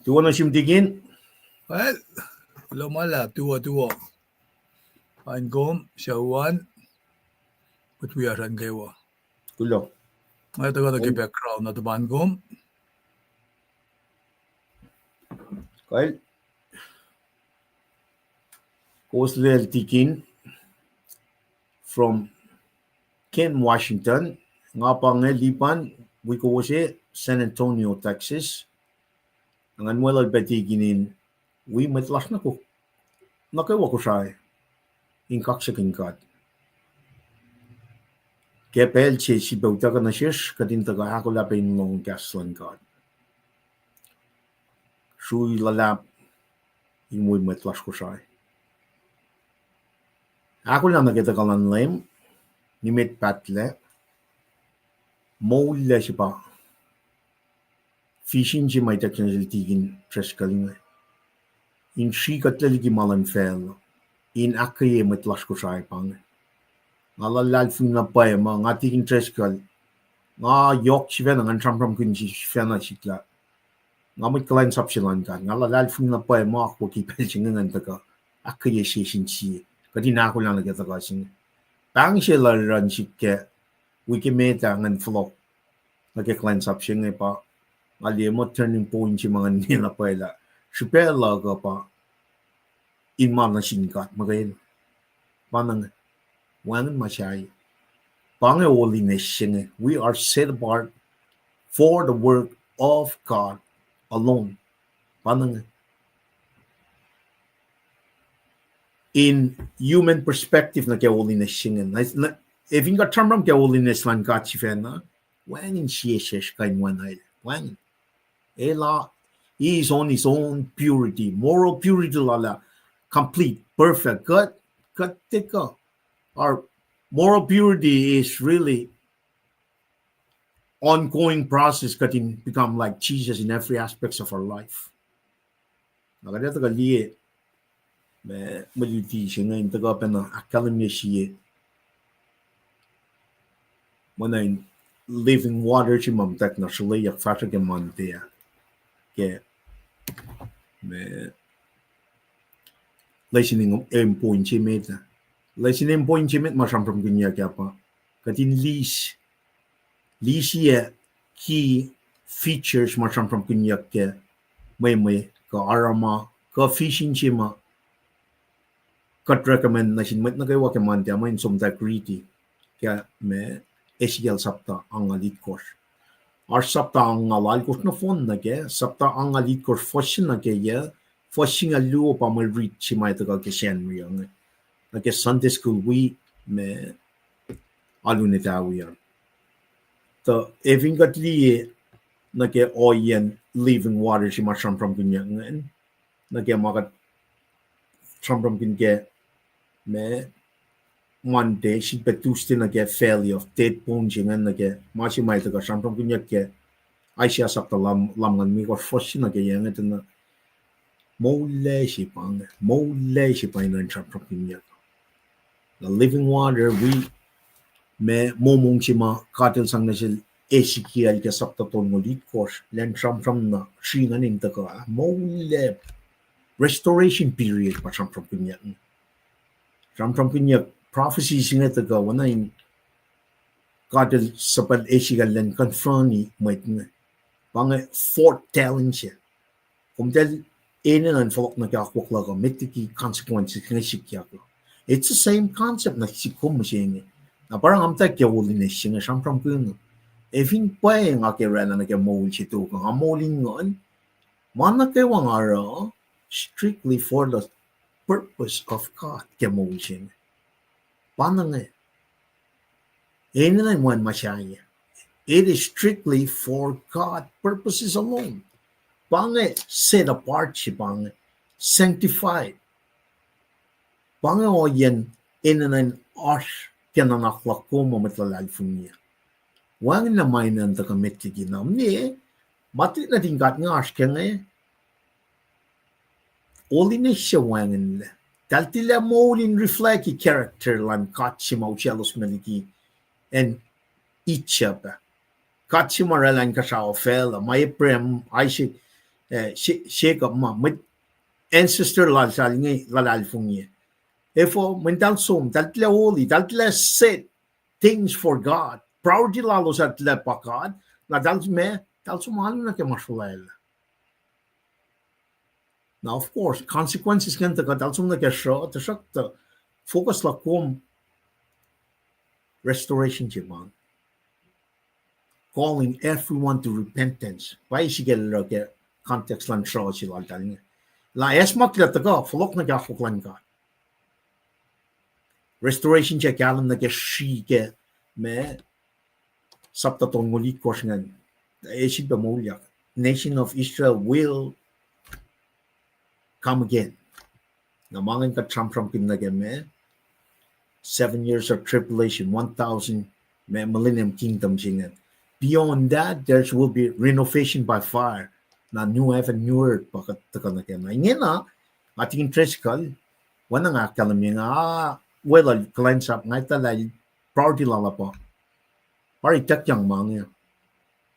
Tu want to digin? Well, lumala, tuwa. Ein gom, shawan, but we are nukewa. Kulo. Ito ko na background na tuban gom. Kyle. Coastal Tikin from Ken, Washington. Nga pa nga lipan, wikose San Antonio, Texas. Ang anwelal betiginin, we matlas na ko. Nakawa ko siya in kaksaking kat. Kepel che si bauta ka na shish, kadin taga ako lapin long gaslan kat. Shui lalap, in we matlas ko siya. Ako lang nakita ka lang LEUM, nimit patle, Moul la siya pa. Fishing si may teknologi tigin tres kalinga. In si katlagi malan fel, in akaye matlas ko siya pang. Ngalalal fin na pa nga tigin tres kal, nga yok si ven ang tram kun si fena sikla. Nga may kalain sapsilan ka, ngalalal fin na pa mga ako kipel siya nga ka, akaye siya sinsi. Kadi na ako lang nakita ka siya. Pang siya laran siya ke, wikimeta ngan flow. Nagkikalain sapsiya nga pa, nga mo turning point si mga nila pa ila. Supela ka pa, inman na singkat, magayin. Panang, wanan masyay. Pangaholiness siya. We are set apart for the work of God alone. Panang, in human perspective na kaya holiness siya. If yung katamram kaya holiness lang kachifen na, wangin siya kain wanay. Wangin. Ela, he is on his own purity, moral purity lala, complete, perfect, good, tika. Our moral purity is really ongoing process katin become like Jesus in every aspects of our life. Nakadata ka liye, maluti siya ngayon, taga pa na academy siya. Manayin, living water siya mamtak na siya yak fata ka mantia. Kaya, listening point siya meta. Listening point siya meta masampram kunya kaya pa. Katin lease siya key features masampram kunya kaya may ka arama, ka fishing siya ma. Kat recommend na siya met na kayo waka mantia may insomta kriti. Kaya may esigal sapta ang alit course. Ar sapta ang alal course na phone na kaya, sapta ang alit course fashion na kaya, fashion nga luo pa may read si may taga kisyan mo yan. Na kaya Sunday school we may alunitaw yan. So, if yung katliye na kaya oyan living water si masampram kunya ngayon, na kaya makat sampram kunya may Monday, si Tuesday na kaya failure of dead bones yung na kaya masih may taga sampram kunya kaya ay siya sapta lamngan mi ko first na kaya nga na mole si pang ng sampram kunya. The living water we may momong si ma katil sang na sil Ezekiel kaya sapta ton ngolit course len sampram na singa ning taga mole restoration period pa sampram kunya. Sampram kunya prophecy singa taga wana in kadal sapad Ezekiel len confront may pang foretelling siya. Kung dahil inan folk na kakwak laga mitiki consequences nga sikya ko. It's the same concept na sikum siya nga. Na parang amta kaya holiness siya nga sampram kunya. If in pa nga kaya rana na kaya Moul siya to kang amoling ngon, mana kaya wang ara strictly for the purpose of God kaya Moul siya nga. Paano nga? Yan na naman masyaya. It is strictly for God purposes alone. Pange set apart siya pange. Sanctified. Pange o yan inanan ash kinanaklak ko mamatlalal niya. Wangin na may nanta kamit kikinam niya. Mati na tingkat nga ash kaya nga. Holiness siya wangin na. Taltila Moulin reflect character lan katsima uchelos meliki and itchapa. Katsima relan kasao fela may prem ay si shake up ma mit ancestor la sa ngi la la fungi therefore when dal som dal tla holy dal tla set things for God priority la lo sa tla pa God na dal me dal so malu na ke masulael now of course consequences kan ta dal som na ke sho ta shak ta focus la kom restoration jemand calling everyone to repentance why she get the context lan sho si la dal ni la esmak la ta go flok na ga foklan ka restoration check alam na ke shi ke me sapta tongoli kosngan eshit ba Moul nation of Israel will come again namangan ka from kin na me 7 years of tribulation 1000 me millennium kingdom singan beyond that there will be renovation by fire na new heaven new earth pakat ka na ke na ingena ating interest kal wana nga kalam nga well cleanse up ngai ta lai priority la pa pari tak yang mang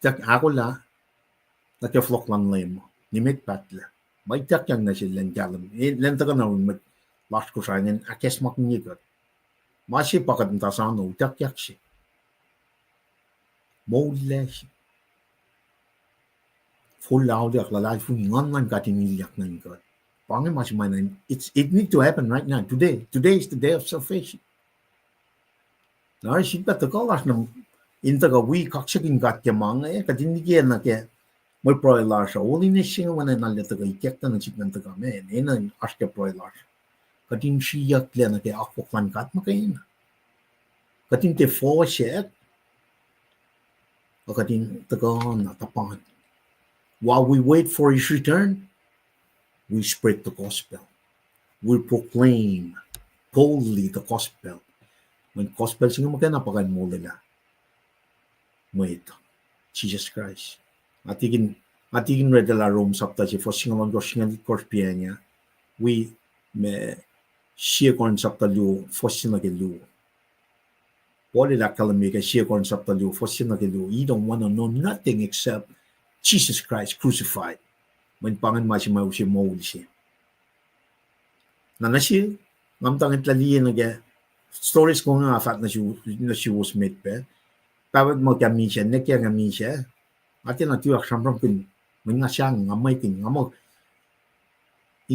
tak ako la na ke flok lan lem nimit patla may tak yang na silang kalam len ta na mit last ko sanin akes mak ni got masi pakat ta sa no tak yak si Moul full out yak la lai fu ngan ka tin yak nan got Pangin mas man, it need to happen right now. Today is the day of salvation. Now, she got the callers nam in the week oxygen got the mang, kadin again like my proy large, only nation when I let the get the chicken to come in an ask a proy large. Kadin she yak like a aquan got mccain. Kadin the four shed, or kadin the gone at the pond. While we wait for his return, we spread the gospel. We proclaim boldly the gospel. When gospel singa magana pakan mo nila. Mwet, Jesus Christ. Atigin red la Rome sapta si for singalon ko singalit korpia niya. We me siya kon sapta lu for sinagelu. Wala la kalami ka siya kon sapta lu for sinagelu. You don't want to know nothing except Jesus Christ crucified. When pangan masih mau si Moul si. Na nasi ngam tangit lali na ge stories ko nga fat na si was made pe. Tawad mo kami siya, nekya kami siya. Ati na tiwak sampram kin mga siyang ngamay kin ngamo.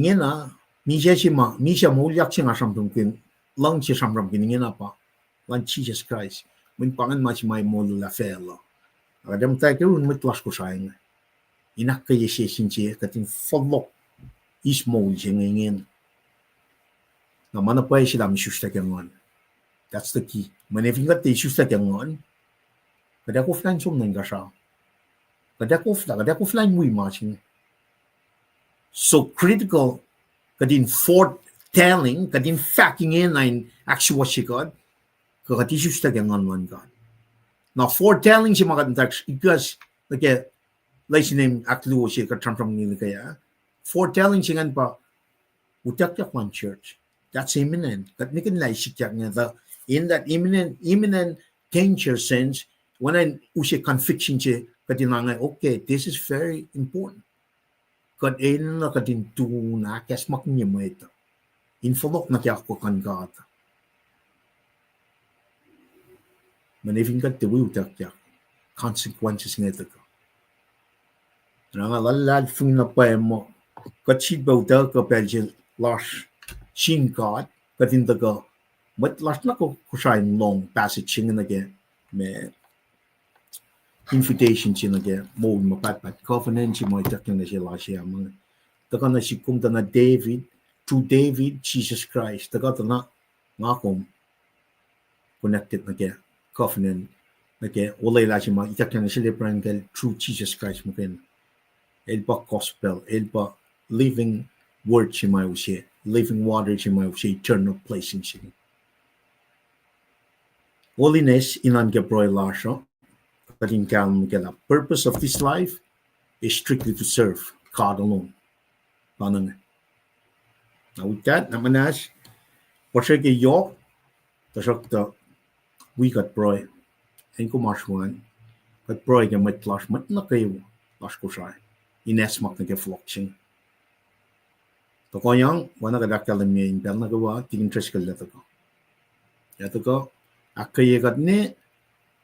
Ingen na mi siya Moul yak siya nga sampram kin lang siya sampram kin ingen na pa. Lang Jesus Christ. When pangan masih may molo la felo. Agam tayo kung mitlas ko sayang. Inak kaya siya sinsiya kating follow is Moul siya ngayon. Na mana pa sila misusta kyangon. That's the key. Manefing ka tayo susta kyangon. Kada ko flan sum nang gasya. Kada ko flan mui matching. So critical kadin foretelling, kadin facking in and actually what she got. Kakati susta kyangon man God. Now foretelling siya makatantak because like name aklu siya katramtram nila kaya. Foretelling siya pa utak one church. That's imminent. Kat nikin lai sikyak nga in that imminent danger sense when I usay conviction siya katinangay okay this is very important. Kat na katin tu na kesmak niya mo ito. Infolok na kaya ako kan gata. Manifing kat tiwi utak yak consequences nga ito ko. Lalal fung na pa mo kachit ba uta ka pelje lash shin God katin daga mat lash na ko kusain long passage sing na ge me invitation sing na ge mo mapat covenant si mo tak na siya lash ya mga daga na si kum na David to David Jesus Christ daga na ngakom connected na ge covenant na ge walay la si ma itak na siya leprangal through Jesus Christ mo ken elba gospel, elba living word siya mayo siya, living water siya mayo siya, eternal placing siya. Holiness inan ke proy lasyo, kating kalm ke la. Purpose of this life is strictly to serve God alone. Panang. Now with that, namanas, Sasucyeyuck, tasok ta, we got proy, and kumaswan, kat proy ke mat lash mat na kayo, lash ko siya. inesmak na ke flokching to ko yang wana ga dakal me in pel na ga wa tin interest kal to ko ya to ko akaye gat ne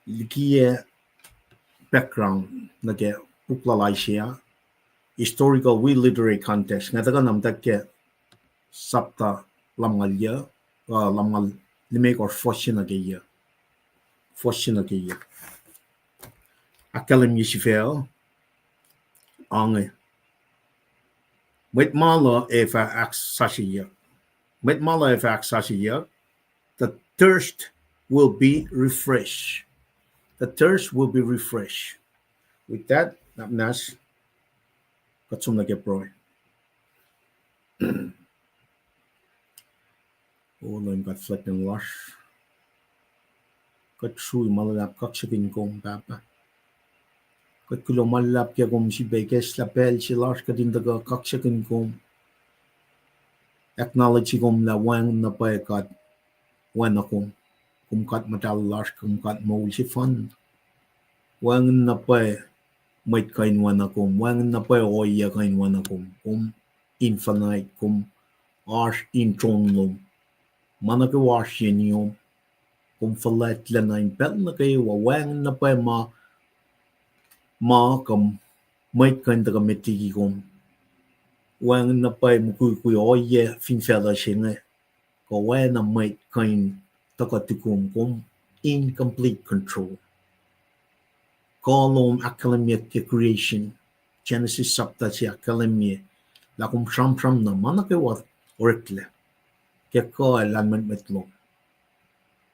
likie background na ke pukla lai sia historical we literary context nga ta nam tak ke sapta lamngal ya lamngal limek or foshina ke ya akalam yishifel ange with malu if Sasucyeyuck with malu if Sasucyeyuck the thirst will be refreshed with that nas katsum na ke proy Loim got flipping lush. Got true malap coxikin gom papa. Got kulo malap kya gom si bekes la pel si lush got in the coxikin gom. Acknowledge gom la wang na pa got wan akom. Kum kat matal lush kum kat Moul si fun. Wang na pa might kain wan akom. Wang na pa oya kain wan akom. Kum infinite kum arsh in tronlum. Mana ke wash yenium. Kung falet lanain pel na kayo wawang na pa ma kam may kan da mitigi kong wang na pa kuy oye fin fela shinga ko wa na may kan takatikum kung incomplete control kolom academia ke creation Genesis sabta si academia la kung sham na mana kayo orkle ke ko alanman metlong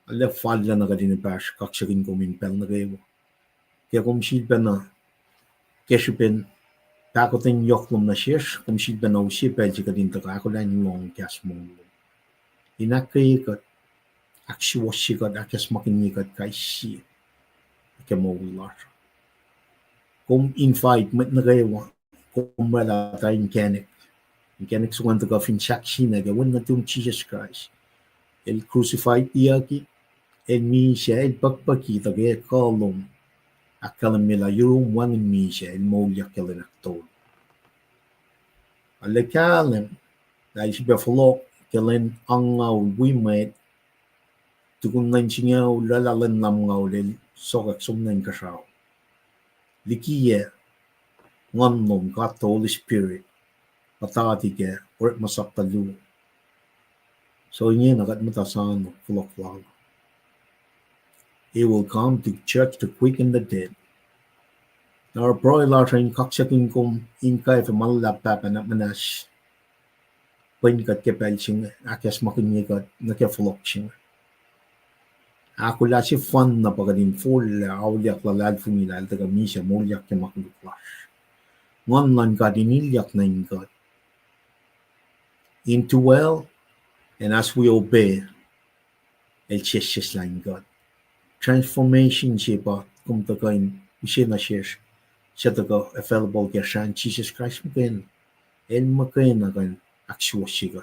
alle falla na kadin bash kaksakin ko min pel na kayo kaya kung silba na keshipen takotin yoklum na shish kung silba na usi pel si kadin taka ako lang long kias molo inakayikat aksiwasikat akas makinikat kaisi kaya maular kung invite met na kayo kung wala tayo mechanic suwan taka fin saksi na kaya wala na Jesus Christ el crucified iyaki el misya el pagpakita kaya kolom akalam nila yung wangin misya el Moul yakalin aktol alakalam dahil si Buffalo kalin ang wimet tukun nan singaw lalalan lam ngaw lel sokak sumnan kasaw likiye ngonnom ka Holy Spirit patati ke or masaptalu so inye nagat matasan flok. He will come to church to quicken the dead. Now, pro large kaksakin kum inka if malap papa na manas. Pen kat kepelching akas makinyikat na keflokching. Ako la si fun na pagadin full auliak lalad fumilal taga misya mulyak ke makluklash. Ngon lan ka dinilyak na ingat. Into well, and as we obey, el cheshes la ingat. Transformation siya kung tagain siya na siya taga available kaya siya Jesus Christ makain el makain na kan aksyo siya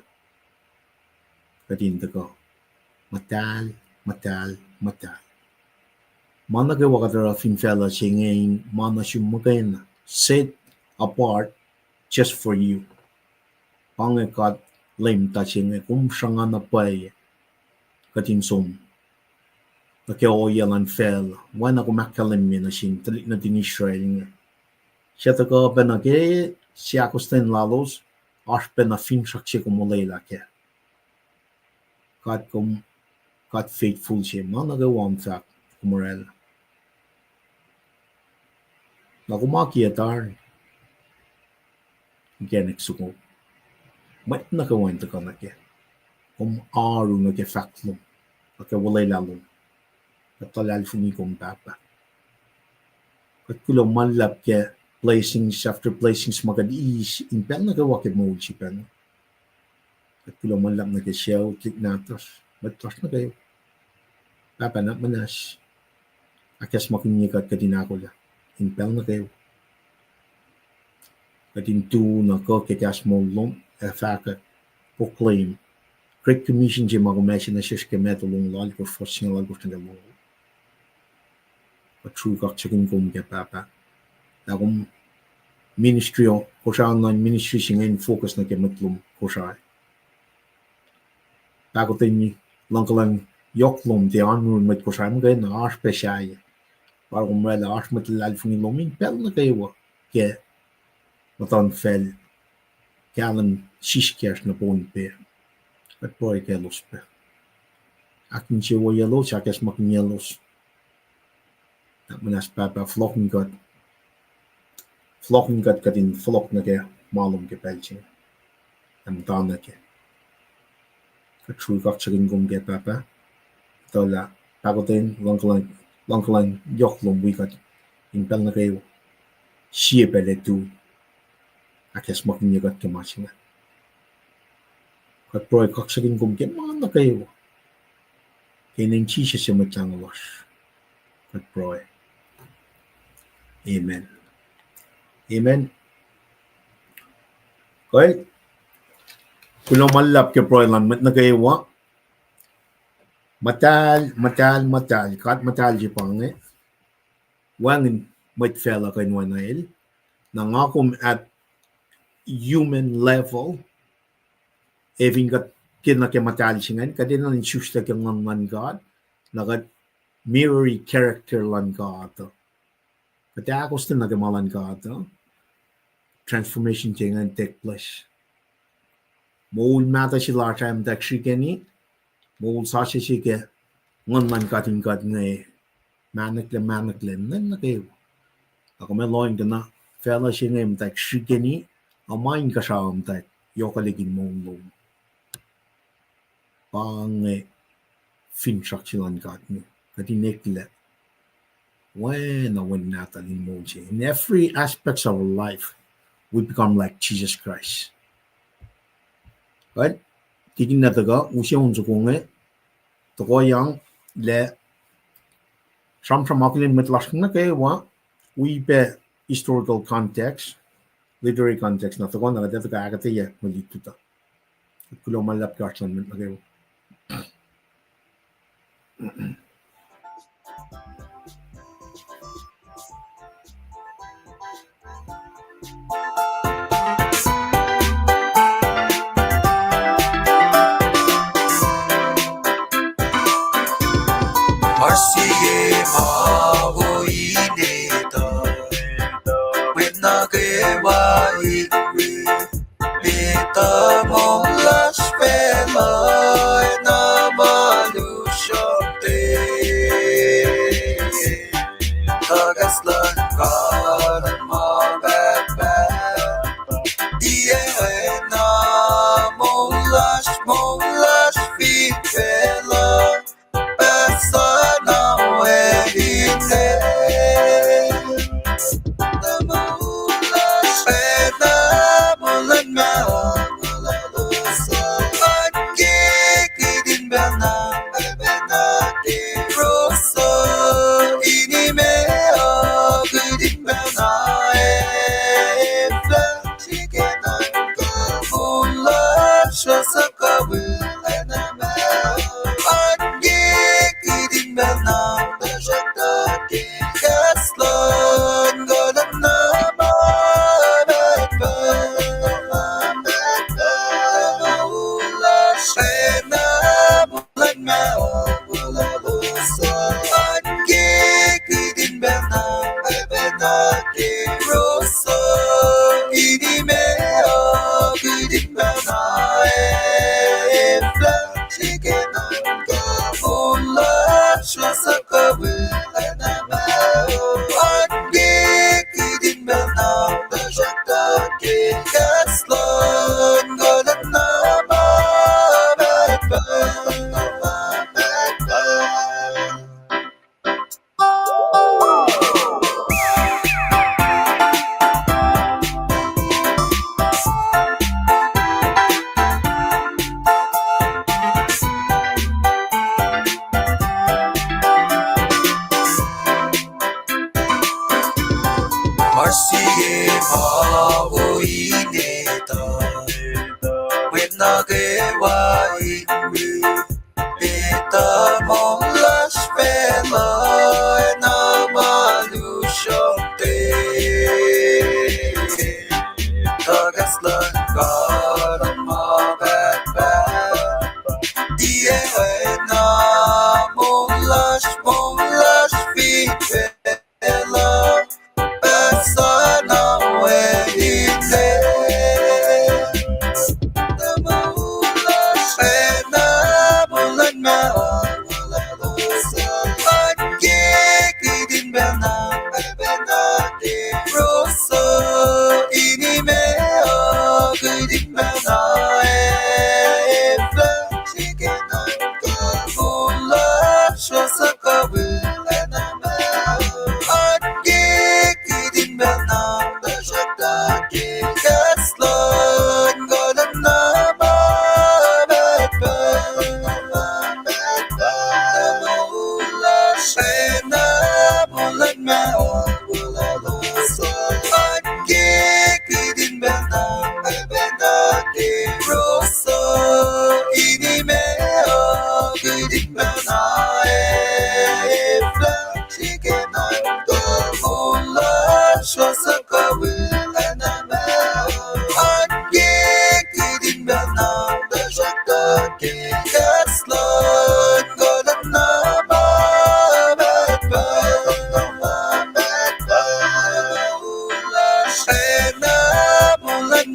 kadin taga matal mana kaya wakatara fin fella siya ngayon mana siya makain set apart just for you pangakat lame ta siya ngayon kung siya nga napay kadin som kaya oyalan fel wana ko makalim na sin talik na din-Israel nga siya taga benage siya kusten lalos as benafin saksi ko mulay laki kat faithful siya mana gawang fahk kumorel na kumakiyatar genek suko mat na kawan taga na kaya aru na kaya fahk mo kaya walay lalong talal fumikom papa. Kat kulo malap kaya placings after placings magadiis in pen na gawa kay Moul si pen. Kat kulo malap na kaya siya klik natos. Batos na kayo. Papa na manas. Akas makinyikat kadinako la. In pen na kayo. Kat into na ko kikas Moul fahk proclaim. Great Commission siya magumesya na siya kaya metulong lal ko forcing lal ko na Moul. True kaksakin kum kaya papa. Na kung ministry ko siya online ministry siya ngayon focus na kemetlum ko siya. Bago tayo lang ka lang yoklum di anun met ko siya mga na arsh pe siya. Para kung wala arsh met lalfung ilomin pel na kayo ke matan fel kalan shishkers na pon pe. At boy kelos pe. Akin siya wa yelos siya kes makin yelos. Dat menas papa flocken god. Flocken god kadin flock na ke malum ke pelchen. Am dana ke. Trwy gotcharin gum ge papa. Dola pagotin langkalan yoklum wikat in pel na kayo. Siya pele tu. Akes makin yagat ke machina. Kat proy gotcharin gum ge man na kayo. Kinin chisha siya matlangalos. Kat proy. Amen. Amen. Kaya, kung malap ke proy lan met na kayo wa, matal, kat matal jipang wangin met fella kay wanail, nangakom at human level, even kat kina ke matal singan, kadin lang insusta ke lan God, nagat mirrory character lan God. Kaya ako sa nagamalan God, transformation change take place. Moul mata si large time tak shikeni, Moul sa si shike, ngon man kating God ngay, manakle nan na kayo. Ako may loing na, fella si ngay tak shikeni, amain ka siya tak, yokaligin Moul. Pang finchak silang God ni, kati nekle. When natin emoji. In every aspect of our life, we become like Jesus Christ. Right? Tikin na taga, usya unso kong toko yang le sam makulin metlask na kayo wa, we be historical context, literary context na toko na kada taga agate ya malito ta. Kulo malap karsan na kayo. Sige mahuinita with nukewa inge Pita molas pelay na malu siyante Tagaslan ka ng mababad Diye na molas fitela Sana wehine the Moulas pena mulan malalusa Agigidin bena di rosa Inimea gidin bena Flachigenan ka mulas sa kawil Sige mahuinita with nukewa inge Pita molas pelay na malu siyante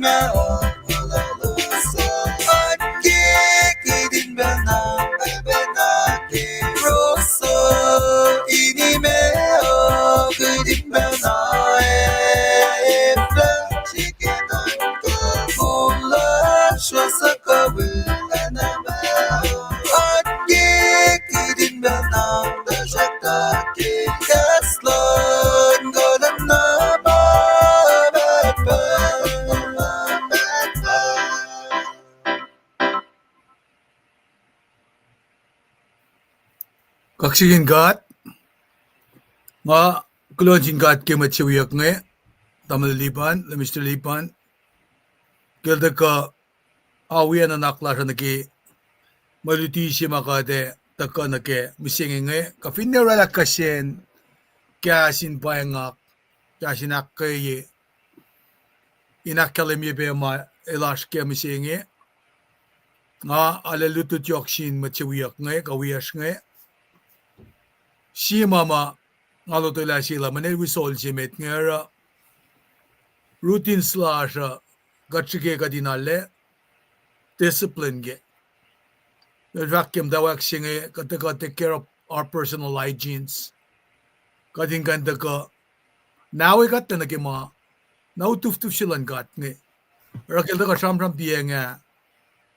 mèo la lu sa an ki din bel na be na ki rosa ini mèo din bel na chicken Moul sa ka and an ki din bel na da shaka ki kaslan golden na Kaksigin God, nga kulonjin God ke machiwiyak nge, tamalilipan, lamistilipan, kilda ka awiyan na naklasya na ki malutisi makade taka na ke misingi nge, ka finnerala kasyen, kya sinpayangak, kya sinakayi, inakalimye pe ma ilash ke misingi, nga alalutut yokshin machiwiyak nge, kawiyash nge, si mama ngalotela sila manel wisol si met ngera routine slash gachike kadinale discipline ge the vacuum da wax singe kataka take care of our personal hygienes kadin ganda ka now we got na ke ma now tuf silan gat nge rakil da ka sham pienga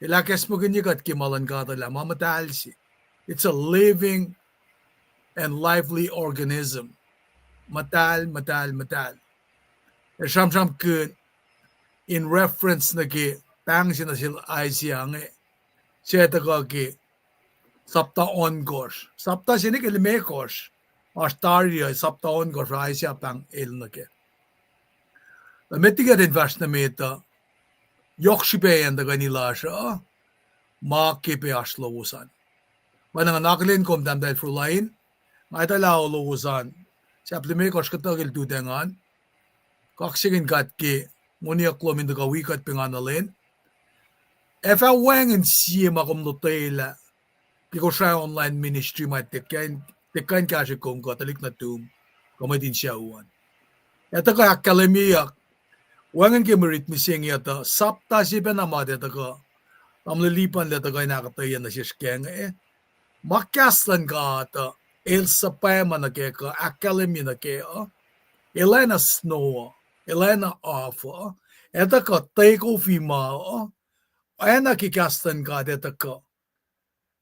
ilakes mo ganyi gat ke malan gata la mamatal si it's a living and lively organism. Matal. Sham kun in reference na ki tang sina sil Isaiah nge siya taka ki sapta on gosh. Sapta sini ke lime gosh. Astaria sapta on gosh Isaiah pang il na ke. Na metiga din vas na meta yokshipe yan da ganila siya ma kipe aslo usan. Manang nakalin kom dam dahil for line ay talaw luusan. Sa plime kos katagil tudengan. Kaksigin kat ki munia klomin da kawikat pinganalin. If a wangin siya makum notela. Kiko siya online ministry may tekan kasi kong katalik na tum. Kumadin siya uwan. Ito ka kalamiyak. Wangin ki merit mising yata. Sapta siya pinamad ito ka. Amlilipan lito ka nakatayan na siya skeng Makyaslan ka ata. Elsa Pema na keka, Academy na keka, Elena Snow, Elena Offa, eta ka take off ima, ena kikastan ka deta ka,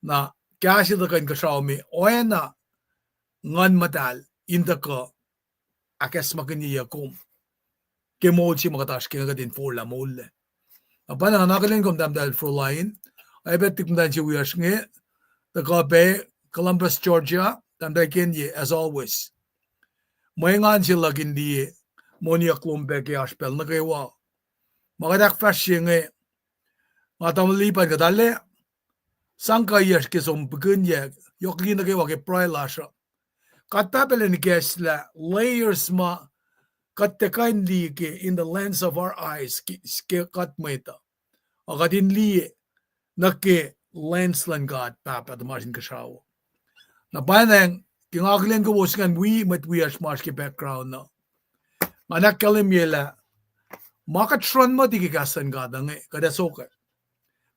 na kasi da kan kasawmi, ena ngan matal, inda ka, akes makiniya kum, ke Moul si makatash kaya din for la Moul. Apa na nakalin kom dahil for line, ay bet tikman si Wiyash nge, da ka be, Columbus, Georgia, Tanda Kenya, as always. Mayangan sila kindi monia klumpe ke aspel na kaywa. Makadak fashion nga matamalipan ka dali. Sangka yes kisong pagkanya yoki na kaywa ke pray lasha. Katapela ni kesla layers ma katekain li ke in the lens of our eyes ke katmeta. Akadin li na ke lens lang God papa damasin kasawa. Na banang kingakilin ko waskan we as maski background na. Manak kalimyela makatron mo di kikasan kadang kada soka.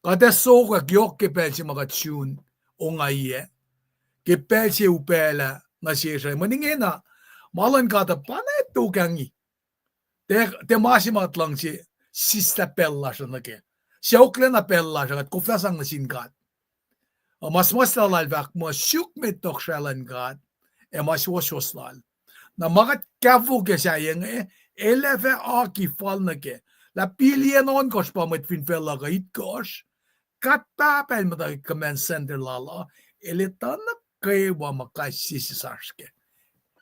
Kada soka gyok ke pelsi makatsun o ngaye. Ke pelsi upela na siya maningena malan kata panay tukangi. Te masimat lang si sista pella siya na ke. Siya ukla na pella siya at kuflasang na sinkat. Mas lalvak mo syuk met tok shalan God mas waslal na makat kafu ke siya yung eleve aki fal na ke la pilien on kos pa met finfella ka hit kos katapel mo tayo command center lala elitan na kayo wa makasisisarske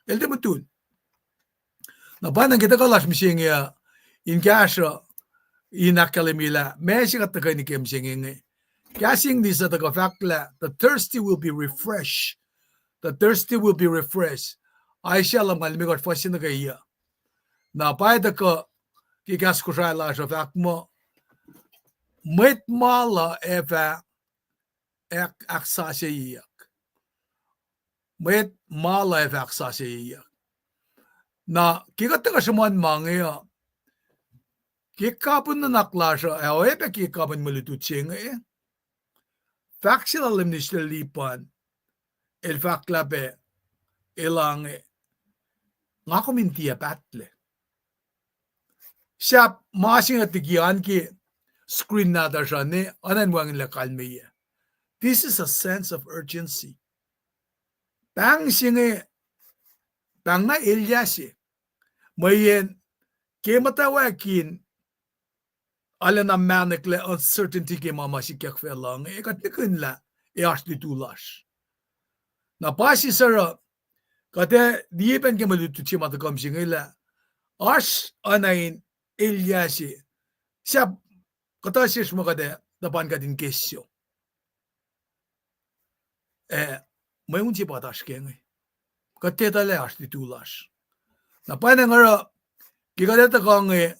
elde mo tun na banang kita kalas mising in kasha inakalimila mesi katakay ni kem singing Casing this at the fakla, the thirsty will be refreshed. The thirsty will be refreshed. I shall am malmigot fasin na kaya. Na paida ka kikas ko siya la siya fak mo. Mwet mala eva Sasucyeyuck. Mwet mala eva Sasucyeyuck. Na kikata ka siya man mangya. Kikapon na naklasya, epe kikapon malututsing Factual limnishla lipan, el faklabe, ilang nga kumintiya patle. Siya masing atigian ki screen na siya ni anan wangin la kalmiya. This is a sense of urgency. Bang singe, bang na ilyasi, mayen kematawakin alla na manikle uncertainty ke mama si kyak felang katnikun la asli tulash na pasi sara kate dieben ke malutu chi mata kam singila ash anain ilyasi siya kata sis mo kade dapan kadin kesyo may unchi patash ke ngai kate tale asli tulash na pa ngara kikadeta ka ngai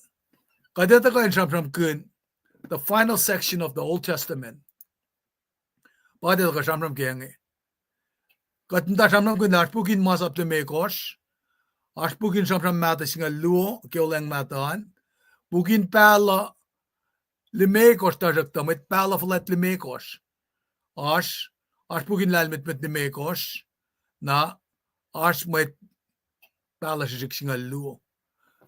kadeta ka from kun the final section of the Old Testament. Padel ka shamram kenge. Katnta shamram kun ashpukin mas up to mekosh. Ashpukin shamram mata singa luo keoleng matan. Pukin pala limekosh tajakta met pala flat limekosh. Ashpukin lalmet met limekosh na ash met pala shik singa luo.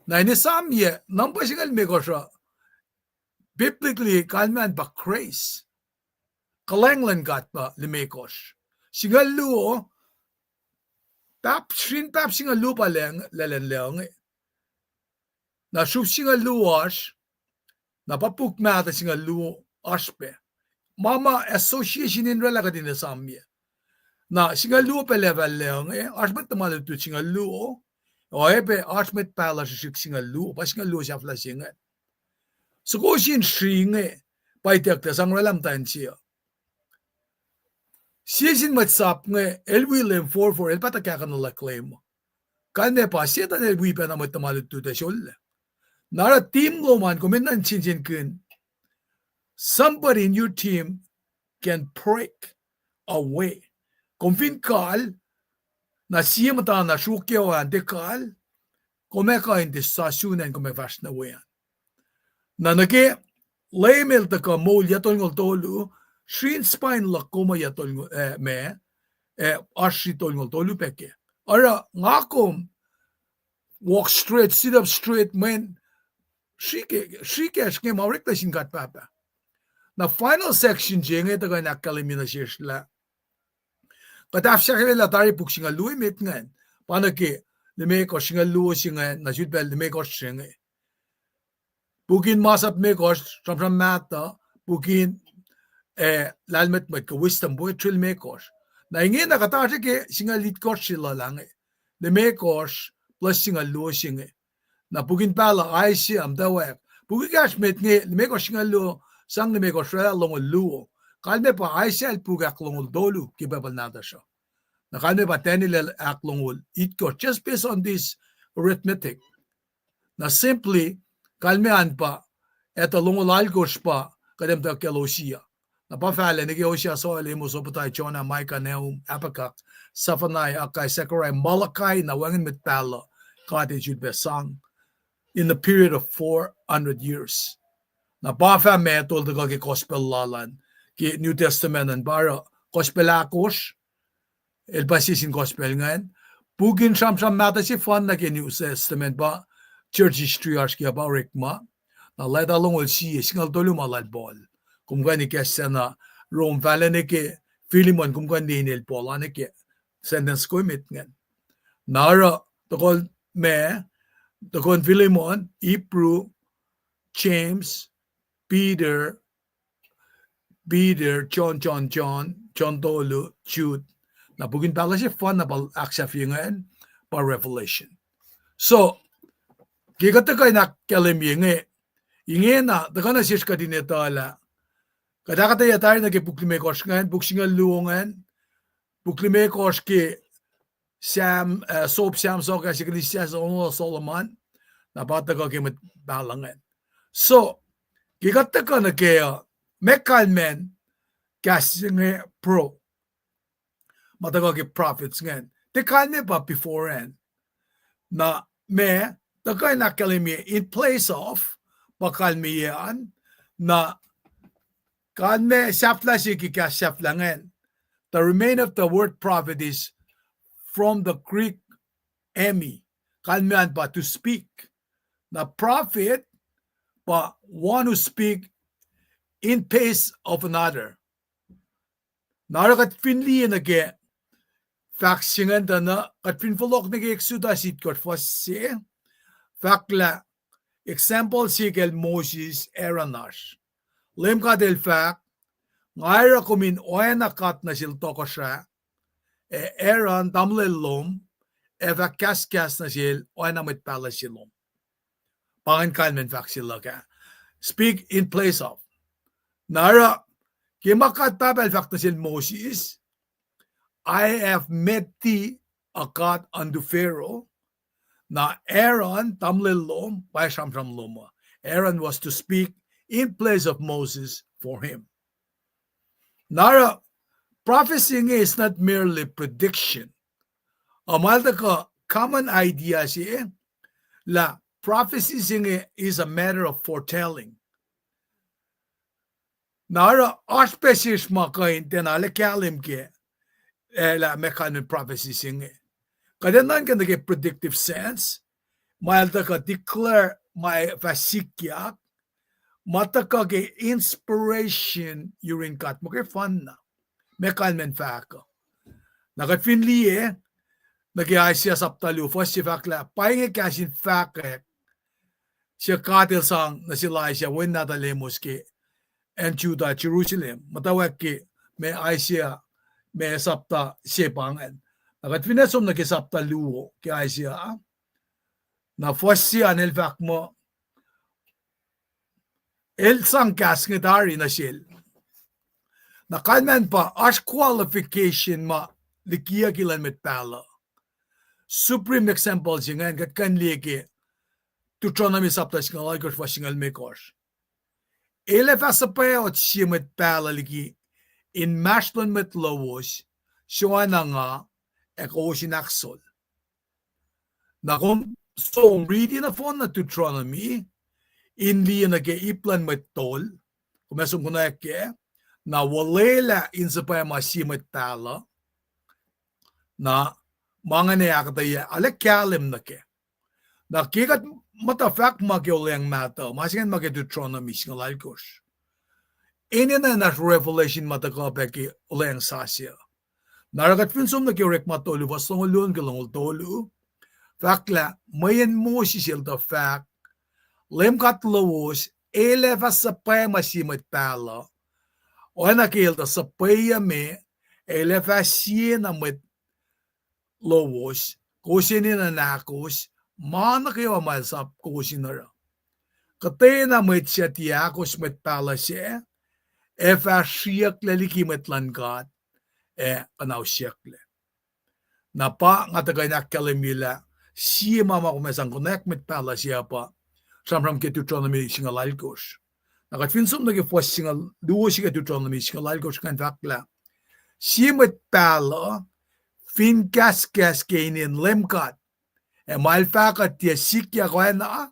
Na ini samye nampa singa limekosh. Biblically, kalman ba grace. Kalenglan gat ba limekosh. Singa luo, pap singa luo pa lelen leong. Na shub singa luo ash, na papuk mata singa luo ashpe. Mama association in rela kadin na samye. Na singa luo pa level leong, ashmet tamalo tu singa luo, o ebe ashmet pala shik singa luo, pa singa luo siya fla singa. So ko sin shringe paitek te sang relam tan chia. Sisin mat sap nge elwi lem for el pata ka kan la claim. Kan ne pa sieta ne wi pa na mat malut tu te shol. Nara team lo man ko men nan chin kun. Somebody in your team can break away. Konfin kal na siemata na shukyo an de kal komeka in de sasunen komefas na wean. Na nage lemel ta ka Moul yatol ngol tolu shin spine la koma yatol me ashi tol ngol tolu peke ara ngakom walk straight sit up straight man shike shke mawrik ta shin gat papa na final section jenge ta ka nakalimina shishla kataf shakhe la tari pukshinga lui met ngan panake le me ko shinga lu singa na jut bel le me ko shinga Bugin masap me kosh from mata bugin lalmet met ko wisdom boy trill me kosh na inge na kata ke singa lit kosh sila lang le me kosh plus singa lo singa na bugin pala ai si am da wek bugin gash met nge le me kosh singa lo sang le me kosh ra long lo kalme pa ai si al pugak long dolu ki babal nada sha na kalme pa tenil ak long it kosh just based on this arithmetic na simply kalmean pa eta lungolal gosh pa kadem ta kelosia na pa fale ne geosia so ele mo so patay chona maika neum apakak safanai akai sekarai malakai na wangin mit pala kate jud besang in the period of 400 years na pa fa me tol ta ke gospel lalan ki New Testament and bara gospel akos el basis in gospel ngan bugin sham mata si fan na ke New Testament ba church history aşkı yaparek ma na leda long si singal tolu malal bol kumgani kesena Rome valene ke Philemon kumgani nil polane ke sentence ko mitngen nara tokol me tokon Philemon Hebrew James Peter John tolu Jude na bugin pala si fan na bal aksa fingan pa Revelation so Kikata kay nakalim inge na daga na siya kadineta ala kadakata yatay na kipuklime kosh ngan buksingal luongan buklime kosh ki Sam soap Sam so kasi Christian Solomon na bata ka kimet balangan so kikata ka na kaya mekalmen kasi nga pro mataga ki prophets ngan te kalme pa beforehand na me the guy nakalimi in place of pakalmiyan na kanme sapla sikika saplangen. The remainder of the word prophet is from the Greek emi, kalmian pa, to speak. The prophet pa one who speak in place of another. Narakat finli nage faxingen dana kat finfolok nage Exodus it got fosse fakla example sigel Moses Aaronash. LEUM GOD el fak ngaira kumin oenakat na silto ko siya Aaron tamle LEUM eva kaskas na sil oenamit pala silom. Pangan kalmen fak sila ka. Speak in place of. Nara kimakat papel fak na sil Moses. I have met thee a God unto Pharaoh. Na Aaron tamle LEUM by from LEUM. Aaron was to speak in place of Moses for him. Nara, prophecy is not merely prediction. Amalda ka common idea siya, la prophecy is a matter of foretelling. Nara, auspicious makain tenale kalim ke, la mekanin prophecy singe. Kadanan ka nage predictive sense, malda ka declare my Sasucyeyuck, mata ka ke inspiration yuring kat mo kay fun na. Mekalmen fahk. Nakat finli nag-iay siya sa ptalu, first si fakla, pahingi kasin fahk siya katil sang na sila siya when natalemos ke and Judah, Jerusalem. Matawag ke may ay siya may sapta siya pangan. Nakat finasom nag-isapta luo ke ay siya na first siya nil fahk mo el sang kas ngitari na siya. Nakalman pa, as qualification ma likia kilan met pala. Supreme example siya ngayon kat kanlike Deuteronomy sapta siya nga lagos wa siya mekos. Ele fasapayot siya met pala liki in mashlon met lowos siya na nga eko sinaksol. Na kung so reading na phone na Deuteronomy in liya nag-iiplan met tol kumesong kuna ke na walela in sa pa masimet tala na mga niyakataya alakalim na ke. Na kikat matafak magyoleng mata, masingan mag-Deuteronomy nga lalkos. Ini na nas revelation matakapeki oleng sasya. Narakat pinsum na kirek matolu, wasong ulun kalong tolu. Fakla, mayan mo sisil da fak, LEUM GOD lawos, eleva sa pa masimet tala, o nakil da sa paya me, eleva siya na met lowos, kusin na nakos, mana kayo amalsap kusin na ra. Katay na met siya tiyakos met pala siya, fahsru laliki met langkat, kanaw siyakle. Napa nga tagay nakalimila, siya mama kumesang connect met pala siya pa, samram ke Deuteronomy siya lalkos. Nakat finsum nag-fwas siya duwo siya Deuteronomy siya lalkos kan fakla. Siya met pala, finkas-kas kainin LEUM GOD. Malfakat tiya sikya ko na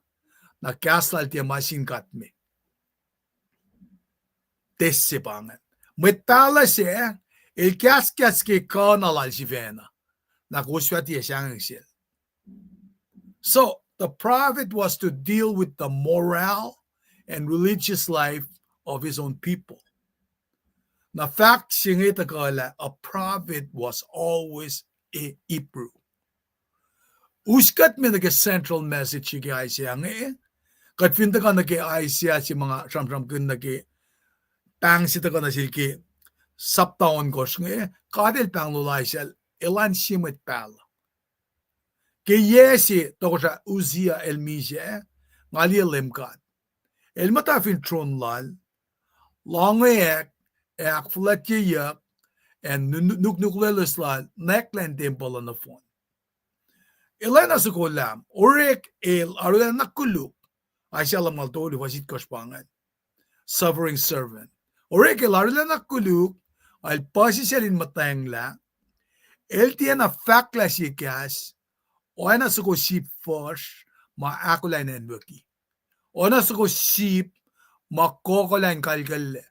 kasal tiya masingkat me. Tesipangan. Met pala siya, kas-kas ke kanalal si Vena. Nakuswa tiya siyang siya. So, the prophet was to deal with the moral and religious life of his own people. Na fact singita kala, a prophet was always a Hebrew. Uskat mi nag-central message si Isaiah nga kat finta ka nag-Isaiah si mga samsam kun nag-pang sita ka na silki saptaon kos nga kadil pang lulay siya ilan simit pala. Kaya si toko sa Uzziah el Misha ngali LEUM GOD. El matafin tron lal long Sasucyeyuck and nuklelos lal neklen temple on the phone. Ilan na sukulam orek el arulan nakuluk ay siya lang maltoli wasit kospangan suffering servant. Orek el arulan nakuluk al pasi siya rin matayang la el tiya na fakla sikas o na suko sheep first maakulay na enwaki. ona suko sheep makokolan kalgalle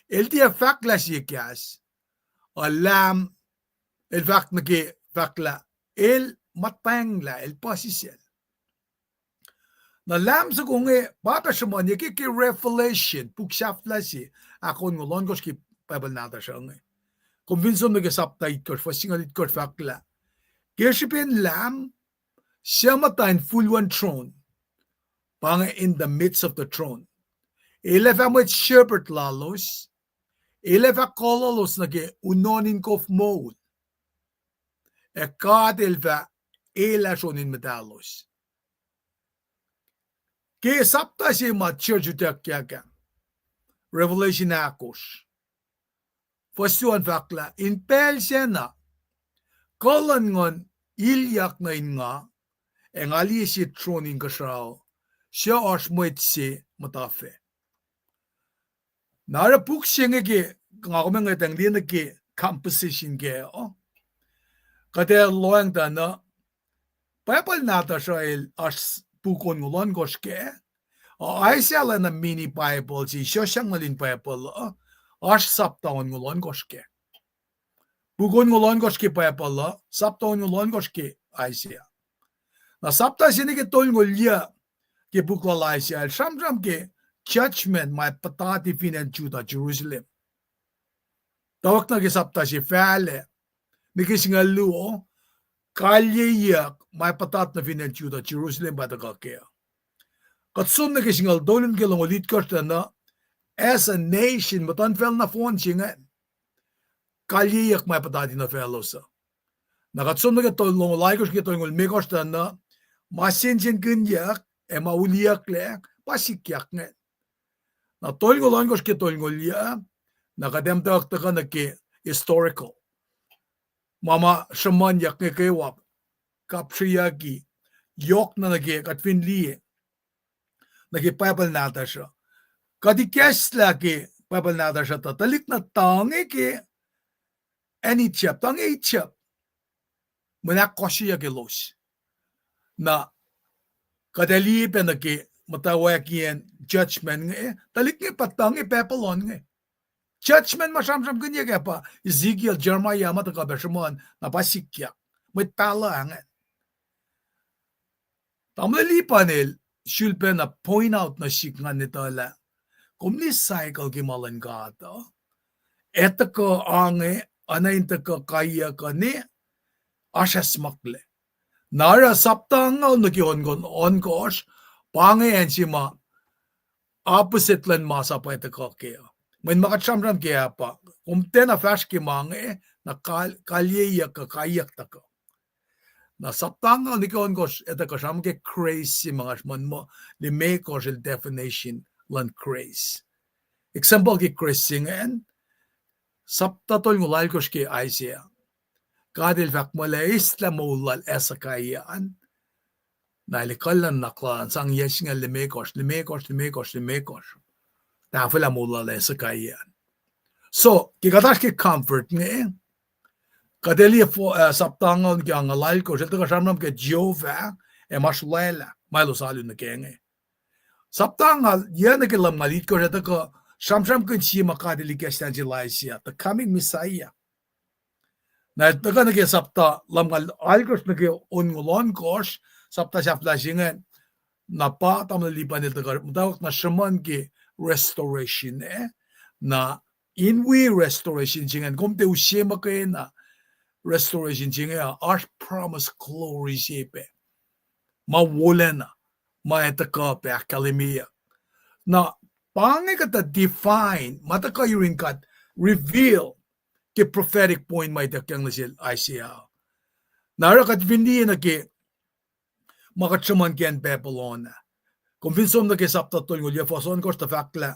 el dia fakla sikas a lamb el fak nage fakla el matangla el pasisel na lamb sa kunge bata shimon yake ki revelation pukshafla si akon ngolon gos ki bible nata shange convince nage sapta ikor fasingalit kor fakla Gershipin lamb Shamatain full one throne Panga in the midst of the throne Elefa with shepherd lalos Elefa kololos nage unonin kof Moul Ekad elfa elasonin metalos Ke sapta si ma church utakyaga Revelation akos Fahsru fakla in pel sena Kolon ngon ilyak na nga ang ali si troning kasraw siya Mwet si matafe. Nara puksing ege nga kumang itang liyan nage composition ge kaya loang ta na Bible nata siya as pukon ngulon goske ay siya lang na mini Bible si siya siyang malin Bible as saptaon ngulon goske. Bugon ngulon goske Bible saptaon ngulon goske ay siya. Na sapta sini ke tol ngolya ke buklalay siya samsam ke judgment may patati finan Juda Jerusalem. Tawak na ke sapta si fale mikisingalu kalyeyak may patat na finan Juda Jerusalem bata kakea. Katsum na kisingal dolin ke longolit kosta na as a nation matan fel na fon singa kalyeyak may patati na felosa. Nakatsum na ke tol longolay kosta ke tol ngol mekosta na masinsin kunyak mauliyak le pasikyak nga. Na tol ngolon koske tol ngolya nakademtak taka na ke historical. Mama shaman yak nga kewap kapsiyagi yok na nage katfinliye nage Bible nata siya. Kadi kesla ke Bible nata siya talik na tangi ke any chap tangi chap muna kosya ke los. Na kadali pa nage matawag yan judgment nga talik nga patang Babylon nga. Judgment masamsam kanya kaya pa Ezekiel, Jeremiah matagabasyaman na pasikyak. May tala nga. Tamali panel shulpe na point out na sikngan nito la. Kung ni cycle kimalan ka ito, eto ko ange anayin ko kaya ka ni asyas makle. Nara saptangaw nakihon on course, pangayan si ma opposite lan masa pa ito kaya. May makatsamram kaya pa, kung tena fahk mange na kalyeyak ka kayak tako. Na saptangaw nakihon course, ito kasam ke crazy mga man mo, ni may course definition lan crazy. Example ki crazy ngayon, saptatol ngulal course ke Isaiah. Kadil fahk malais la Moul esa kayaan. Nailikalan naklan sang yes nga limekos. Tafel la Moul esa kayaan. So, kikatas ki comfort nga kadili saptangon ki ang alal ko ito kasamnam ke Jehovah maslela malu salu na kenge. Saptangal yan na kilam malit ko ito ko samsam kun siya makadili kestan jilay siya the coming Messiah. Na ito ka nag-sapta lamgal alkos nag-ungulon kos sapta siya flashingan na pa tamalipan nito ka matawag na shaman ki restoration na inwi restoration singan kumte usye makaya na restoration singa our promise glory sipe mawala na maetaka pe akalimia na pangi ka ta define mataka yuring kat reveal ke prophetic point may takyang na siya Isaiah. Narakat hindi na ke makatsaman kiyan Babylon. Convinsom na ke saptatol ngulya fason ko sa fakla.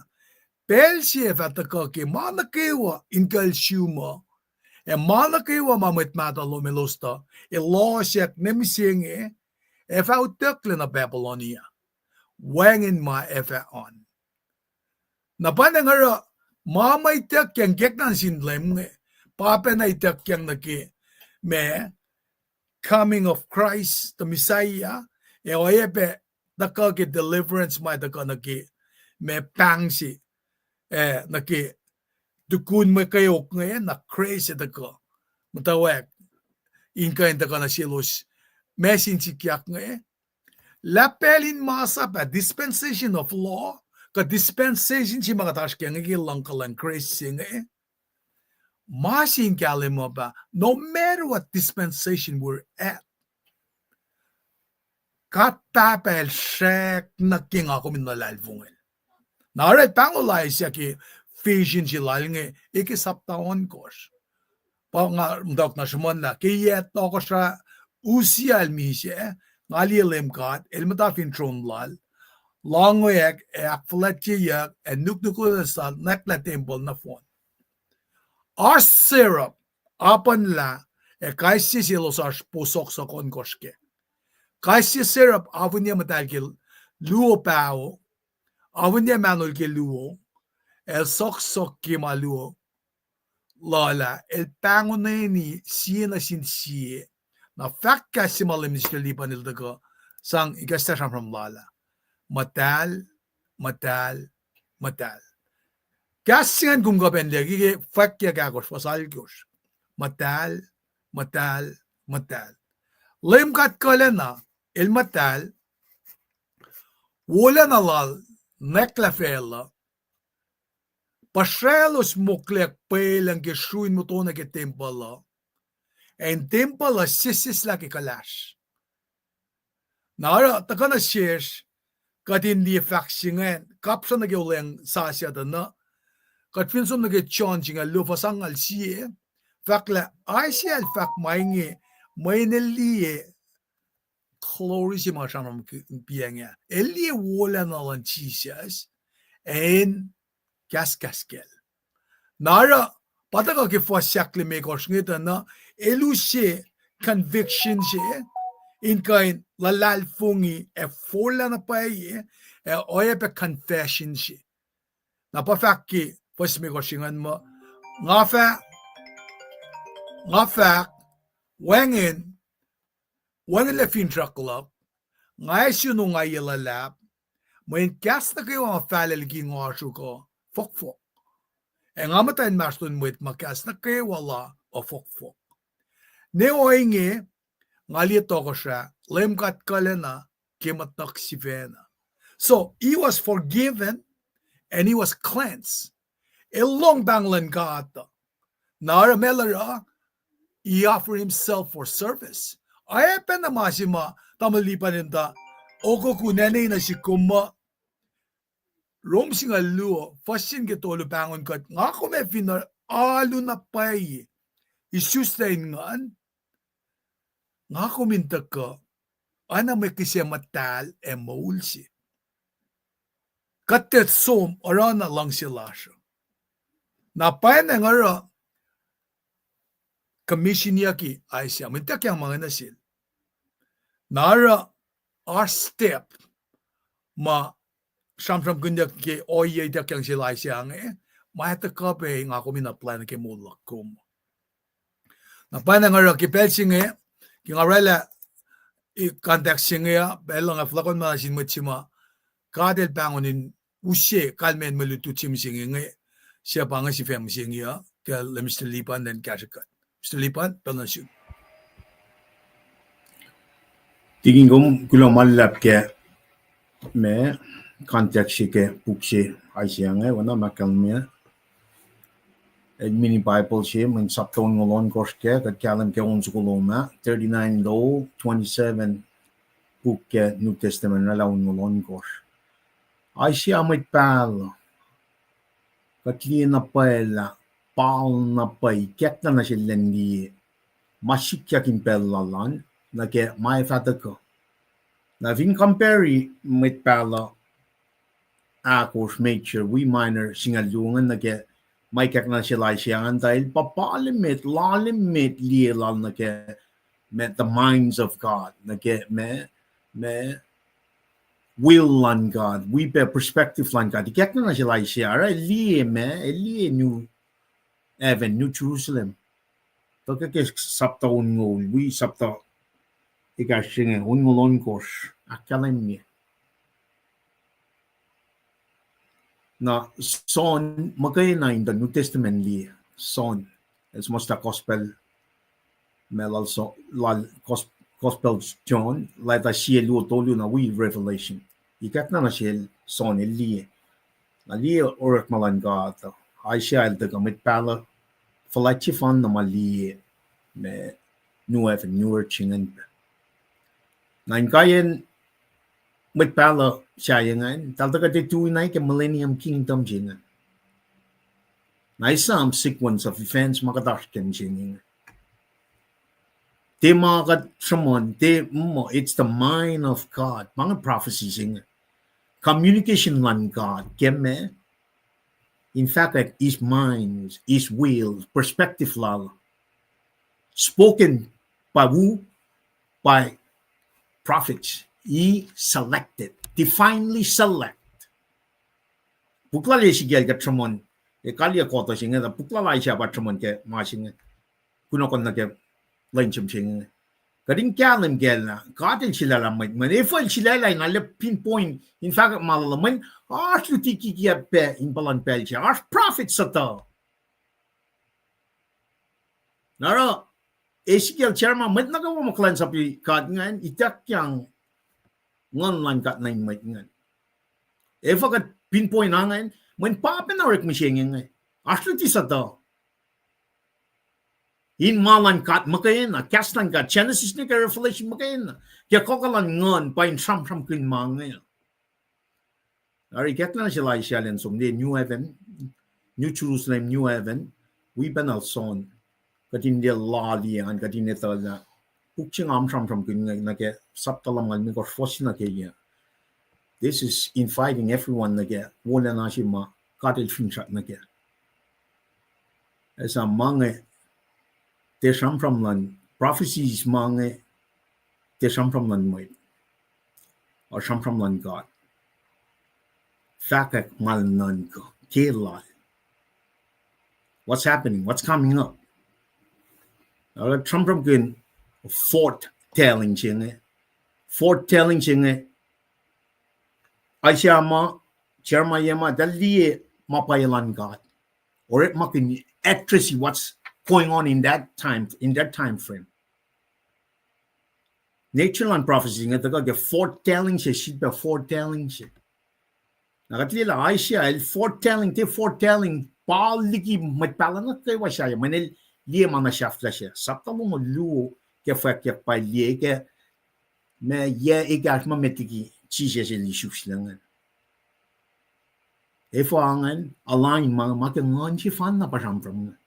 Pel siya fataka ke nukewa inge shuma. Nukewa mamit matalo melosta. Law siya nemising fautakle na Babylonia. Wangin ma on. Napanangara mamay takyang geknan sinlem Papa na itakyang naki me coming of Christ, the Messiah, oyepe daka ke deliverance mai daka na ke me pang si na ke dukun me kayok ngayon na crazy daka matawag inge daka na silos mesin si kyak ngayon lapelin masa pa dispensation of law ka dispensation si mga tash kaya lang kalang crazy ngayon masin kalim mo ba no matter what dispensation we're at katapel shek na king ako minalalvungel. Naray pangulay siya ki vision si lalnge ikisaptaon kos. Pa nga mdak na shumon la kiyet ako siya usial mi siya ngali LEUM GOD elmatafin tron lal longoyak akfletchiyak and nukewa nekla temple na fon. Our syrup apan la kaisi silos as pusok sa konkoske. Kaisi syrup avun niya matalgil luo pao avun niya manol ke luo el sok ki maluh lala el pango na ni siya na sinsiye na fahk kasi malim lipan nil dago sang ikasta from lala matal kasi nga gumgaben lagi fahk ya gagos pasal gyos matal LEUM GOD kalena el matal wala na lal nekla fela pashelos moklek pelang ke shuin mo to na ke tempala en tempala sisis laki kalash nara takana shesh katin di faksingen kapsa na ke uleng sasya na kat finsom na ke changing al lufasang al siye fakla ICL fak mainge maineliye Glory si mga siyang piyangya. Elie wala na lang Jesus en kaskel. Nara pataka ke fahsyak me koshngita na elushe conviction siya in kain lalal fungi fola na pa ye oya pe confession siya. Na pa fakki pas me koshingan mo nga fak wangin le fin traklap, ngay sino nga ilalap, may kas na kayo ang falelgi nga ko, fok. E nga matayin maston mo makas na kayo wala o fok. Ne o inge, nga lito ko siya, LEUM GOD kalena, kimatak si Vena. So, he was forgiven and he was cleansed. Ilong banglan ka ata. Nara melara, he offered himself for service. Ay penamashima tamalipan nda oko kunene na si kuma rom singa luo fashion ke tolo bangon kat nga ko me finar alu na pay isustain ngan nga ko minta ka ana me kisya matal Moul si katet som orana lang sila siya na pay na ngara commission yaki ay siya minta kyang mga nasil Nara our step ma samsam kunyak ke oye da kyang sila siyang mahata ka pe nga ko mina plan ke mulak kum na pa nga ra ke pelsing ki nga rela I contact singa belo nga flakon ma sin mutsima kadel bangonin usye kalmen melutu tim singa siya pa nga si fem singa ke Mr. Lipan den kashikat Mr. Lipan pelansu Tingin ko kulang malap ke me context ke pukse ay siya nga wana makalmia mini Bible siya man sapton ngolon kors ke kat kalam ke on sukuloma 39 law 27 book ke New Testament na laun ngolon kors ay siya may pal kat liya na pala pal na pay ket na siya lendi masikya kin pelalan na ke mai fata ko na vin compare mit pala akos make sure we minor singalungan na ke mai kak na sila siyangan dahil papalimit lalimit liyalal na ke met the minds of God na ke me will lan God we be perspective lan God kak na sila siya right liye new heaven new Jerusalem to ke sapta ungol we sapta ikashinge ungolon kos akalim niya na son magay na in the New Testament li son es måste gospel med alltså gospel John like she lu tolu na we revelation ikat na shel son li na li orak malan God ai shal de gamit pala falachi fan na mali me new ever newer chingen na kayen mit pala shayangan tal ta te tu nai ke millennium kingdom jingan na some sequence of events makadashken jinging they magat someone they it's the mind of God mga prophecies in communication lan God keme in fact that his mind his will perspective lal spoken by who by prophets he selected divinely select bukla le sigel gat someone e kalia koto singa da bukla lai siya bat someone ke ma singa kuno kon na ke lain chim singa kading kyalam gel na katin sila lamay man if al sila lai na le pinpoint in fact malalaman tu tiki kia pe in balan pel siya prophet sa to naro esigel chairman mat na gawa mo klan sa pi kad ngan itak yang ngon lan kat nine mat ngan if agat pinpoint ngan when papa na rek mishing ngan ti sa to in malan kat makain na kastan kat Genesis ni ka revelation makain na kaya kokalan ngon pa in sam kin mga ari get na sila isyalan sumde new heaven new Jerusalem new heaven we ben al son katin dia lali an katin ito na pukching am sam kin na ke saptalam mi ko fosin na kaya this is inviting everyone na ke wala na si ma katil finshot na ke as a mga they come from land prophecies mange they come from land Mwet or come from land God fahk mal nan ko kelal what's happening what's coming up come from good foretelling jinge aishama Jeremiah dali mapailan God or it making actress what's going on in that time frame. Nature and prophecy nga taga ge foretelling siya shit ba foretelling siya. Nakatila ay siya foretelling paligi matpala na kay wa siya manel liye mana shafla siya. Sapta mo lu ke fahk ya pa liye ke me ye igat ma metigi chi siya li shuslangan. Efo angan align mga makangan si fan na pa from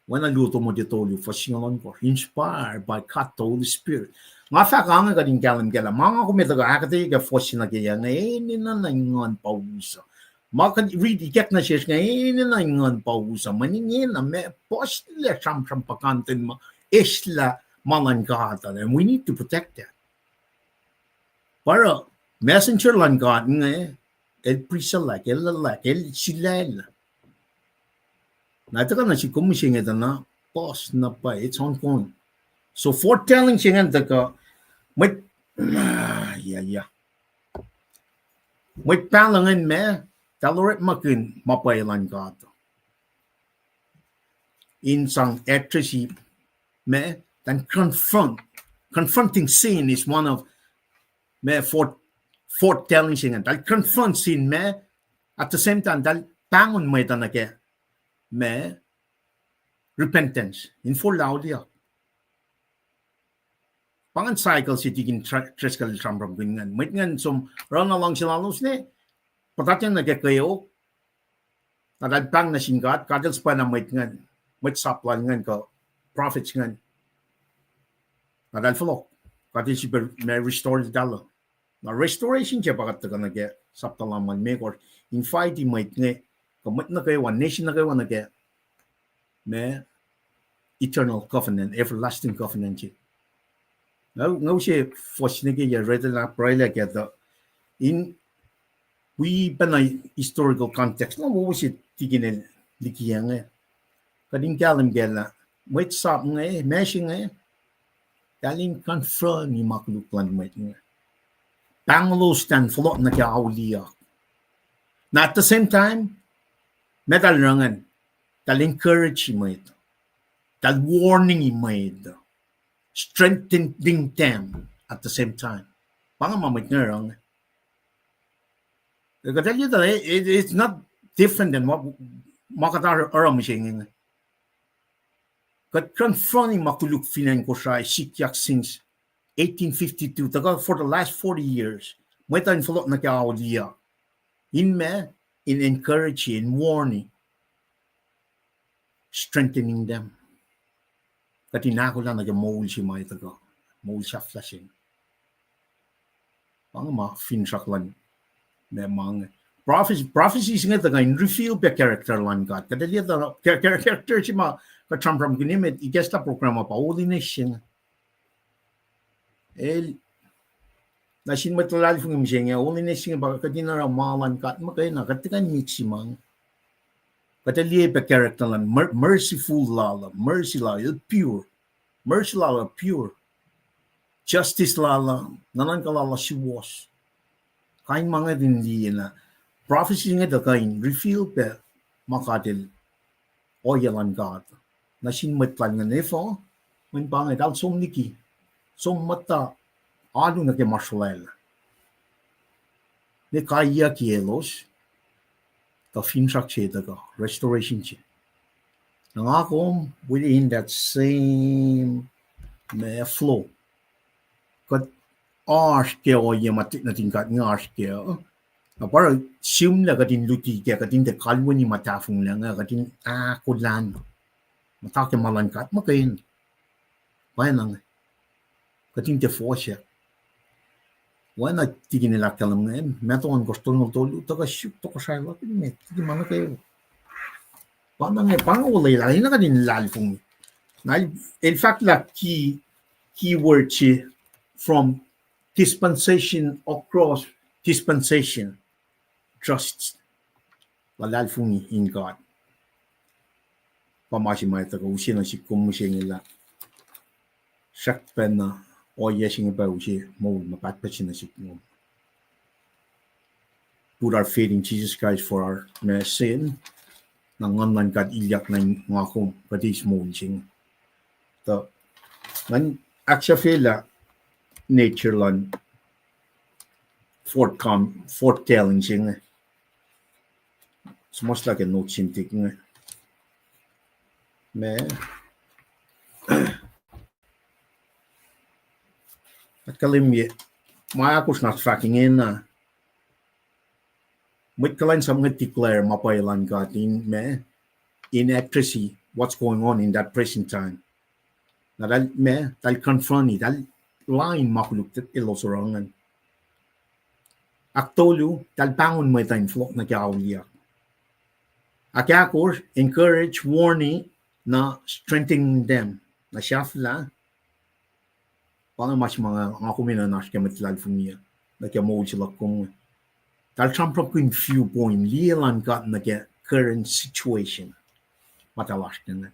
when I luto mo dito lu fascingan ko inspired by God the Holy Spirit nga fahk ang gading galam mga kumitaga akati ga fascina kaya ni na ngan pausa maka read get na siya nga na ngan pausa maningin na me post le sam pakanten mo isla malangata and we need to protect that para messenger lang God nga el pre-select el silala Nataka na si kumising ito na pause na pa it's ongoing. So foretelling siya nga taka may may palangan me taloret makin mapailan ka to. In sang actressy me then confronting sin is one of me foretelling siya nga. Dahil confront sin me at the same time dahil pangon mo ito na kaya me repentance in full audio pangan cycle si tigin triskal tramram gingan mit ngan som run along silalos ne patatyan na kayo nadad pang na singkat kadals pa na mit saplan ngan ko prophets ngan nadal follow kadil si me restore dalo na restoration siya pakat ka na ke saptalaman me or in fighting mit ne Kamit na kayo, one nation na kayo na kaya may eternal covenant, everlasting covenant. Ngaw siya force na kaya ready na pray like that. In we panay historical context, no mo siya tigin likiyan nga. Kading kalam gala, wait sap nga meshing nga. Kaling confirm ni makuluklan mo nga. Panglo stand float na kaya auliya. Na at the same time, metal rangan, tal encourage mo ito, tal warning mo ito, strengthening them at the same time. Pangamamit nga rang. I can tell you that it's not different than what makatar aram saying. Kat confronting makuluk finan ko siya sikyak since 1852. Taga for the last 40 years. May tayo follow na kaya aulia. In encouraging, in warning, strengthening them. Katinako lang nag-moul si Moul taga. Moul siya flashing. Pang finshaklan. Memang prophecies nga taga in reveal pa character lang God. Kadali da character si ma katram ginimit igesta programa pa holiness siya. Nasin matulali fung imsenge holiness siya ba kadina ra malan kat makay na katikan miximang. Kadali pa character lang merciful lala, mercy lala pure. Mercy lala pure. Justice lala nanan kalala si was. Kain mga din na prophecy nga da kain reveal pa makatil oyalan God. Nasin matlan nga nefo when bangay dal som niki som mata adu na ke marshal ne kaya kielos ka finshak cheta ka restoration chi nangako within that same flow kat arsh ke oyamatik na tingkat ng arsh ke para sim la katin luti ke katin de kalwani matafung lang katin kulan matake malankat makain painang katin te force wana tigin nila kalam ngayon meto ang gusto ng tolo taga shoot to ko siya lapin met tigin mga kayo pang ulay lang na katin lalfung in fact la keyword chi from dispensation across dispensation trust lalfung in God pamashi mai taga usi na si kumusi nila shakpen na o yesing ba usi Moul mapatpatsin na si mo put our faith in Jesus Christ for our sin nangangan kat ilyak na ngakong patis Moul sing to man aksya fela nature lan foretelling sing it's much like a note sintik nga at kalimye maya kus not fucking in mit kalan some declare mapailan God in accuracy what's going on in that present time na dal confront it dal line makuluk ilosorangan aktolu dal bangon mo tayo flock na kauliya akakor encourage warning na strengthening them na shafla para mas mga kumina nas kemet lalfumia na kaya Moul sila kung tal champro kun viewpoint lilan kat na kaya current situation matalas na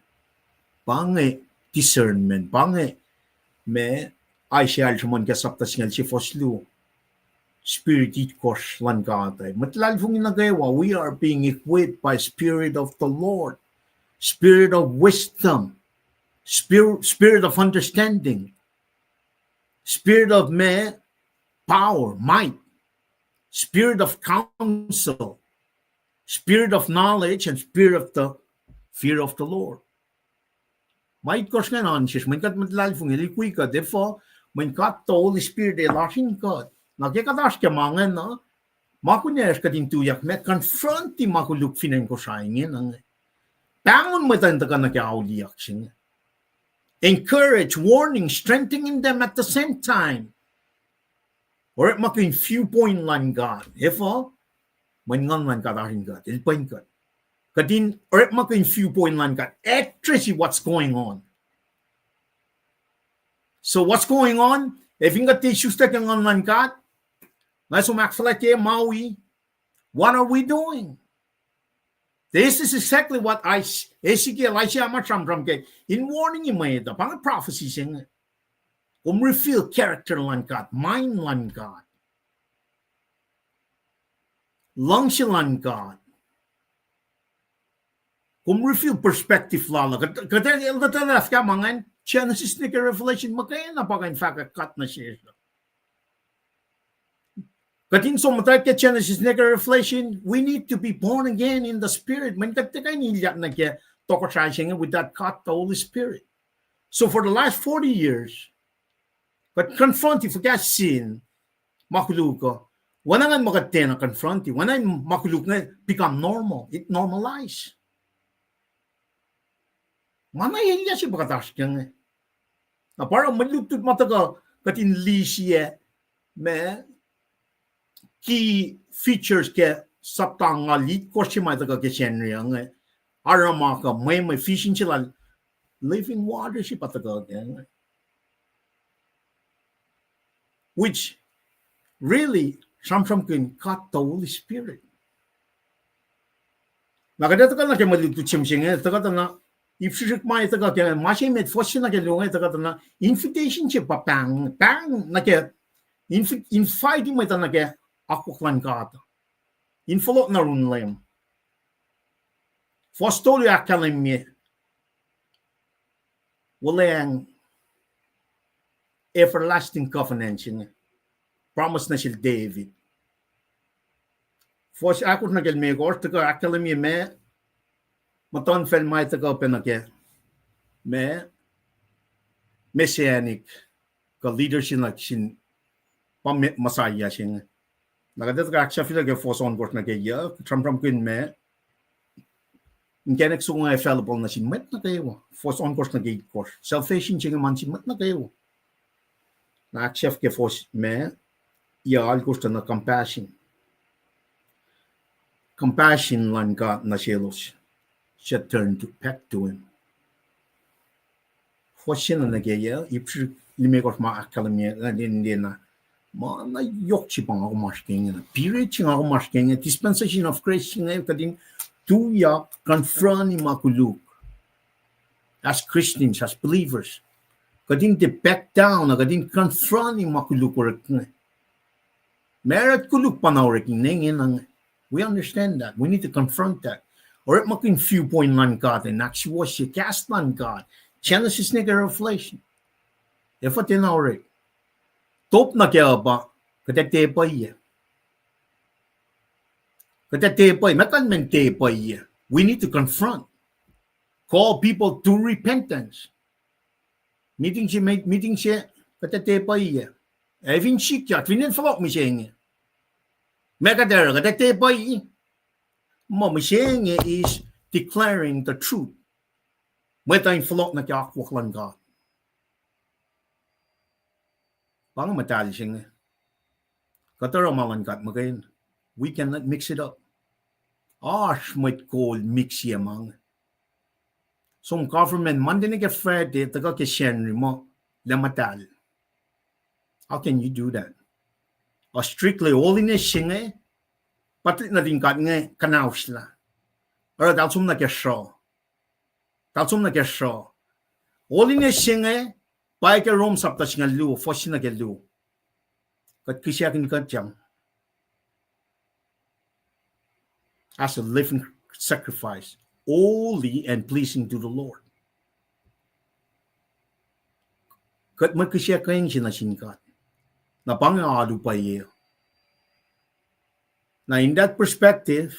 bange discernment bange me ay siya alchumon ka sapta singal si Fahsru spirit course lan kat matlalfung nagawa we are being equipped by spirit of the Lord, spirit of wisdom, spirit of understanding, spirit of power, might, spirit of counsel, spirit of knowledge, and spirit of the fear of the Lord. Might course nga nansys, man kat matlalfung ilikwi ka, therefore, man kat the Holy Spirit elasin ka. Nakikatas ka mga na, makunyas ka din tuyak, may confronti makuluk finan ko sa ingin. Bangon mo tayo ka na kauliyak siya. Encourage, warning, strengthening them at the same time. Or it makin viewpoint lang God. Ifo, man ngang lang ka rin God. Ilpain ka. Kadin, or it makin viewpoint lang God. Actually, what's going on? So what's going on? If you got issues that can lang God, let's makflake Maui. What are we doing? This is exactly what Ezekiel in warning you made the prophecies in reveal character lang God, mind lang God. Langsilan God. Kung reveal perspective lala. Kata ildatalaf ka mangan, Genesis ni Revelation, makaya na pa kain fakakat na siya. Katin so matay ka Genesis ni Revelation, we need to be born again in the Spirit. Man katakay nilyak na kaya toko siya with that cut, the Holy Spirit. So for the last 40 years, but confront if ka sin, makulog ko. Wala nga makate na confront, wala makulog na become normal. It normalize. Manay niya siya bakatas kaya. Na parang malutod matagal katin siya may key features ke saptang nga lit ko siya matagal ke siya nga. Arama ka may fishing sila living water siya patagal kaya. Which really sometimes can cut the Holy Spirit. Nakadata ka na kaya malutod siya nga. Takata na if may taga kaya masih met fosin na kaya lunga taga na invitation siya pa pang na kaya inviting mo ito na kaya ako klan ka ito infolo na rin lang fostolo akalim niya wala yung everlasting covenant siya promise na siya David fos ako na kaya may gor taga akalim niya may maton fel mai ta ko penake me messianic ka leadership na sin pam masaya sin nagadet ka aksha fila ke foson gort na ke ya tram kun me inkenek sunga available na sin met na kayo foson gort na ke course salvation sin man sin met na kayo na aksha ke fos me ya al gort na compassion lan ka na shelos should turn back to him. Foshin na gaya, ipsi limekot ma akalamia din na ma na yok chi pang ako masking na period chi ako masking dispensation of grace nga kading tuya confront makuluk as Christians as believers kading de back down kading confront makuluk or merit kuluk panawrek nang we understand that we need to confront that. Or it making viewpoint lan God and actually was your cast lan God. Genesis ni Revelation. If it in our top na kaya ba kada tepa iya. Kada tepa iya. Makan men tepa iya. We need to confront. Call people to repentance. Meeting siya kada tepa iya. Even shikya. Twinin falok mi siya nga. Megadera kada tepa iya. Mamasheng is declaring the truth. Whether in flock na kaya kwaklan God. Bang matali sing. Katara malan God magain. We cannot mix it up. Ash might call mix yamang. Some government mandin get fred de taga ke shenri mo lamatal. How can you do that? A strictly holiness sing Patlit na din kat nga kanaus la. Ora dalsum na kesho. Oli na siya pai ke rom sapta singa lu fosin na ke lu. Kat kisya kin kat jam. As a living sacrifice, holy and pleasing to the Lord. Kat magkisya kayang sinasingkat. Na pangalo pa iyo. Now, in that perspective,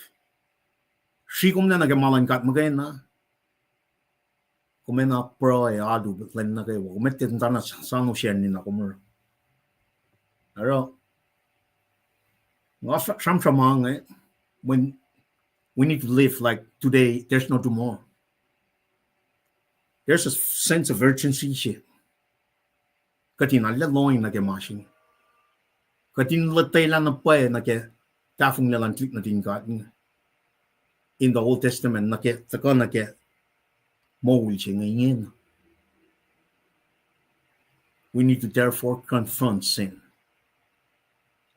she kum na nagamalangkat magay na. Kumen na pro ay adu betlen na kayo. Kumetin na sano siya ni na kumur. Pero, samang when we need to live like today, there's no tomorrow. There's a sense of urgency siya. Katin alaloy na kamasing. Katin latay lang na pa na kaya tafong nilang klik na tingkat in the Old Testament na kaya Moul siya ngayon. We need to therefore confront sin.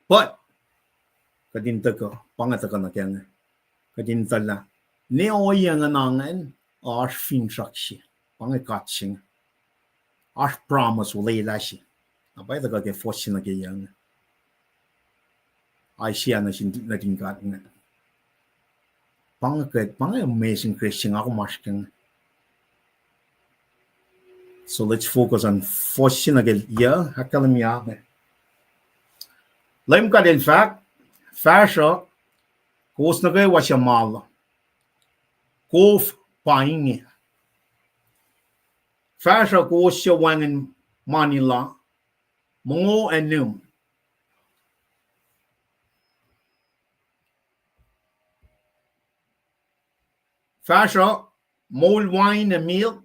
But kadinta ko pangata ka na kaya kadinta la neoya nga nangan as finsak siya pangakat siya as promise wala ila siya abay ta ka fosin na kaya Isaiah na sin natin God nga. Pangakit, amazing Christian ako maskang. So let's focus on first sinagel yeah hakalamya. LEUM God in fact, Fahsru kowos nukewa siya Maluh. Kof inge. Fahsru kowos siya wangin Manila, Mongo and LEUM. Fahsru, Moul wain and meal,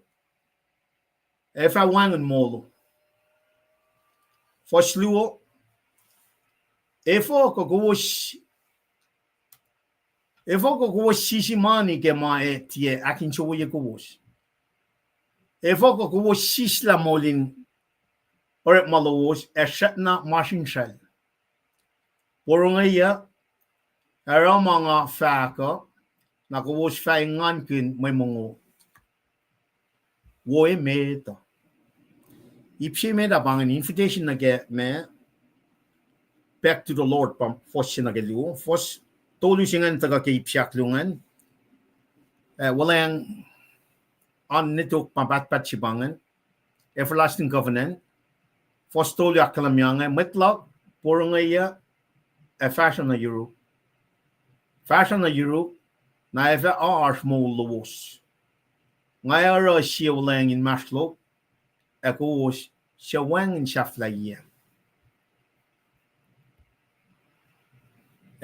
wangin molo. Fahsru, fahk kowos sisimani ke tie akin choye kowos. Fahk kowos sisla molin or malos shatna machine shell. Porongaya, mga fahk na kowos faingan kin may Mongo. Woe meta. Ipsi meta bang an invitation na get me back to the Lord pam first sinagelu. First tolu singan taga kay ipsiak lungan. Walang on nitok pabatpat sibangan. Everlasting covenant. First tolu akalamyanga metlog porongaya fashion na Europe. Fashion na Europe na eva arsh Moul los. Ngayara siya walang in maslog. Kowos siya wangin shaflaya.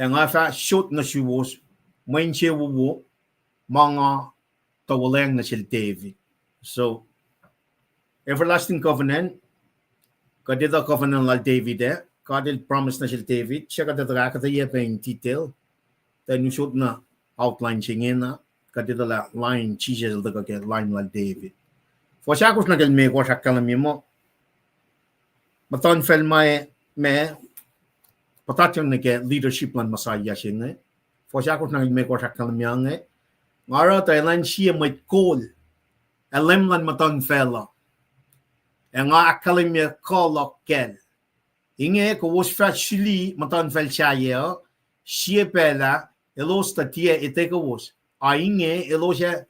Nga fa shot na siya was main siya wo mga tawalang na siya David. So everlasting covenant kadita covenant la David kadil promise na siya David siya kadita kakataya pa in detail then you shot na outline siya na kadita la line chisel daga ke line la David. For siya na gel me ko siya kalami mo. Maton fel me patatyon na ke leadership lan masaya siya ne. For siya na gel me ko siya kalami ang ngara Thailand siya may call. Alam lan maton fela. Nga kalami call kel. Inge ko was fashili maton fel siya pela elos tatia ite ko was. Inge elos siya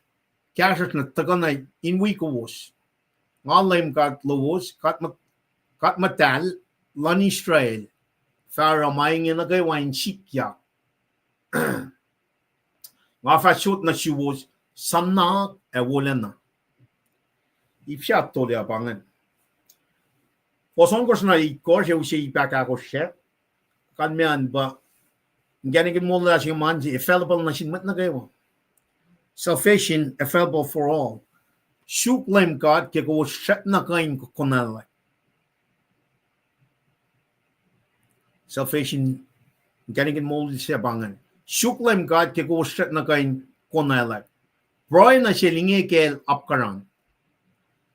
Kashas na taganay inwi kowos. LEUM God lowos kat matal lan Israel. Fara maingin na gay wain chikya. Nga fashot na si was sanna wala na. Ipshat to le abangan. Poson ko na ikor siya usiya ipaka ko siya. Kanmean ba ganigin mo na siya manji available na sinmat na gayo. Salvation available for all. Shuk LEUM God ke ko shat na kain ko konala. Salvation ganigin Moul siya bangan. Shuk LEUM God ke ko shat na kain konala. Broy na siya lingi kel apkaran.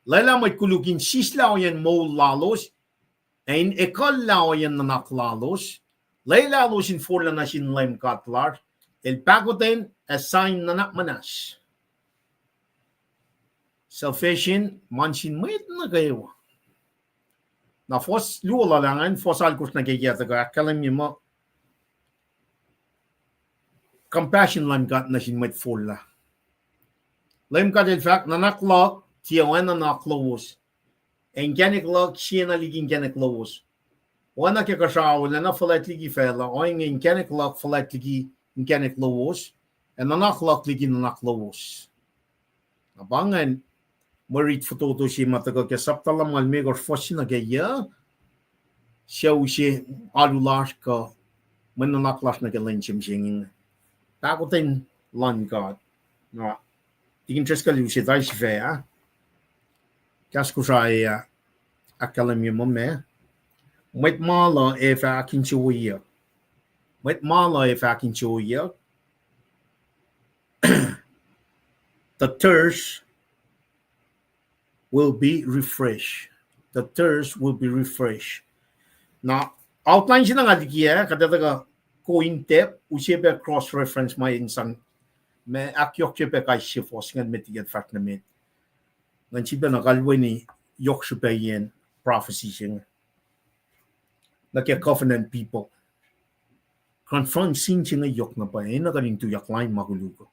Laila may kulukin sislaw yan Moul lalos. Ein ekal lao yan nanak lalos. Laila losin forla na sin LEUM God lar. El pagoten assign nanak manas. Salvation mansin mayat na gayo. Na fos lula langan fos alkos na gaya taga kalam niyo mo compassion LEUM God na sin mayat forla. LEUM God in fact nanaklog tiyawan na naklowos. En geniklog siya na liging geniklowos. Wana kaya kasawa na falat ligi fela o en geniklog falat ligi geniklowos. En nanaklog ligi nanaklowos. Abangan marit foto siya matagal kaya saptalam almegor fos na gaya siya usiya alulash ka mananaklas na galenchim singing. Takotin LEUM God. Na tingin tres kali usiya tayo si Fea. Kasko siya akalam niyo mo me. Mwet mala akin chuya. Mwet mala akin chuya. The thirst will be refreshed. The thirst will be refreshed. Now, outline siya ng adikiya, kadadaga co-intep, usiya ba cross-reference may insang, may akyok siya ba kay sifos, ngan metigat fact na met. Ngan siya ba nakalwa ni yok siya ba yan prophecy siya. Like a covenant people. confront Sasucyeyuck na pa na kanin tu yak line makulugo.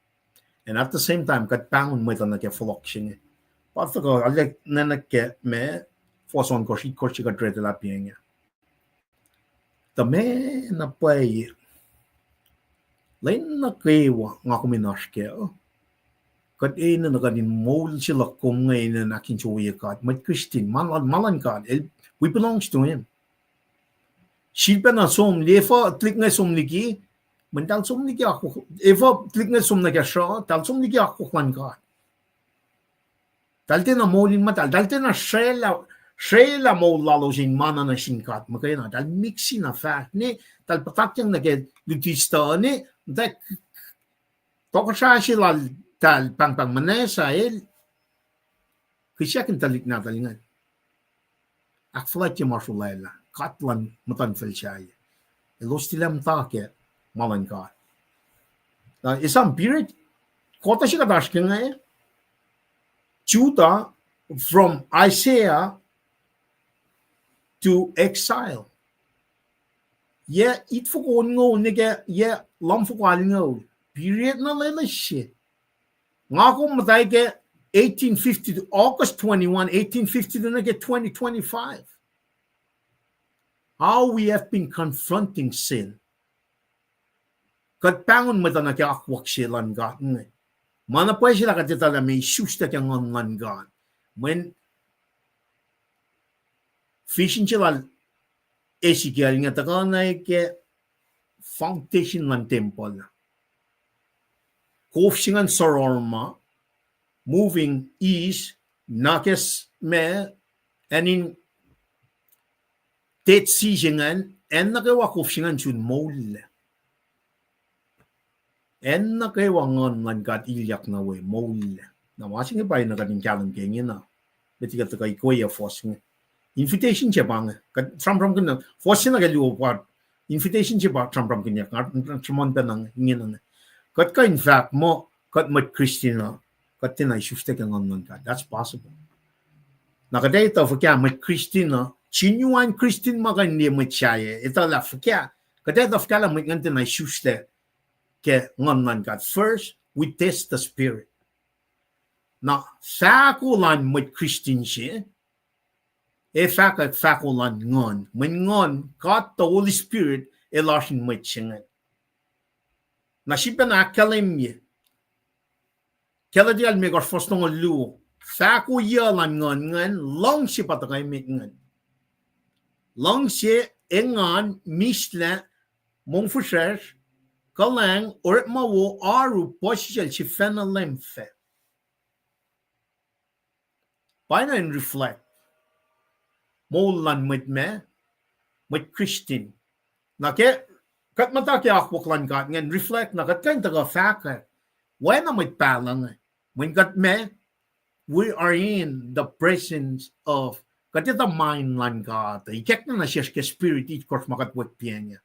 And at the same time, kat pangon mo ito na kaya flock siya. Pata ko, alek na nagke me, foson ko si ka trete la piya niya. Ta me na pa lain na kewa nga kuminash kaya. Kat na kanin Moul sila kung ngayon na nakin suya kat. Mat Christine, malan kat. We belongs to him. Silpa na som, lefa klik nga som niki, mental som niki ako. Eva klik nga som naki siya, tal som niki ako klan ka. Dalte na Moulin matal, dalte na shela Moul lalo sin mana na sin kat. Makaya na, dal mixi na fahk ni, dal patak yang nage lutista ni, dal toko siya sila tal pang manesa kisya kin talik na talingan. Akflat yung marsulayla. Katlan matan felsyay. Elos tilam take malan ka. Isang period, kota siya kadash ka nga Judah from Isaiah to exile. It fukon ngo nige lam fukal ngo. Period na lela siya. Nga ko matay ke 1850 to August 21, 1850 to nige 2025. How we have been confronting sin. Kat pangon mo na kaya akwak silang God. Mana pa sila katitala may susta kaya ngon God. When fishing sila Ezekiel nga taka na ke foundation ng temple. Kofsingan Sororma, moving east, nakes me, and in tet sisingan, en nakawa kofsingan sun Moul. En nakawa ngon man kat ilyak na we, Moul. Na masing iba yung nakating kalang kengin na. Beti ka taka ikoya fos nga. Invitation siya ba nga? Tram-tram ka na, fos siya nagaliwa pa. Invitation siya ba, tram-tram ka niya. Tramon pa nang ingin na. Kat ka in fact mo, kat mat Christina, kat tinay sustek ang ngon kat. That's possible. Nakadata for kaya mat Christina, Chinuan Christine makan dia macaya. Ito la fakya. Kaya of kala mat ngantin ay sustek ke ngon kat. First, we test the spirit. Na fakulan mat Christine siya. Fakulan ngon. When ngon, kat the Holy Spirit, elasin mat siya. Nasipa na kalim niya. Kala di alme kor fostong lu. Faku yalan ngan long si patakay mit ngan. Long si engan misla mong fushesh kalang or mawo aru position si fena lemfe. Paano in reflect? Moulan mit me, mit Christine. Nake kat mata kaya akwaklan kat ngan reflect na kat kain taga fahk. When am it palang? When kat me, we are in the presence of katita mind lan kat. Ikek na siya ke spirit it course makatwek piya niya.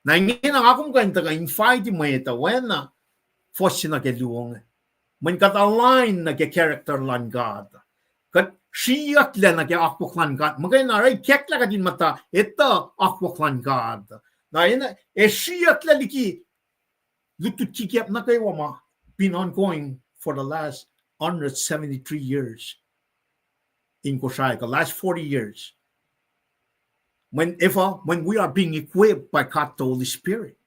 Na ingin ang akong kain taga invite mo ito when na fos na ke luong. When kat align na ke character lan kat. Kat siyat la na ke akwaklan kat. Magay na ray kek la katin mata ito akwaklan kat. Na ina siyat la liki lutut kikiap na kayo ma been ongoing for the last 173 years in Koshai, the last 40 years. When we are being equipped by God the Holy Spirit.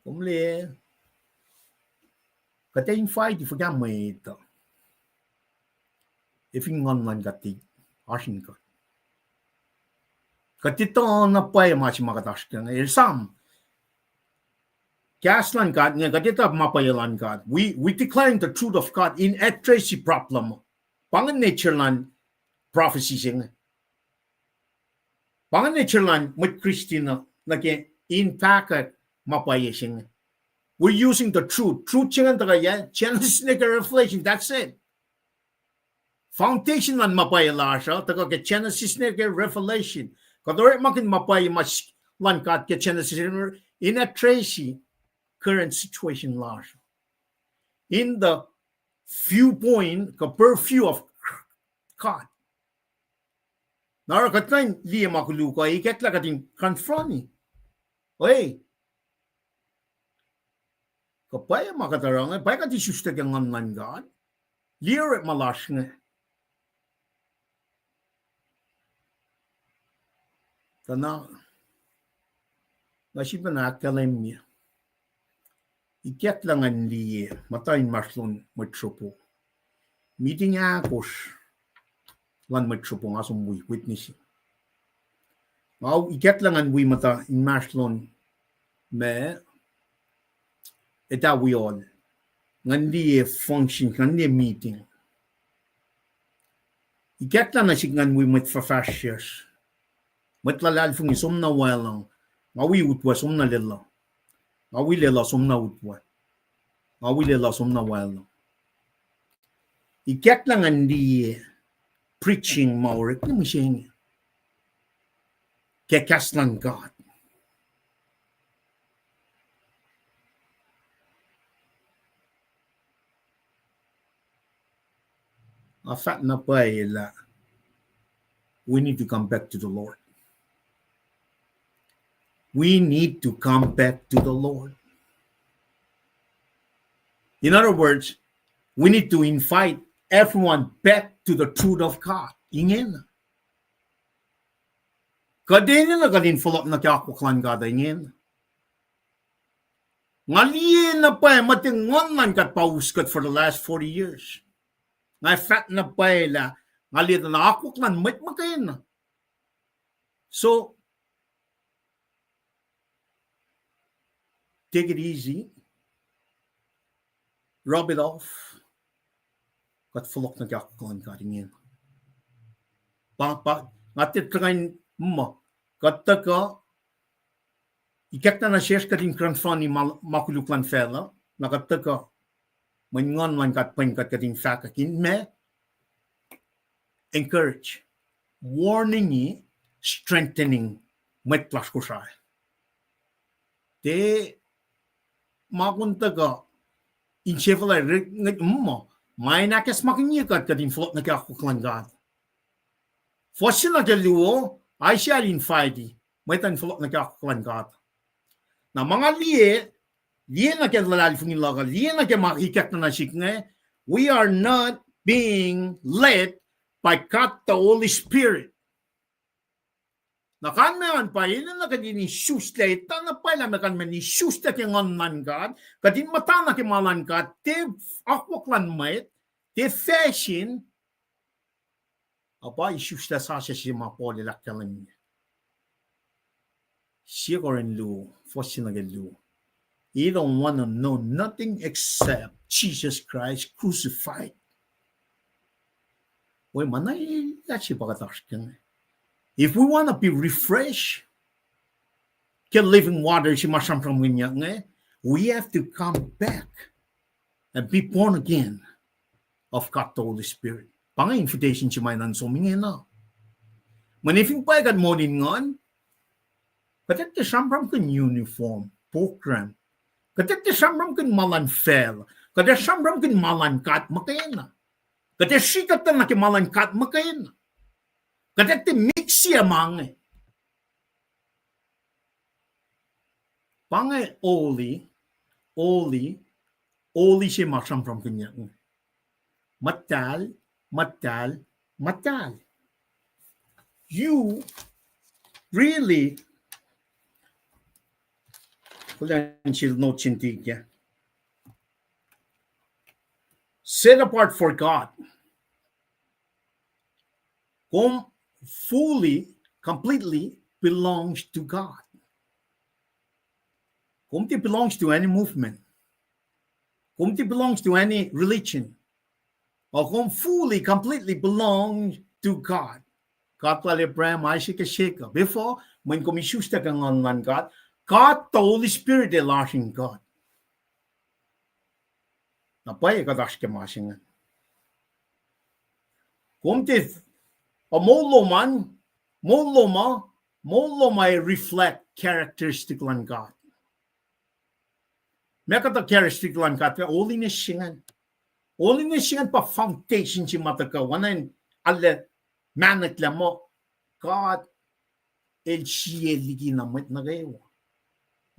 Kumli katay fight if you may ito. If you ngon man gati, asin ka. Katito na pa yung mga makatash ka. Some Kaslan God, nga katita mapayalan God. We declaring the truth of God in a tracy problem. Pangan nature land prophecy sing. Pangan nature land with Christina like in packet mapayasing. We're using the truth. Truth sing tagaya Genesis Revelation. That's it. Foundation land mapayalasha taga ke Genesis Revelation. Kadore makin mapay mas land God ke Genesis in a tracy current situation large. In the viewpoint, per view of God. Narakatain liya makuluka iketla kating confronti. Oi. Kapaya makatarang bay kati susta kang online God. Liya malash nga. Tana nasi panakalim niya. Iketla nga liya matain maslon matsupo. Meeting akos lan matsupo nga sumbuy witnessing. Now iketla nga wi mata in maslon me eta we all ngandi function ngandi meeting iketla na signgan we met for fashions met lalal fung somna walang ngawi utwa somna lella ngawi lela somna utwa ngawi lela somna walang iketla ngandi preaching maurik ni mishing kekaslan God. Afat na paila, we need to come back to the Lord. We need to come back to the Lord. In other words, we need to invite everyone back to the truth of God. Ingen. Kadenya na kadin follow na kaya kuklan God ingen. Ngaliin na pa matingon man kat pauskat for the last 40 years. Ngay fat na paila ngalit na ako klan met makain na. So take it easy. Rub it off. Kat fulok na kaya klan karingin. Pa ngatit kain mo kataka ikekta na shares kating kranfani makuluklan fela nakataka Mangon man kat pen kat kating fahk me encourage, warning ye, strengthening met plus ko siya. Te makunta ka inchefala mo may nakes makinya kat kating flot na kaya kuklan God. Fossil na kaluo ay siya rin fighty may tan flot na kaya kuklan God. Na mga liye na kaya lalali fungin laga, liye na kaya makikat na nasikne, we are not being led by God the Holy Spirit. Nakan meron pa, yun na kadi ni Shusta, ita na pala mekan men ni Shusta kaya ngan God, kadi mata na kaya malan God, te akwaklan may, te fashion, apa, Shusta sa siya siya mapoli lakyalan niya. Siya ko rin lu, fosin na lu. You don't want to know nothing except Jesus Christ crucified. If we want to be refreshed, get living water, we have to come back and be born again of God the Holy Spirit. Pang invitation siya may nansumingin na. Manifing pa agad mo din ngon, katat kasamram kan uniform, program, katat kasamram kan malan fel, katat kasamram kan malan kat makain. Katat sikat na malan kat makain. Katat mix siya mga. Pangay oli siya masamram kanya. Matal. You really set apart for God. Completely belongs to God. It belongs to any movement. It belongs to any religion. Or fully, completely belongs to God. God pala Abraham, Isaac, and Jacob. Before, when kumisusta kang online God, God, the Holy Spirit, is lashing God. Napaya kadash ke masingan. Kumtit, a molo may reflect characteristic lan God. Mekata characteristic lan God, holiness singan. Holiness singan pa foundation si mataka, wanan alle manet mo, God el ligi na met na gayo.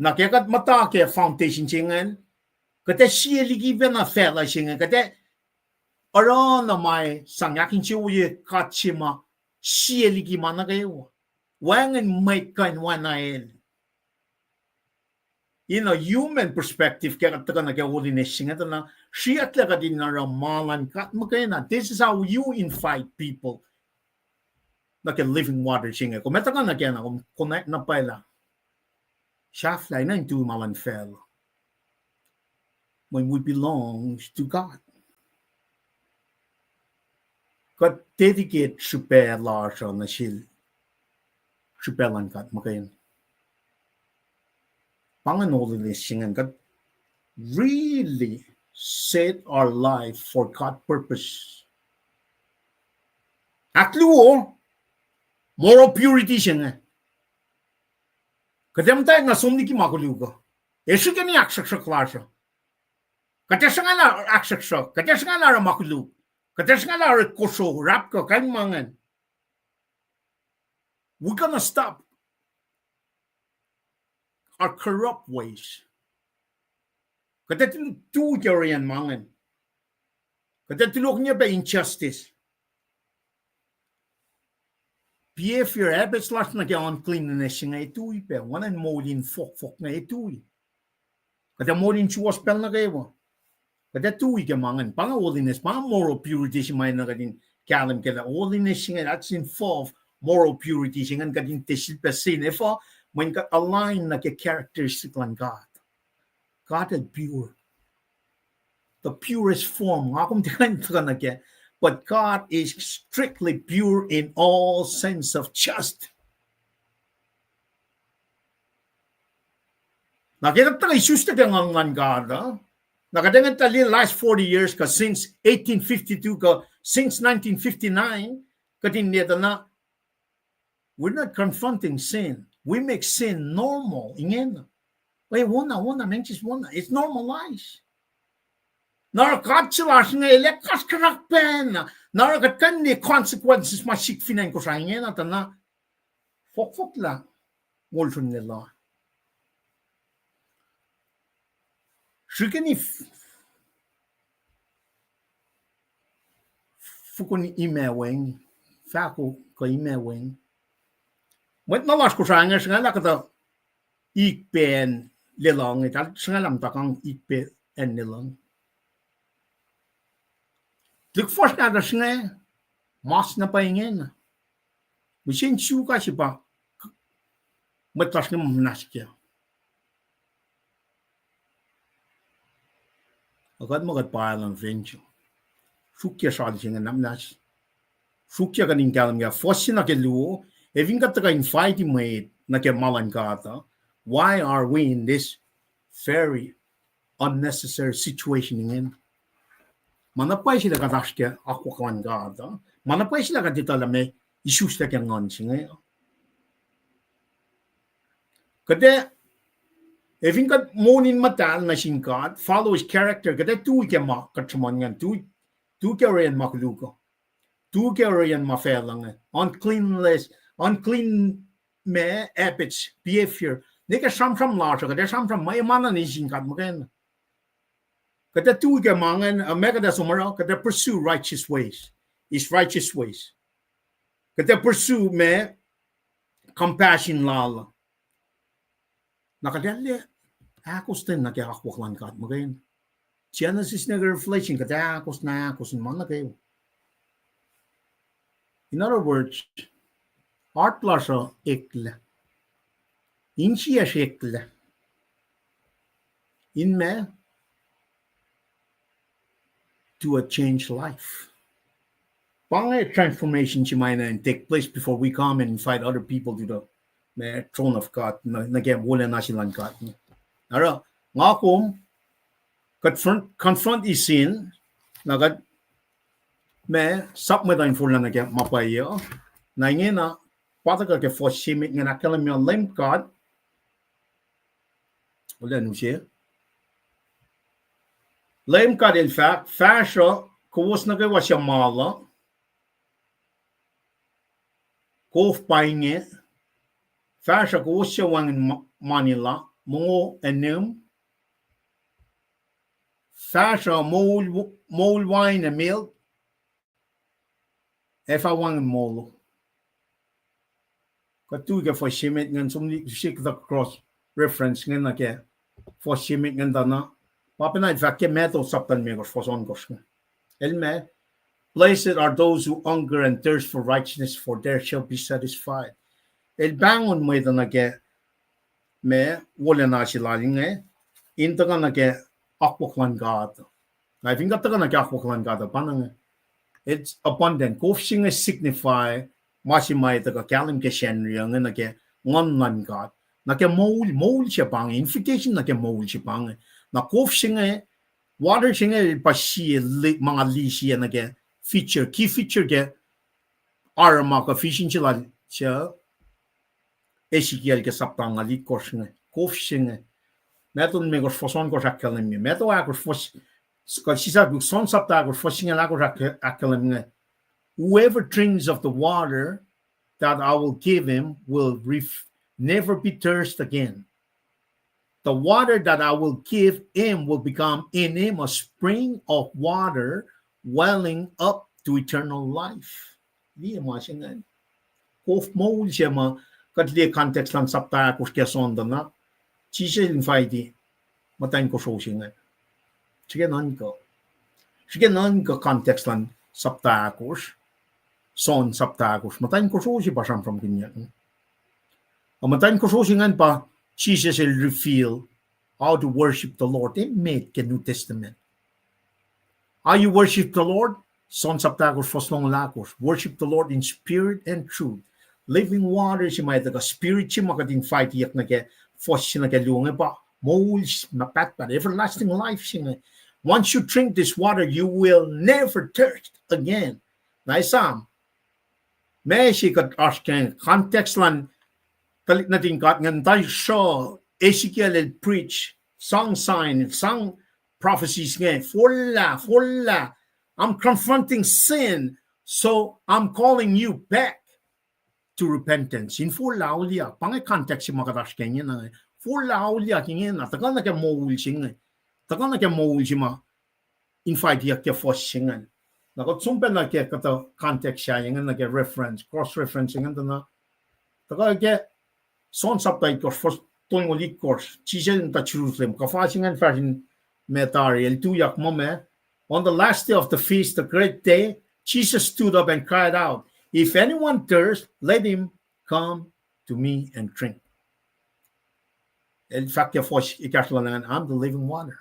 Nakekat mata ke foundation chingan, kate ligi bena fela chingan, kate aron na mai sangyakin chiuye kachima ligi mana gayo. Wangin may kan wanael. In a human perspective, kaya taka na kaya holiness singa na siya talaga din na ramalan kat magkaya. This is how you invite people na kaya living water singa. Kung metaka na kaya na kung connect na pala, siya fly na into malan fell. When we belong to God. God dedicate super large on the shield. Super lang kat magkaya. Panganholiness singa God really set our life for God purpose. Akluo, moral purity singa. Kadam tayo nga sumni ki makulugo. Esu ka ni aksak klasyo. Kates nga la aksak sok. Kates nga la makulug. Kates nga la koso rap ko kalimangan. We're gonna stop our corrupt ways. Kada tuloy yan mangan. Kada tulog niya ba injustice? Behavior habits last na kaya uncleanness nga ituwi pa. Wanan molin fok nga ituwi. Kada molin chuwas pel na kayo. Kada tuwi ka mangan. Panga holiness, panga moral purity si may na kadin kalam kada. Holiness nga that's involved moral purity si nga kadin tesil pa sin. If when ka align na kaya characteristic lang God. God is pure. The purest form. But God is strictly pure in all sense of just. Nakita tayo isus na kang God. Nakadengan tayo last 40 years ka since 1852 ka since 1959 katinita na we're not confronting sin. We make sin normal. Ingen. Wait, it's normalized. Narakatsilas nga elekas karakpen. Narakat ni consequences masik finan ko sa ingin at na fok lang. Molson nila. Sikini fukuni imewing. Fahk ko imewing. Wait nalas ko sa ingin nga lakata ikpen lilang ital sangalam takang ikpe en lilang. Look first na das nga mas na paingin. Bisin suka si pa matlas nga mamnaskya. Agad magad pa lang venture. Sukya sa di nga namnas. Sukya kaning kalam nga fosin na keluo evin ka taka invite mate na ke malan kata. Why are we in this very unnecessary situation again? Manapay sila katashke ako kawan gada. Manapay sila katitala me isus na kaya ngon singa. Kade, evin kat monin matal na singkat, follow his character, kade tu kaya makatsaman yan, tu kaya riyan makuluko. Tu kaya riyan mafelang. Unclean me habits, behavior. Nika sam large, kada sam may mana ni singkat makan. Kada tu ka mangan, mega da sumara, kada pursue righteous ways. Is righteous ways. Kada pursue me compassion lala. Nakadali akos din nakakakwaklan kat makan. Genesis na reflection kada akos mana kayo. In other words, art plus ekle. Inchi ekle. In me to a changed life. Pangay transformation and take place before we come and invite other people to the throne of God. Naging wala na silang God. Ara, nga kung confront is sin, nagad me submit for na naging mapayo. Na ingin na patagal ke for shimit nga nakalam yung LEUM God. Wala nung siya. LEUM God in fact, Fahsru, kowos na gawa siya Maluh. kof painge, fasha kowos wangin manila, Mongo enum, fasha Moul wain and milk, wangin molo. Katuga for shimit ngan sumli shik the cross reference ngan na ke for shimit ngan dana. Papa na fahk metal saptan me for son gosh. Elme, blessed are those who hunger and thirst for righteousness, for they shall be satisfied. El bangon mo ito na ke me wala na sila linge into ka na ke akwaklan God. I think that ka na ke akwaklan God panang it's abundant. Kofsing signify masimay ito ka kalim ke shenri ang na ke ngonlan God. Na ke Moul siya pang invitation na ke Moul siya pang na kofsing water siya pa siya mga li siya na ke feature key feature ke arma ka fishing siya Ezekiel ke saptang ali korsne kofsing meton me gos foson gos akalim me meto a gos fos ka sisa gos son sapta gos fosing la gos akalim me whoever drinks of the water that I will give him will never be thirst again. The water that I will give him will become in him a spring of water welling up to eternal life. Di mo singan kof Moul siya ma katli context lang sapta ko kaya sonda na chiselin fighty matayin ko singan sige nan ko context lang sapta ko son sapta ko matayin ko si basam from kinyan matayin ko singan pa Jesus will reveal how to worship the Lord in made the New Testament. How you worship the Lord? Son saptagos foslong lakos. Worship the Lord in spirit and truth. Living water si may taga spirit si makating fight yak na ke fos si na ke luang pa. Moul mapat pa everlasting life si na. Once you drink this water, you will never thirst again. Na isam. May si kat asking context lan talit natin kat ngan tayo saw Ezekiel preach song sign song prophecies nga fulla I'm confronting sin, so I'm calling you back to repentance in fulla ulia pangay context si makatash kanya na fulla ulia kanya na tagal na kaya Moul singa tagal na kaya Moul sima in fight yak kaya fos singa nakot sumpen na kaya kata context siya yung na kaya reference cross referencing na tagal kaya son saptay ko first tuwing ulit course chisel ta Jerusalem kafasingan fashion metari el tuyak mo me on the last day of the feast the great day Jesus stood up and cried out, if anyone thirsts, let him come to me and drink. El fahk I'm the living water,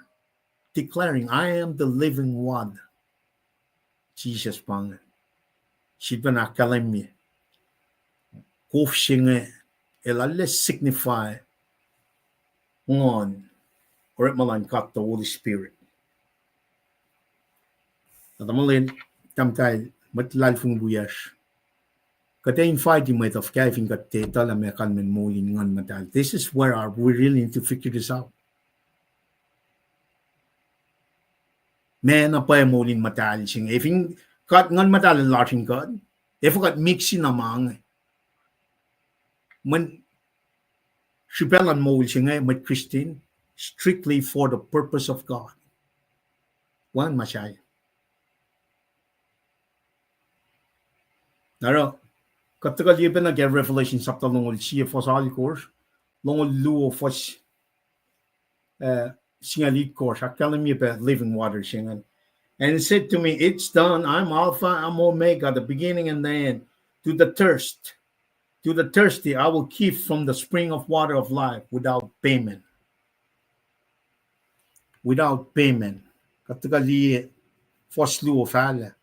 declaring I am the living water. Jesus pang shibana kalemi kof singe el signify on or malan kat the Holy Spirit. Natamalin tamtay matlal fung buyas. Katayin fighting with of kevin kat tala me kalmen molin ngan matal. This is where we really need to figure this out. Men apa molin matal sing if in kat ngan matal larting kat if kat mixing amang man Shibelan Moul singa with Christine strictly for the purpose of God. One masay. Naro, katagal yun na get revelation sa talungol siya for sa course, lungol luo for singalit course. Akalam yun pa living water singa. And it said to me, it's done. I'm Alpha, I'm Omega, the beginning and the end. To the thirsty, I will keep from the spring of water of life without payment. Without payment. Katagali Fahsru fala.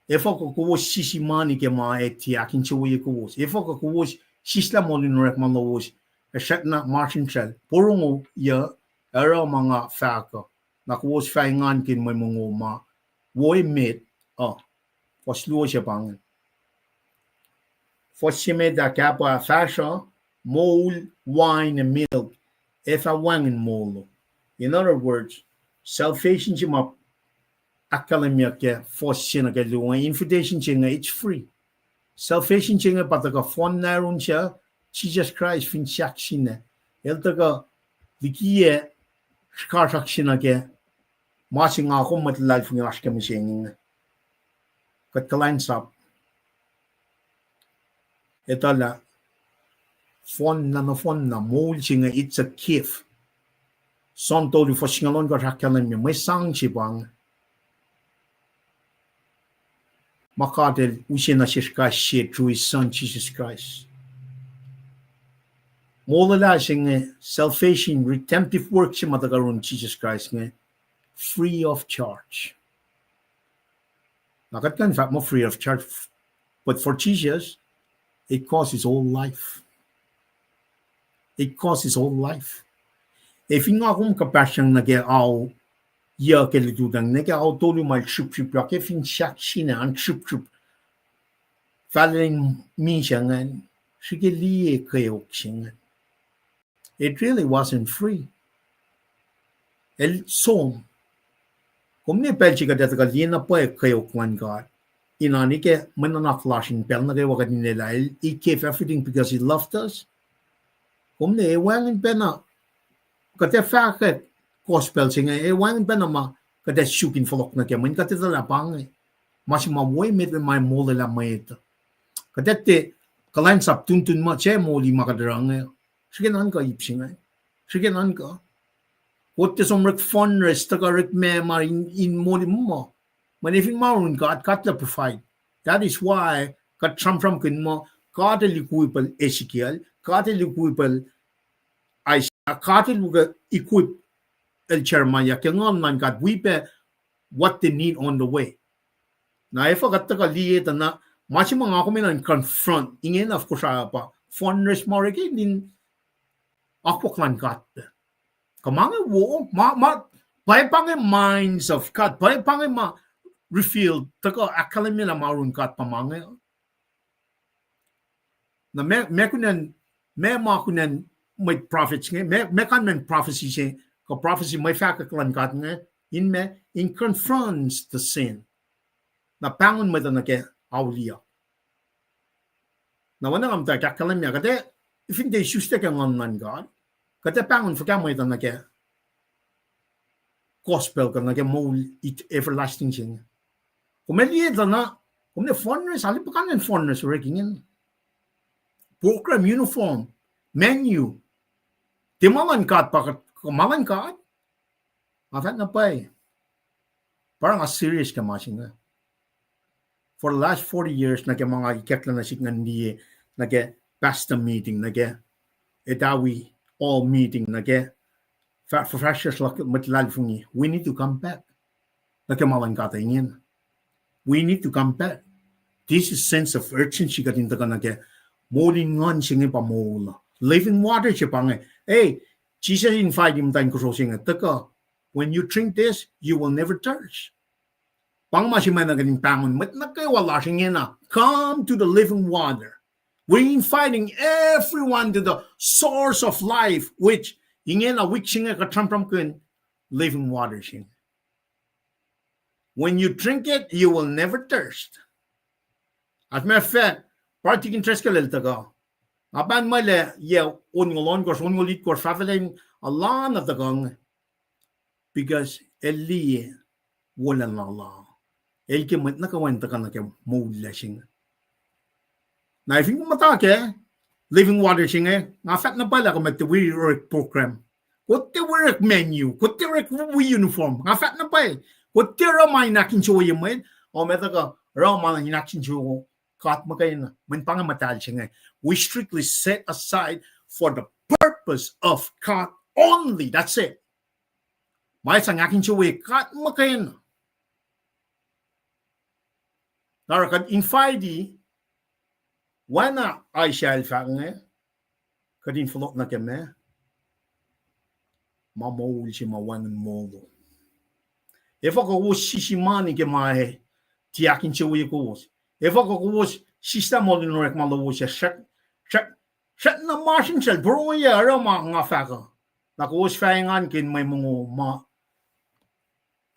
If I could sisi money ke ma eti akin chewe kowos. If I could sisla molin rek malowos. A shot na marching shell. Purungo ya era mga fahk. Na kowos faingan kin may mongo ma. Woy met. Fahsru siya pangan. Da capa fascia, Moul, wine, and milk, if I wangin molo. In other words, salvation academia ke fosina ke luang invitation chinga it's free. salvation chinga pataka fon narun siya Jesus Christ fin shakshine el taka dikie shkar shakshina ke masing ako matlal fin ashka mishing kat kalain sap etala fon na Moul chinga it's a kif son to for singalon ka shakalan mi may sang chibang Makadel usina shishka shit through his son Jesus Christ. Mola sing salvation redemptive work si matagarun Jesus Christ nga free of charge. Nakat kan fact mo free of charge, but for Jesus it costs his whole life. It costs his whole life. If you nga kung kapasyang nag-aw ya ke lidudang nega autolu mal chup la ke fin shak shina an chup falling mi shangan shige liye kayok shingan. It really wasn't free. El som kumne pel chiga data galina po kayok one God inani ke manana flashing pel na ke wagat nila he gave everything because he loved us. Kumne wangin pena kate fahk gospel singa wangin penama kate shukin folok na kya min kate la pang mas mamoy met my molo la maeta kate kalain sap tuntun ma che moli makadrang shigenan ka ipsinga shigenan ka what is omrek fun rest ka rek me mar in moli mo manifing marun God kat la provide. That is why kat from kin mo God equipal Ezekiel God equipal Isaiah God equip El Jeremiah kaya man God we be what they need on the way. Na if ka liye na machi mga ako minan confront ingen of course pa fondness more din ako klan God. Kamanga wo ma pay pang minds of God pay pang ma reveal taka akala na marun God pamanga. Na me kunan me makunan may prophets me kan men prophecy say ko prophecy may fahk klan God nga in confronts the sin na pangon mo na ke awliya na wana am ta kakalam ya kade if hindi shuste ka ngan God kade pangon fa mo na ke gospel ka na ke Moul it everlasting thing kumeli na kumne foreigners ali pa kan foreigners working program uniform menu timaman God pa kumaman God afat na pay parang a serious ka masing for the last 40 years nage mga ikekla na signan diye nage pastor meeting nage edawi all meeting nage for freshers like matlal fungi we need to come back nage malan kata ingin we need to come back this is sense of urgency katin taka nage moling ngon singi pa Moul living water siya pang hey Jesus invite him time ko singa taka when you drink this you will never thirst pang masimay na ganing pangon mat nakawala singa na come to the living water we're inviting everyone to the source of life which ingena which singa ka trampram kun living water singa when you drink it you will never thirst as matter of fact party interest ka lel taka aban male yeah ongolon ko ongolit ko traveling a lot of the gong because eli wala la el ke mat nakawanta ka na ke Moul sing na if mata ke living water sing nga fat na pala ko mat we work program what the work menu what the work we uniform nga fat na pa what the ramay nakin choy mo o meta ka ramay nakin choy kat makain man pangamatal siya we strictly set aside for the purpose of God only that's it may sang akin siya kat makain narakan in 5D wana ay siya fahk kadin folok na keme Moul si wangin molo if ako was shishimani ke mai tiakin siya kowos if ako was system mo dinurek Maluh siya shak na margin shell bro ya ra nga fahk na ko was faingan kin may mga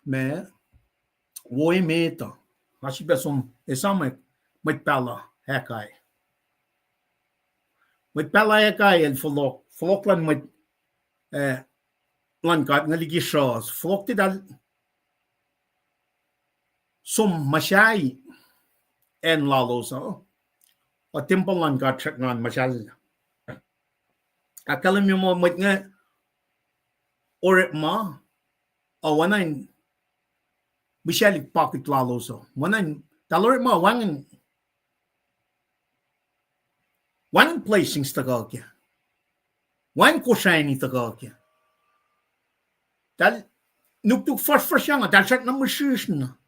me woy meta kasi besom esama may pala hekai. Mit pela hekai el flok lan mit lan kat ngaligi shos flok ti dal sum mashai en laloso o tempo lan kat ngan mashal akalam mo mit nga oret ma o wanan bishalik pocket laloso wanan talorit ma wangin placings tagakya wan ko shiny tagakya dal nuktuk first yang dal shat na mushishna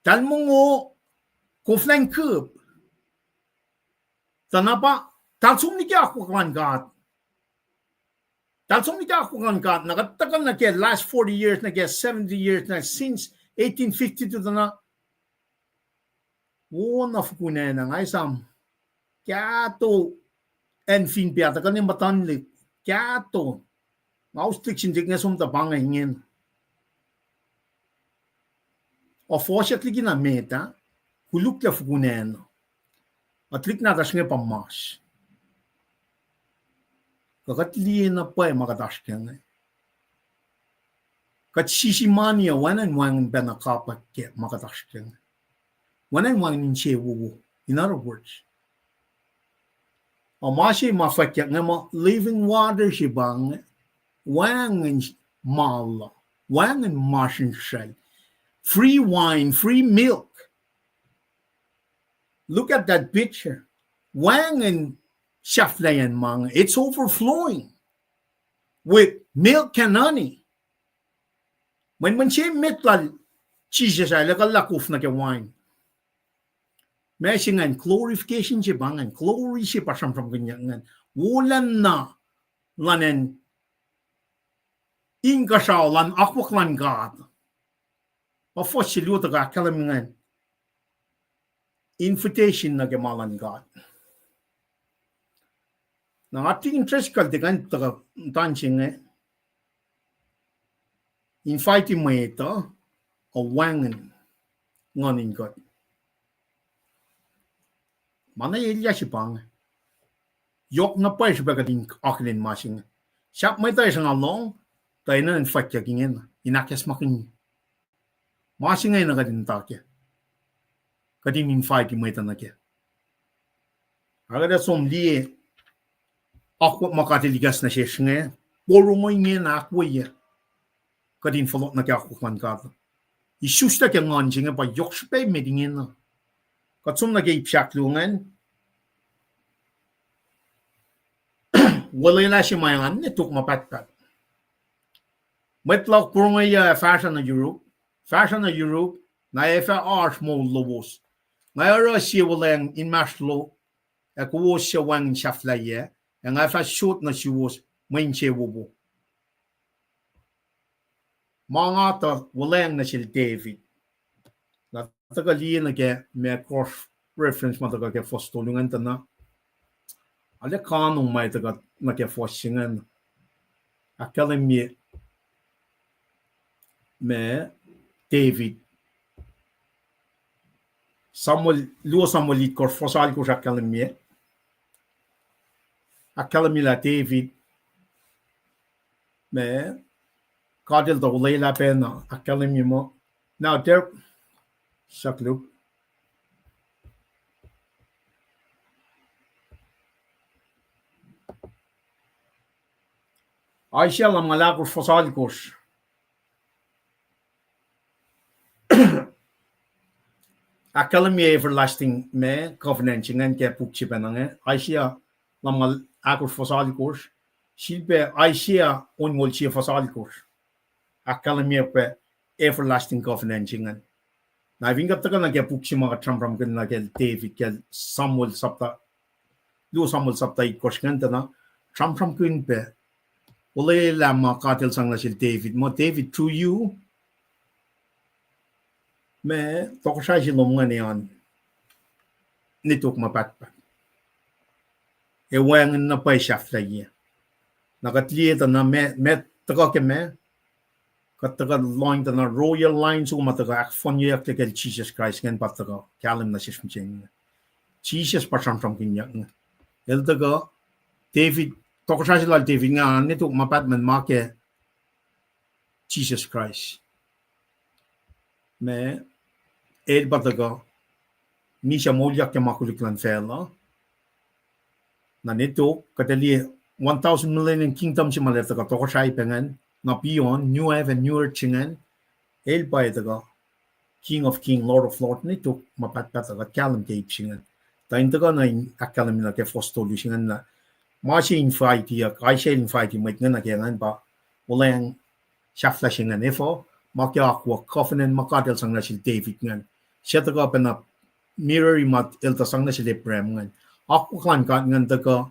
dal Mongo koflan kub tanapa dal sumni kya ko kan gat nakatagal na kya last 40 years na kya 70 years na since 1852 na one of kunena ngai sam kya to en fin pia ta kan matan le kya to austik sin dik ngesum ta bang ngin o fortsättlig gina meta kuluk la fukunen atlik na dasnge pamas kagatli na pa makadashken kat shishimania wanan wang bena kapak ke makadashken wanan wang ninche wu in other words o mashi mafakya ngama living water shibang wangin mal wangin mashin shell free wine free milk. Look at that picture wangin shaflayan mang it's overflowing with milk and honey when she metal cheese ay lakalakuf na ke wine Meshingan glorification si bangan, glory si pasam from ganyan. Wulan na lanen inge lan akwak lan God. Of what si luta ka kalamingan invitation na gemalan God. Na ating interest kal degan taga tansing invite mo ito o wangin ngonin God. Mana ilya si pang yok na pa siya bagading aklin masing siap may tayo sa ngalong tayo na infat yakingin inakyas makin masing ay nagading takya kading invite mo ito na kya agad som liye ako makatiligas na siya nga puro mo ingin na ako iya kading falot na kya ako kwan ka isusta kya ngan siya pa yok siya pa medingin na katsum nag-iipsyaklungan, wala na si mayangan, nituk mapatpat. Metlak puro nga fashion na Europe, na efa arch Moul lobos. Ngayon siya wala yung inmaslo, kowos siya wangin shaflaye, ang efa shoot na siya was main siya wubo. Mga ta, wala yung na siya David. Tagali na ke me cross reference mataga ke fostolungan tana ale kanong mai taga na ke fossingan akala me David Samuel lit kor fosal ko akala me la David me kadel do leila pena akala me mo now there Sakluk. Aisha la malakos fosalikos. Akala everlasting me covenanting and ke pukchi benange. Aisha la malakos fosalikos. Silbe Aisha onwolchi fosalikos. Akala pe everlasting covenanting and na vinga taka na kya pukshi mga tram ken na kya David kya Samuel sapta ikoshkanta na tram ken pe wala lama katil sang na sil David mo David through you me tokosha silom nga niyan nituk mapatpat e wangin na pa shafla niya nakatlieta na me taka ke me Kataga line na royal line so mataga fonyak tekel Jesus Christ ngan pataga kalim na sishmcheng Jesus pasam from kinyak eldaga David tokashajal David nga nito mapatman make Jesus Christ me el pataga ni siya molyak ke makuliklan fela na nito katali 1000 million kingdom si maletaga tokashai pengan na beyond new heaven newer chingan el paitaga King of King Lord of Lord nito mapatpataga kalam ke chingan tain taga na akalam na ke fostolu chingan na mashi invite ya kai shel invite mit ngana ke ngan ba ulang shafla chingan efo makya akwa covenant makadel sang na si David ngan siya pena mirror mat el ta sang na si Abraham ngan aku kan ka ngan taga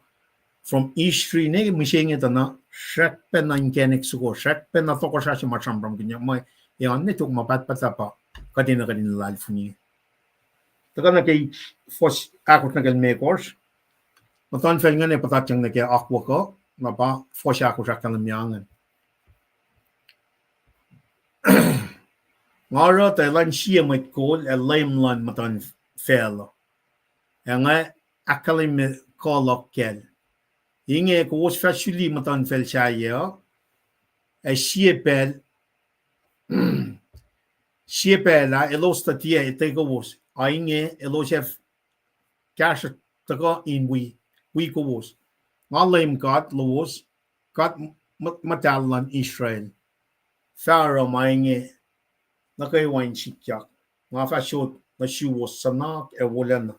from history ne mishing ita na shak pen na ingenik sugo shak pen na toko siya si machambram kanya may yan nito mapatpata pa kadina life ni taga na kay fos akot na kay makers matan fel nga ne patatyang na kay akwa ko na pa fos ako siya kalamyangan ngaro tayo siya may call LEUM lan matan fel nga akalim kolok kel inge kowos Fahsru matan fel siya siepel la elostatia ite kowos inge elosef cash taga in we kowos LEUM God los God matalan Israel Pharaoh mainge nakay wain sikyak nga Fahsru na was sanak wolan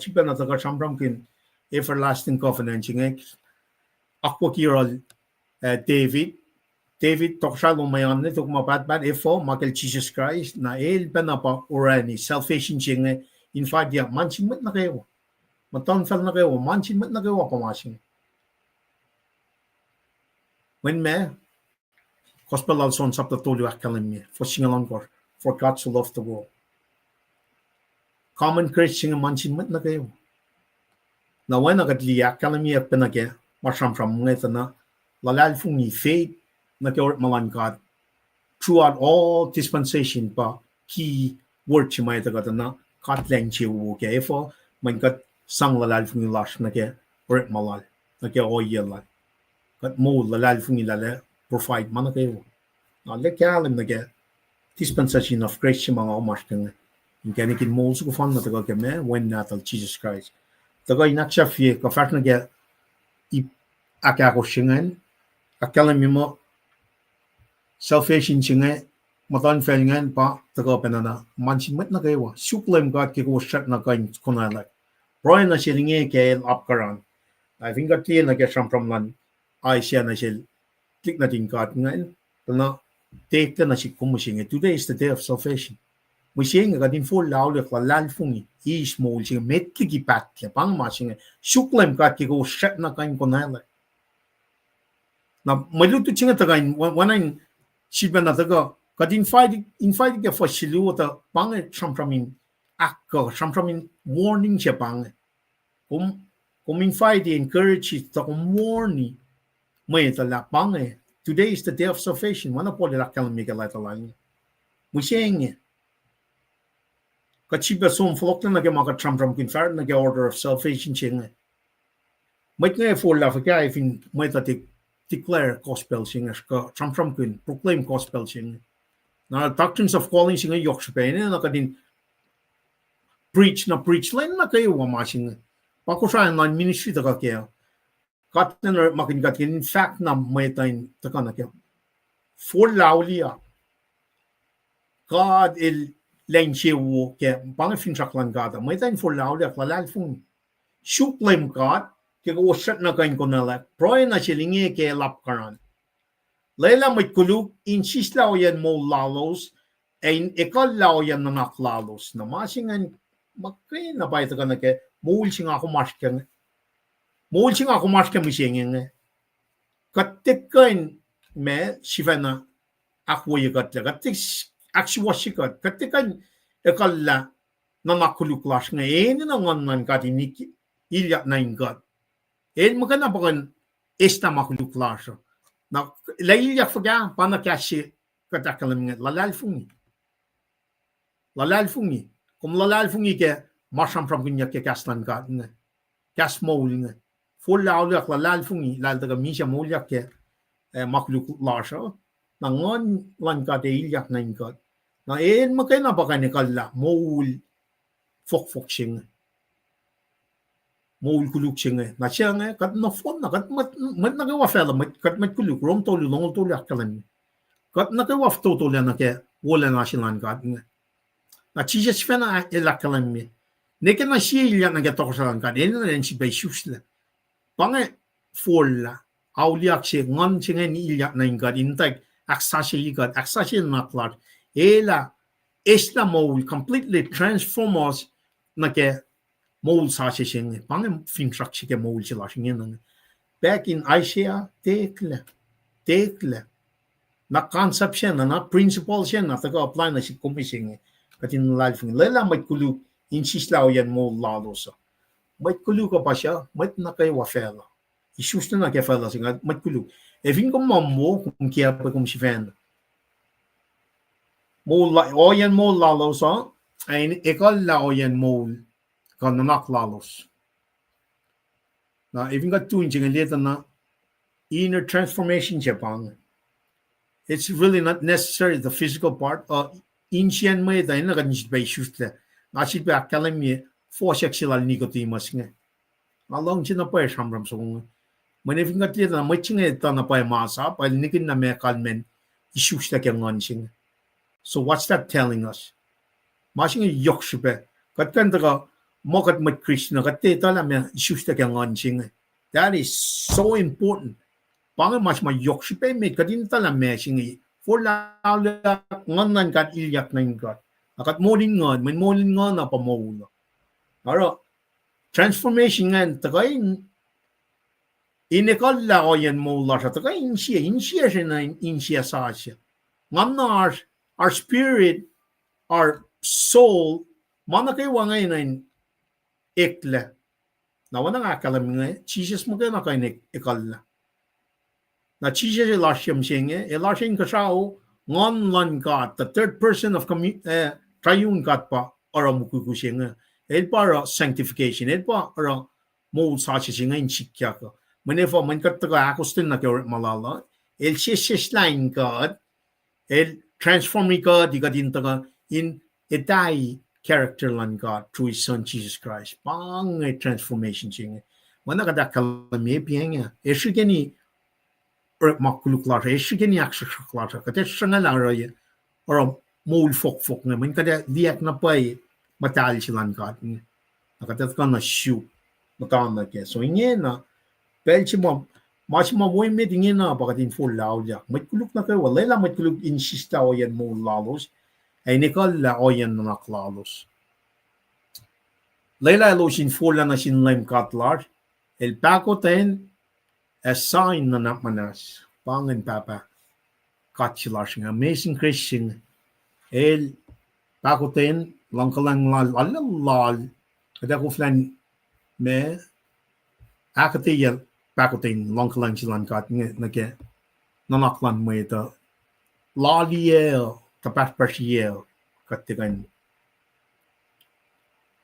chipa na taga shambram kin everlasting covenant chingek akwa kiral David toksalo mayan ne tok mapat efo makel Jesus Christ na el panapa orani salvation chinge in fact ya manchimet na kayo matan fel na kayo manchimet na kayo pamasing when me gospel also on chapter 2 akalim for singalon for God to love the world common Christian manchimet na kayo na when agadli akalim penage masham from ngeta lalal fungi faith na kaya malan God throughout all dispensation pa key word si may taga na katlang chiwu kaya efo man kat sang lalal fungi lash na kaya or malal na kaya oyel la kat Moul lalal fungi lala provide man na kayo na le kaya alam na kaya dispensation of grace si mga umash kaya yung kaya nikin Moul ko fan na taga kaya when natal Jesus Christ taga inaksya fiye ka fact na kaya akako singan akalam mo salvation singa matan fel ngan pa taga penana manchimet na kayo LEUM God ke ko shat na kain kunala Brian na silinge ke upkaran I think at na ke from lan I siya na sil click na din God ngan na take na si kumusinga today is the day of salvation we saying ga din full laul ko lal fungi is Moul singa met ki pat ke pang ma singa LEUM God ke ko shat na kain kunala na maluto singa taga when sipa na taga kadin invite ke Fahsru ta pange champramin akka champramin warning siya pange kum invite encourage ta warning may tala pange today is the day of salvation wana po la kalmi ka lain mo siyeng ka sipa som flok na ke maka champram kin far na ke order of salvation ching may nga for la fa I think may ta declare gospel singers ka champram kun proclaim gospel sing na doctrines of calling singa yok spain na kadin preach line na kayo wa sing pa ko sa online ministry ta ka kaya katner makin katkin in fact na may tain ta ka na kaya for laulia God il lenche wo ke bang fin saklan gada may tain for laulia klalal fun LEUM God ke ko shat na kain konala proy na silinge ke lap karan lela may kuluk insist lao yan mo lalos ay ekal lao yan na naklalos na masingan makay na ba ito ka na ke Moul singa ako maske mo siyeng katikain me sifana ako yagat katik akswasikat katikain ekal la na nakuluklas nga na nganan katiniki ilyak na ingat magana pa kan esta makuluklas na lailyak faga pana kasi katakalam lalalfungi kum lalalfungi ke masham from kunya ke kaslan ka nga kas Moul nga full laulak lalalfungi lal daga misha Moul yak ke makluk lasha na ngon lan ka de ilyak na inka na makay na baka ni kala Moul fok sing Moul kuluk sing na siya nga kat na fon na kat mat nagawa fela kat mat kuluk rom tolu longol tolu akalan kat nagawa tolu na ke wala na silan kat nga na Jesus fena elakalan mi neke na siya ilyak na ke tokosalan kat ena na si bay shusla pange folla auliak siya ngon siya ni ilyak na inka intag aksasya naklar ela esla Moul completely transform us na ke Moul sa siya pangem fingsak siya ke Moul sila siya back in Isaiah tekle na concept siya na principle siya na taga apply na si kumising katin life lela may kuluk insislaw yan Moul lalo sa may kuluk ka pa siya may na kay wafela isus na kay fela siya may kuluk evin ko mammo kung kaya pa kung si fan Moul o yan Moul lalo sa ay ekal la o yan Moul kan nanak lalos na even got two inching later na inner transformation siya pang it's really not necessary the physical part insian mo ito na ganit ba issues na nasit ba akalam niya for sexual nicotimas nga along siya na pa samram so when even got later na may chinga ito na pa masa pa nikin na may kalmen issues na kaya ngon siya so what's that telling us masing yok siya kat kanta ka mokat mat Krishna kate tala me issues na kaya ngon siya that is so important pangan mas mayok si pe me kadin tala me singi for la ngan kat ilyak na ingat akat molin ngon men molin ngon na pa Moul aro transformation ngan tagay inekal la oyan Moul la tagay insiya siya na insiya sa siya ngan na our spirit our soul mana kay wangay na ekle na wana nga akalam nga Jesus mo kay na kay ekal na Jesus elashem siya elashem kasao ngon lan God the third person of triune God pa ora mukuku siya nga el para sanctification el pa ora Moul sa siya nga insikya ka manefa man kataga akustin na kaya malala el siya line God el transforming God di ka din taga in etay character lan God through His Son Jesus Christ pang transformation siya mana kada kalame pianga eshigeni makuluklar eshigeni aksaklar kate sangala raya or Moul fok na man kada diak na pay matal silan God nakata ka na shoot matama ke so inye na pelchi mo mas mamoy met inye na bakatin full lauja matkuluk na kayo wala la matkuluk insista o yan Moul lalos ay nikol la o yan nanaklalos Layla losin full na sin lime katlar el pakoten a sign na napmanas pangan papa katchilar sing amazing Christian el pakoten langkalang lal kada ko flan me akatiyal pakoten langkalang silan kat nga ke nanaklan mo ito laliel kapat persiel katigan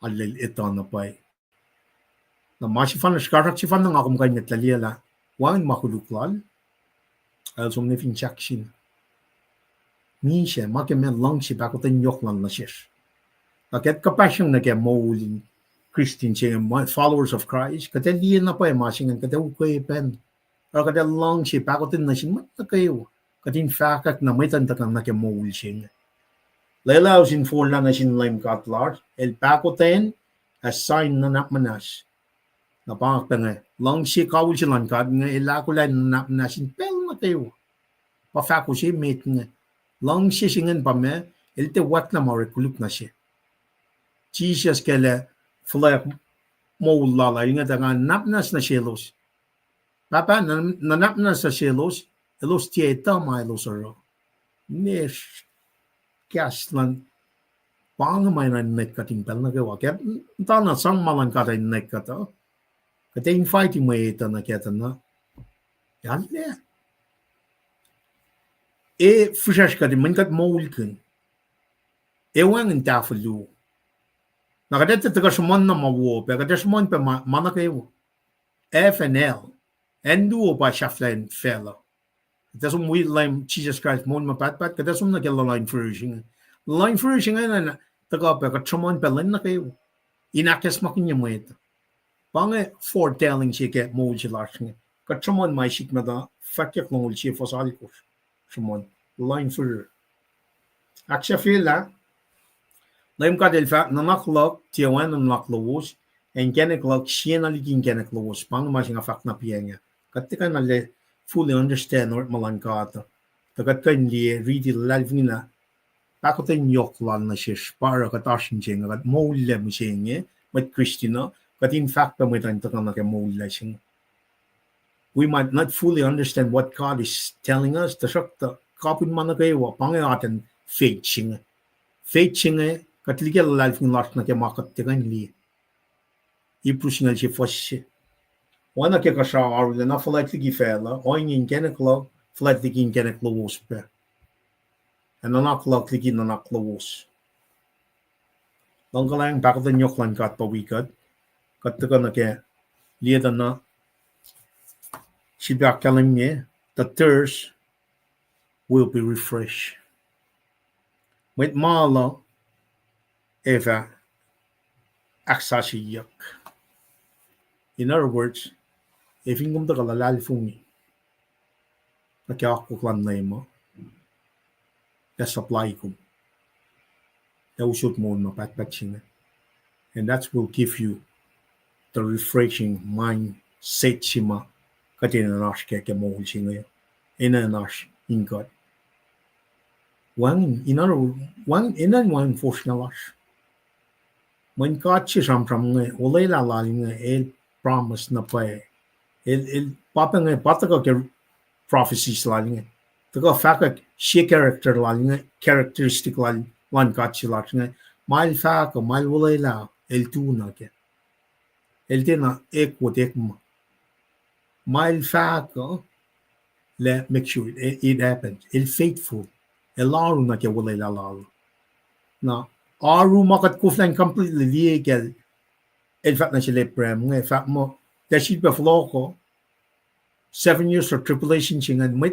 alil ito na pay na masifan skarak sifan ng akum kanya taliela wangin makuluklal also nefin chakshin minsiya makemen lang si pakoten yoklan na siya Naket kapasyon na kaya Moul Christian siya followers of Christ kata liyan na pa masingan kata ukay pen or kata lang siya pakoten na siya mat na kayo katin fahk na may tantakan na kaya Moul siya Layla sin full na siya lime katlar el pakoten as sign na napmanas na pangakta nga lang siya kawul siya langkat nga ilakulan na napmanasin pel na kayo pafako siya mate nga lang siya singan pa me el te wat na marikuluk na siya Jesus kele flek Moul lala yung nga napnas na sielos papa na napnas na sielos elos tieta maelos aro nish kaslan pangamay na nekatimpel na gawa kaya tana sang malang katay nekata kata fighting mo ito na kaya na yan fresh ka din man kat Moul kun. Wangin tafalu. Nakadete taga shumon na mawo, pero kada shumon pa manakayo. F and L. Endu pa shaflan fellow. Das we line Jesus Christ mon mapat kada sum na kela line version. Line version na taga pa ka shumon pa lan na kayo. Inakes makinya mo ito. Pange foretelling siya ke Moul siya. Ka shumon may shik mada fakyak Moul siya fosali ko. Shumon line version. Aksha fila LEUM GOD el fahk nanaklok tiawan nanaklawos en geneklok siena ligin geneklawos pang masing fahk na pienya. Katika na le fully understand or malankata. Tagat kan li read lalvina pakoten yoklan na siya para katashin jenga kat Moul le musenye mat Christina kat in fact pa mitan takan na ke Moul la sing. We might not fully understand what God is telling us. Tasak ta kapin manakayo pangayaten faith singa. Faith singa katliga lalfin lart na ke makat tigan li. Iprusingal si fosse. Wana ke kasha arule na flight ligi fela, oingin geneklo, flight ligi geneklo wospe. En dan aklok ligi na naklo wos. Dan galang bakal den yoklan kat pa wikat. Katiga na ke lieda na sibak kalim ye, the thirst will be refreshed. With Maluh, Eva, Sasucyeyuck. In other words, if you come to the fungi, na kaya ako klan na mo, na supply ko, na usot mo mapatpatsin. And that will give you the refreshing mindset sima katina nash ke Moul singa, ina nash in God. Wangin, in other words, wangin force na lash. When God from nga, ulay lalali nga, promise na pa papa nga, pataka ke prophecies lali nga. Taka fahk siya character lali nga, characteristic lali, wan God nga, mail fahk, mail ulay la, tu na ke. Te na wot ma. Mail fahk, let make sure it happens. Faithful. Laru na ke ulay la lalo. Na, Aru makat kuflan completely legal. In fact, na sila prem. In fact mo, dahil pa floko, 7 years of tribulation singan, may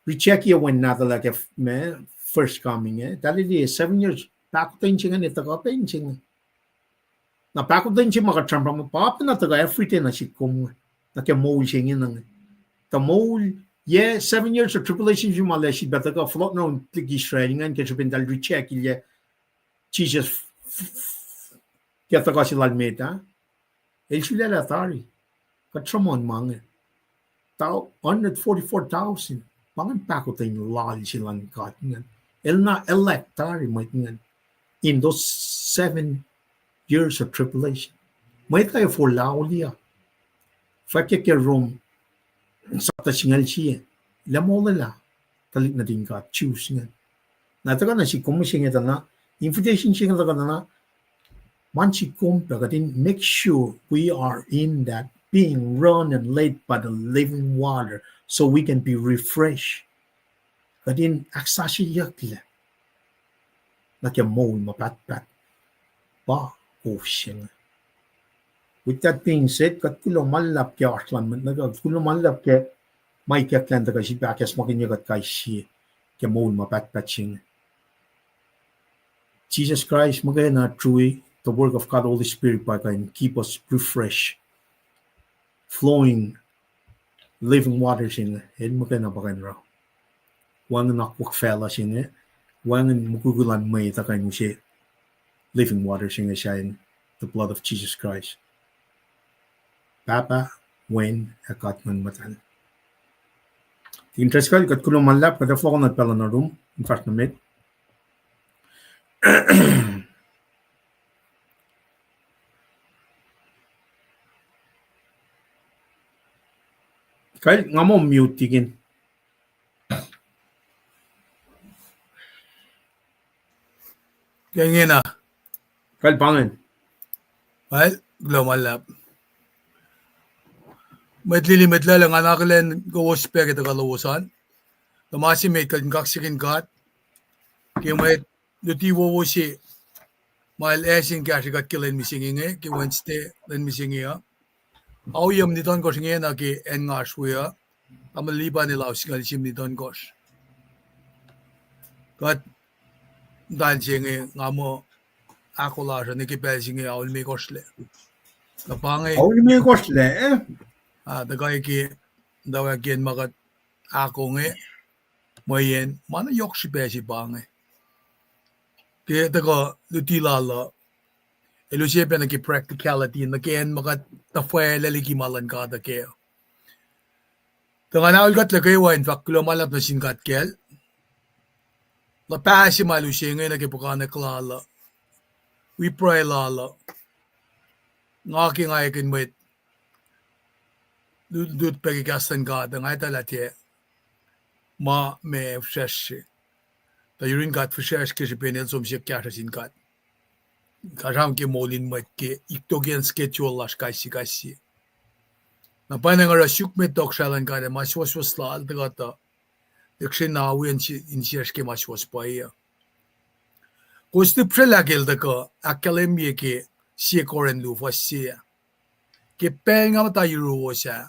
recheck ya when na talaga first coming. Dahil 7 years, pakutin singan, ito ka pa singan. Na pakutin singan makatrampa mo, papa na taga everything na si kum, na kaya Moul singan. The Moul, 7 years of tribulation singan, malay si bataga, flok na yung Israelingan, kaya sabihin dahil recheck ya, Jesus kata kasi lalmeta sila latari katramon mga tao 144,000 pangan pakutin lali silang katngan na electari mga in those 7 years of tribulation may tayo for laulia fakya room sa tasingal siya lamolala talik na din ka choose nga nataga na si kumusing ito na invitation siya na manchi kumpa katin make sure we are in that being run and led by the living water so we can be refreshed. Katin Sasucyeyuck la na kaya Moul mapatpat ba ocean. With that being said, kat kulo malap kaya aslan man nagag kulo malap kaya may kaklan taga si bakas makinyagat kay siya kaya Moul mapatpat siya. Jesus Christ, magana through the work of God, Holy Spirit, can keep us refreshed, flowing, living waters in it. Magana bagay raw. Wangin nakwak fella siya, wangin mugugulan may takay mo siya, living waters siya in the blood of Jesus Christ. Papa, wain, akat man matan. Interest ka, kat kulong malap, kada flo ko nagpala na room, in fact na med. Kahit nga mo mute tigin. Kaya na. Kahit pangin. Well, glomalap. Medlili lang anak len kowos pe kita kaluwasan. Tamasimate kan kaksikin kat. Kiwet luti wo si mal esin kashikat kilen misinginge ki Wednesday len misingia. Auyam ni don kosinge na ki engashuya. Amaliba ni laus ngal sim ni don kos. Kat dan singe ngamo ako la ni ki pelsinge aul mi kosle. Kapangay Auli kosle. the guy ki daw again makat ako nge moyen mana yok si pesi bangay. Kaya tako lutilala elusipe na ki practicality na kiyan makat tafwe laliki malan ka da kaya. Tanga naul kat lagay wain fak lumalap na sinkat kel. La pasi malu siya ngayon na kipukana klala. We pray lala. Ngaki nga yakin Mwet. Dut pagkikastan ka da ngay talatye. Ma me fsheshi. Da yurin kat fshesh kisi penel som siya kya sin kat. Kasam ki Moulin Mwet ki iktogen schedule las kasi. Na panangara syuk me tok shalan ka da maswas lal da gata. Yaksin na awi in siya ki maswas pa iya. Kusti prelagil da ka akademiye ki siya koren lufa siya. Ki penga mata yuruwa siya.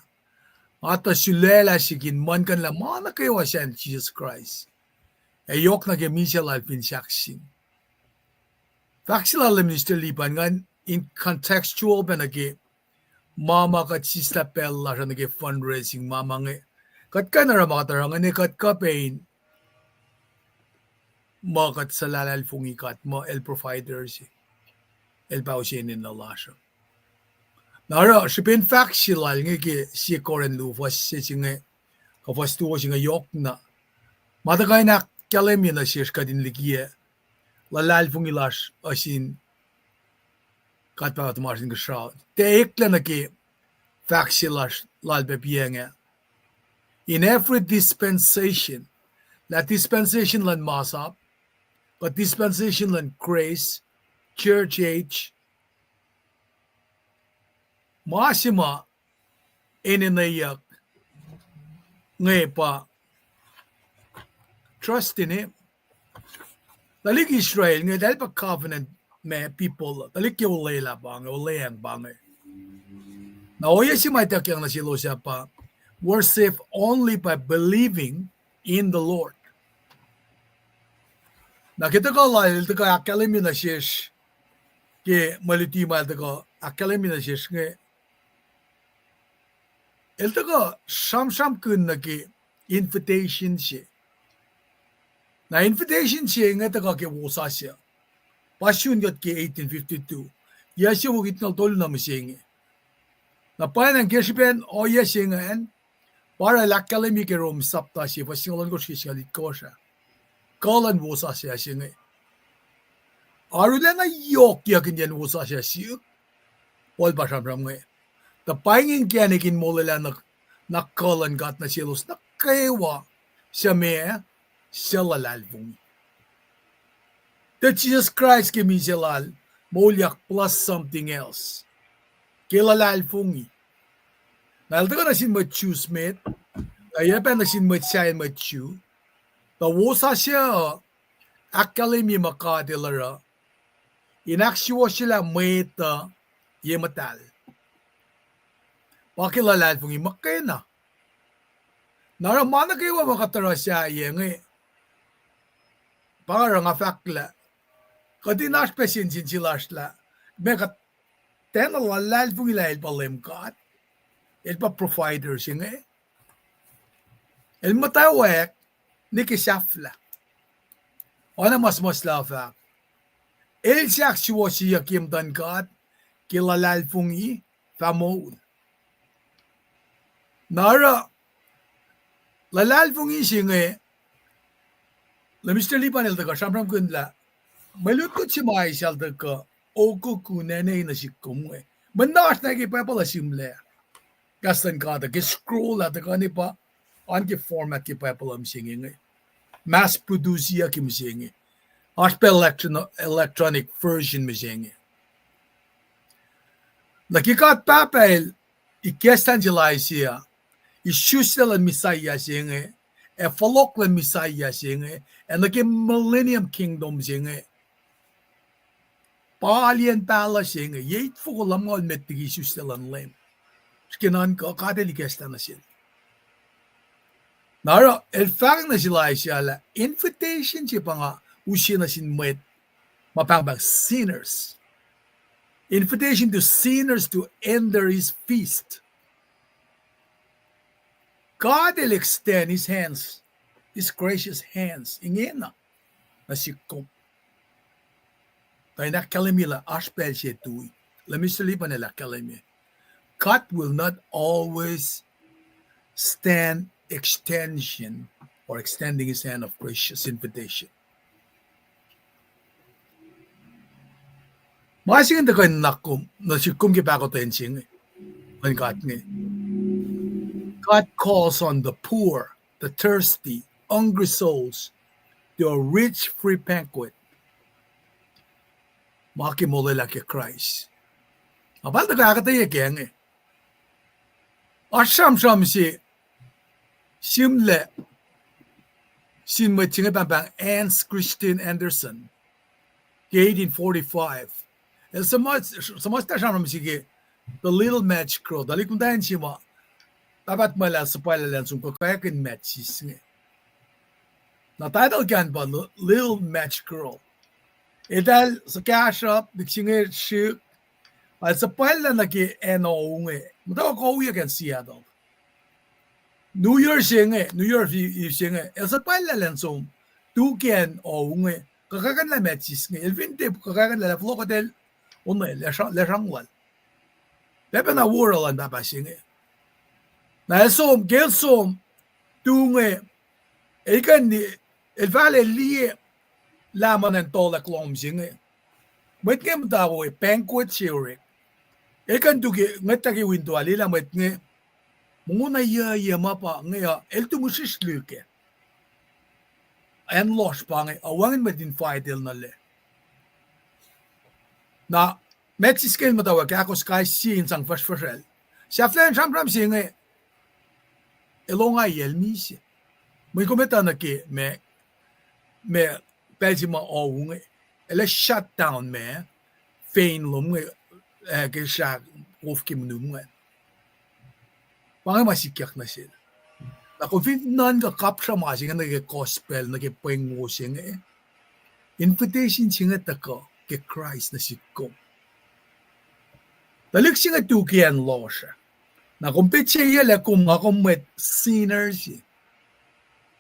Ata sulela sikin man kan la mana kayo siya in Jesus Christ. Yok na kemi siya lalpin saksin. Faksil alam Mr. Lipan nga in contextual pa na ki mama kat sista pella siya na ki fundraising mama nga. Kat ka na ramakatarang nga kat ka pain. Makat sa lalal fungikat mo el providers el pausinin na lasyo. Nara sipin faksilal nga ki si koren lufas si nga kafastuwa si nga yok na. Matakay na kalem yun na siya kadin likiye. Lalal fungilas asin kat pa katumasin ka siya. Te ikla na ki faksilas lalpe piye nga. In every dispensation, that dispensation lan masap, but dispensation lan grace, church age, masima ininayak ngay pa trust in him. Dalik Israel ngay dahil pa covenant may people, dalik yung ulayla bangay, ulayang bangay. Na oya si may takyang na silo siya pa, we're safe only by believing in the Lord. Nakita ko lang, ito ka akalim yun na siyesh, ki malitima ito ko, akalim yun na siyesh nga, ito ko, sam kun na ki invitation siya. Na invitation siya nga ito ka ki wusa siya. Pasyun kat ki 1852. Yasya wugit na tolo na siya nga. Na parang kesipen, o yasya nga yan, para lakalim yung ki Rome sapta siya, pasingalan ko siya lit ko siya. Kalan wusa siya siya nga. Aru lang nga yok yakin yan wusa siya siya. Wal pa siya nga. Tapangin kaya nikin mo lang nakalan kat na silos na kaywa siya may siya lalalvong. That Jesus Christ kimi siya lal molyak plus something else. Kilalalvong. Nalita ka na sin Matthew Smith. Kaya pa na sin Matthew. Tawosa siya akademi makadilara. Inaksyo sila Mwet yematal. Pakilalal pong imakay na. Naramana kayo makatara siya yung pangarang afakla. Kadi naspesin sila sila. Mekat tenalalal pong ilahil palimkat. El pa providers yung El matawek nikisafla. Ona mas lafak. El siaksyo siya kimdan kat kilalal pong Moul. Nara lalal pong ising la Mr. Lipanel ka samram kunla malukot si Maisal ka oku kunene na si kumwe mandas na ki pala simle kastan ka da ki scroll at ka ni pa anti format ki pala msingin mass produce ya ki msingin aspe electronic version msingin nakikat papel ikestan jilay siya Isusel ang Messiah siya falok le Messiah singe, and the millennium kingdom singe. Palien pala singe, yet for lamol met the issue still on lame. Skinan ko kadelikesta na sin. Nara, el fahk na sila siya invitation siya pa nga usiya na sin Mwet mapabang sinners. Invitation to sinners to enter his feast. God will extend his hands, his gracious hands. Inge na sikom. Tayo na kalimila aspel siya tuwi. Lamisalipan nila kalimila. God will not always stand extension or extending his hand of gracious invitation. Masing ito kayo nakum, nasikum kipa ko tensing. God calls on the poor, the thirsty, hungry souls to a rich free banquet. Makimolo like Christ. Abal na kakataya kaya Asham si Simle Sinme Tingabampang Hans Christian Andersen 1845. And so much sige the little match crow. Dali kung tayo siya dapat mala sa palalan sung kakayakin matches nga. Na title kan ba little match crow. Dahil sa cash up diksingir siya at sa pala naki nga. Matawa ko uya kan siya daw. New Year's Eve siya nga. Sa pala lang sung tukian nga. Kakakan la matches nga. Elvinte kakakan la flow hotel. Lesang wal. Lepa na world ang dapat siya nga. Na som gelsom tunge ikan ni el vale liye laman en tola klom singe met ngem dawo banquet chirik ikan tuge ngatagi window alila met nge muna ya mapa nge el tumusis luke en los pange awangin met invite el na le na Mexican matawa kako sky scene sang fasfasel siya flan singe elonga yelmisi. May komenta na ki me pelsi ma ounge. Ele shut down me fein lom ke sha of kim numwe. Pang masikyak na sila. Na kung nan ka kapsa masi nga nage gospel nage pengo singe. Invitation singe tako ke Christ na sikom. Dalik singe tukian lo siya. Na kumpitse yela kung Mwet sinners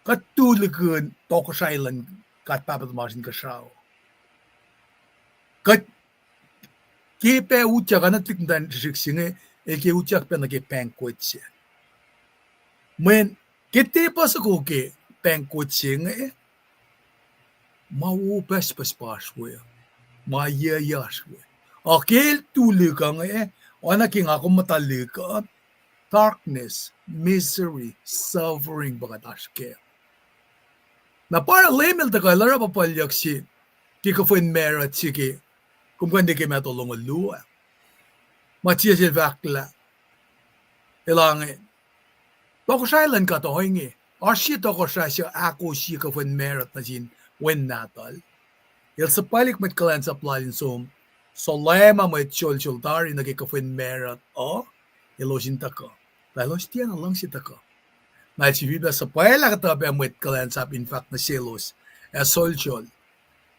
katulugan toko silent kat papatmasin ka siya. Kat kipe utyak na tikdan siksinge ke utyak pa nage banquet siya. Men kiti pa sa kuke banquet siya mawupes paspaswe mayayaswe. Akil tulugan anaking ako matalikan darkness, misery, suffering bagataske. Na para lemel ta kailara papalyak si kikofin merat sige kung hindi kayo matulong luwa. Machiya si vakla. Ilangin. Toko silent ka to hingi. Arsi toko siya ako si kofin merat na sin wen natal. Il sa palik met kalan sa plalin som solema met chol-choltari na kikofin merat ilosin ta ko. Lalos tiyan na lang siya ko. Na si Vida sa pala katabi ang Mwet kalan sa in fact na silos. Solchol.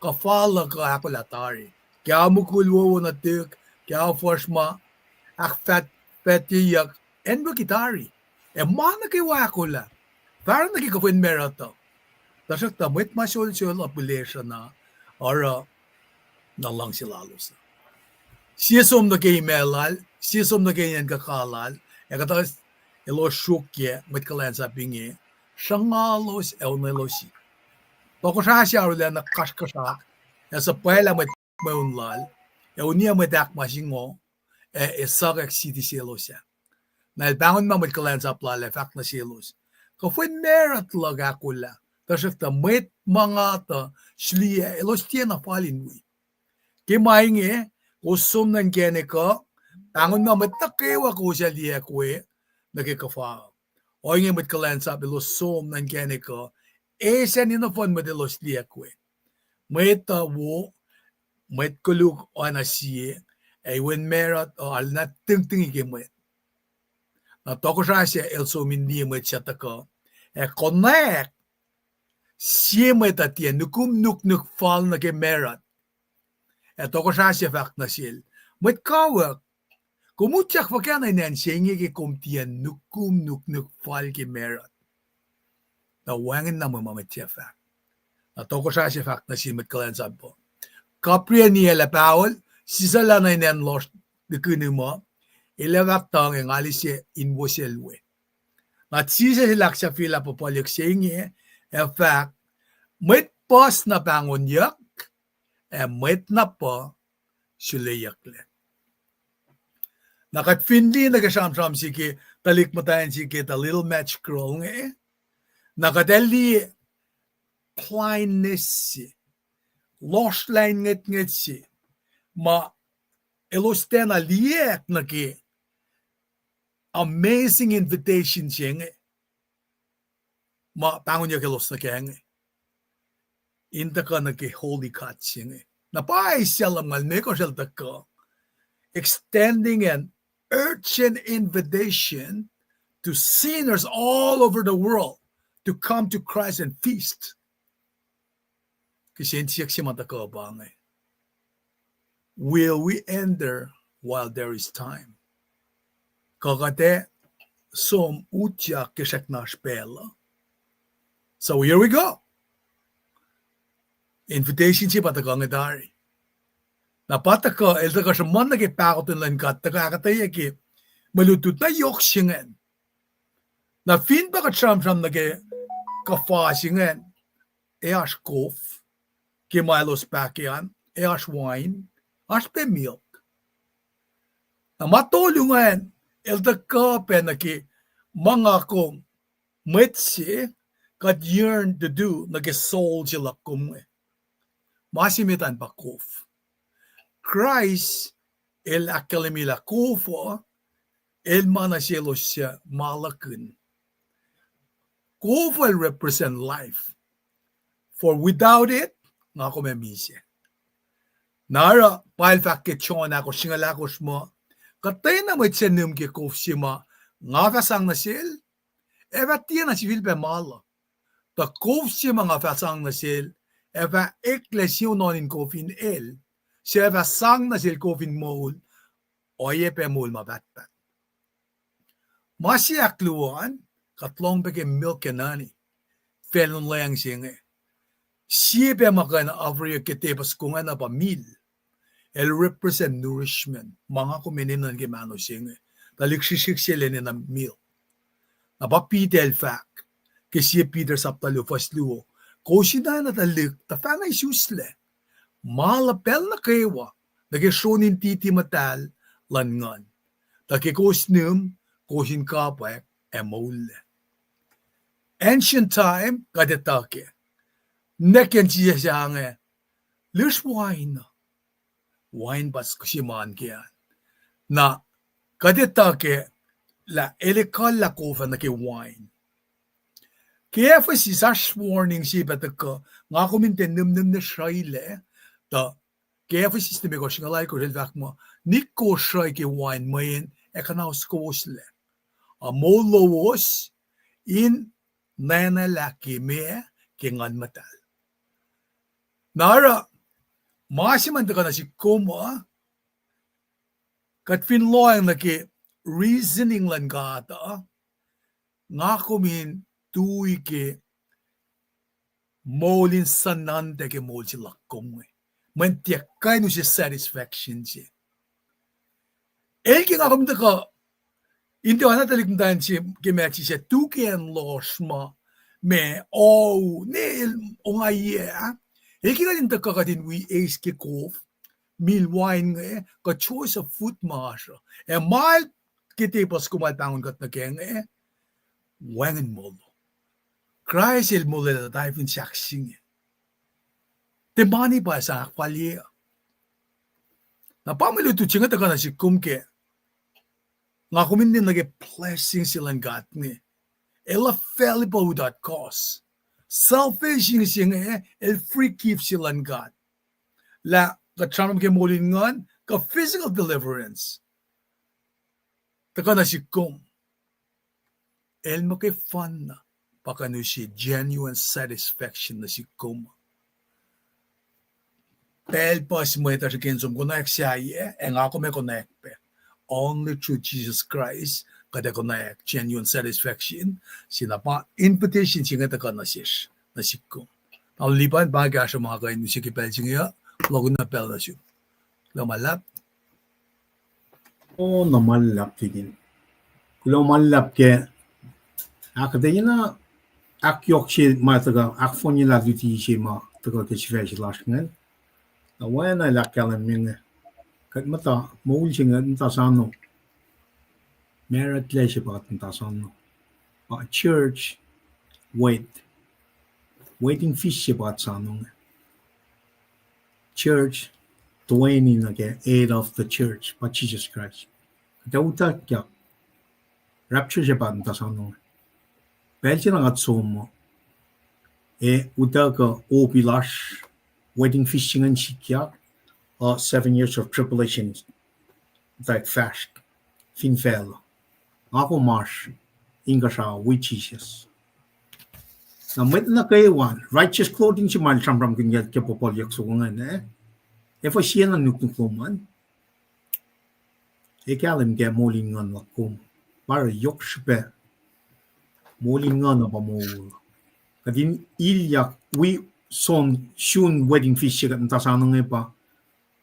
Kafala ka ako latari. Kaya mo kulwo na tuk. Kaya force ma. Ak fatiyak. En mo kitari. Mana kiwa ako la. Parang nakikapin meron to. Tasak ta Mwet masolchol apulation na. Ora na lang sila lalos. Siyasom na kay melal. Siyasom na kay yan kakalal. Katakas elo shukye Mwet kalan sa pingi. Shangalos nelosi. Toko siya ulit na kaskasak. Sa pala Mwet maunlal. Unia Mwet masingo. Sagak city silos siya. Nalbangon Mwet kalan sa plala. Fak na silos. Kafin merat laga kula. Tasak ta Mwet mga ta. Shliya elos tiyan na palinwi. Kimahingi. Kusum ng kene ko. Tangon Mwet nakewa ko siya liya kwe. Nagkikafa. O inge met kalan sabi lo som nan kene ko. Esen inofon mo de los liakwe. Mweta wo, mwet kuluk o anasiye. Ay wen merat o al na ting ike mwet. Na toko siya siya el so mindi mwet siya tako. E connect. Siya mwet atya nukum nuk fal na ke merat. E toko siya siya fahk na sil. Mwet kawak. Kumutsak pa kaya na inan siya ke kumtiyan nukum nuk fal ke merat. Na wangin na mamamat siya fahk. Na toko siya siya fahk na sil mwet kalan sabi po. Kapria niya la paol. Sisala na inan los de kunu mo. Ilawak tang ang alis siya inwoselwe. At sisa silak siya fila po polik siya inge. In fact, mwet pos na pangunyak. Mwet na po sulayaklet. Nakat finli nagasamsam sige talik matayan sige ta little match scroll nga nakadali plainness si lost line nget si ma elostena liek na ki amazing invitation siya nga ma pangunyak elos na kaya nga inta ka na ki holy cut siya nga napay siya lang mal ko siya tako extending an urgent invitation to sinners all over the world to come to Christ and feast. Kasi siyak siya matakabangay. Will we enter while there is time? Kakate som utya kisek na spela. So here we go. Invitation siya matakangay dari. Napataka, elda ka siya man nagipakot lang ka, takakataya ki, malutut na yok singen. Na fin ba ka siyam nagikafa singen, as kof, ki malos pakyan, as wine, as pe milk. Na matulungan, elda ka pe naki, mga kong, metsi, kat yearn to do, nagisol sila kum. Masimitan pa kof. Christ, el akalimila kofo, el manaselo siya malakun. Kofo will represent life. For without it, nga ko memisya. Nara, pail faketyon ako, singalakos mo, katay na may tsenum ki kof sima, nga fasang na sil, eva tiyan na sivil pe malo. Ta kof sima nga fasang na sil, eva eklesyon nonin kofin el, siya va sang na sil kofin Moul, oye pe Moul mabatbat. Masya kluan, katlong peke milk nani, felon layang singe. Siya pe makan avriya kitepas kunga na pa mil. El represent nourishment, mga kumininan ke mano singe. Taliksisik sila na milk. Napapite el fahk, kasi Peter saptalo Fahsru, kosina na talik, tafangay susle. Malapel na kewa, nagisyonin titi matal, langan. Takikosnum, kosin kapwek, Moul. Ancient time, kadetake. Neken siya siya nga, there's wine. Wine pas kusiman kiyan. Na, kadetake, la elikal la kofa na ki wine. Kaya fa si sash warning siya pataka, nga kumintin num na shayle, da kaya fa sistemi ko singalay ko silvak mo nikko shay ki wine mayin ekanaus kowos le a molo was in nana laki me kingan matal nara masiman ka na si koma kat finloang na ki reasoning lan gata nga kumin tuwi ki Moulin sanante ke Moul si lakom man tiakay no siya satisfaction siya. Elki nga kumita ka, hindi ko natalikuntahan siya, kimechi siya, tukian los ma, me, o nga iya, elki nga din ka din we ace ki kof, mil wine nga, ka choice of food ma siya. Mal, kitipas kumalpangon kat na kaya nga, wangin molo. Christ il molo na tayo fin siyaksing. Temani pa sa akpalye. Napamaluto siya nga na si kumke. Nga kumin din nag-blessing silang God ni. ela fallible that cause. Selfish yung el free keep silang God. La katramam ke molingan ka physical deliverance. Taka na si kum. El mo ke fun na. Baka no si genuine satisfaction na si kum. Pel pas mo ita sa kinsum connect siya ang ako may connect pe. Only through Jesus Christ kada connect genuine satisfaction sinapa invitation siya taka na siya na si kum. Ang lipan baga sa mga kain si kipel siya logo na pel na siya. Lamalap. Oh, namalap tigin. Kulo malap ke akadenya na akyok siya mataga akfon niya laduti siya ma taga ke siya lasngan. Na wala na lakalan minga. Kat mata Moul siya nga sano. Merit le siya pa sano. A church waiting fish siya pa sano. Church wain na ke aid of the church pa Jesus Christ. Kauta kya rapture siya pa sano. Bel siya nga tsomo. Uta ka opilash waiting fishing and shikya 7 years of tribulation like fahk finfel ako marsh inge with Jesus na met na kaywan righteous clothing si man samram kunyat ke popolyak sungan if siya na nuknuman ikalim ke molingan lakum para yok shpe molingan na pa Moul kadin ilyak we son shun wedding fish siya at tasanong pa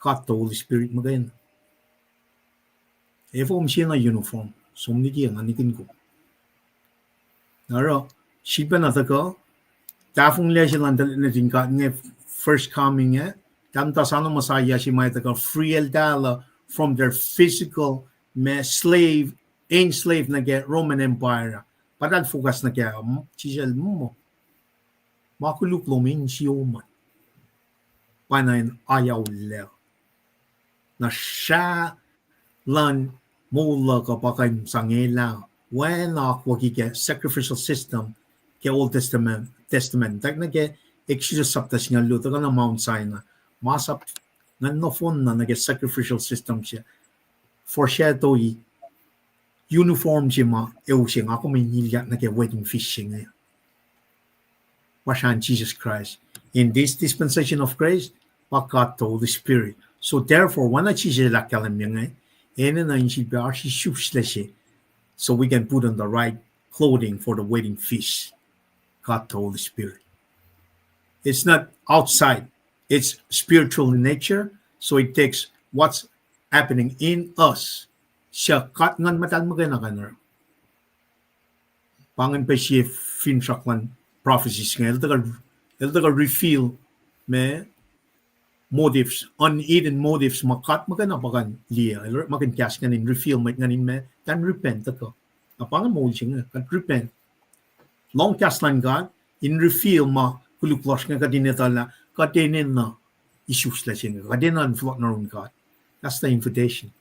kat the Holy Spirit magayon. Efom siya na uniform. Somniki ang anikin ko. Naro, siya na taka, tafong liya siya lang natin ka nga first coming tam tasanong masaya siya may taka free el dala from their physical enslaved na ke Roman Empire. Padal focus na kaya chisel mo. Makuluklomin siya man. Panayin ayaw lew. Na siya lan Moul ka pa kayo sangela. When ako ke sacrificial system ke Old Testament. Tak na ke Exodus saptas nga luto ka na Mount Sinai. Masap nga nofon na nage sacrificial system siya. For siya to uniform siya ma. Siya ako may nilyak na ke wedding fish siya ngayon. Washan Jesus Christ. In this dispensation of grace, pakat the Holy Spirit. So therefore, when I choose la kalam yang so we can put on the right clothing for the wedding feast. Kat the Holy Spirit. It's not outside. It's spiritual in nature. So it takes what's happening in us. Siya kat ngan matal magana kanar. Pangan pa siya finshaklan prophecies nga elda reveal me motives unhidden motives makat magana bagan liya makan kas nganin reveal mat nganin me kan repent ako apangan mo siya kan repent long kaslan God in reveal ma kuluklos nga kadinetala kadinin na issues la siya kadinan float na ron God. That's the invitation.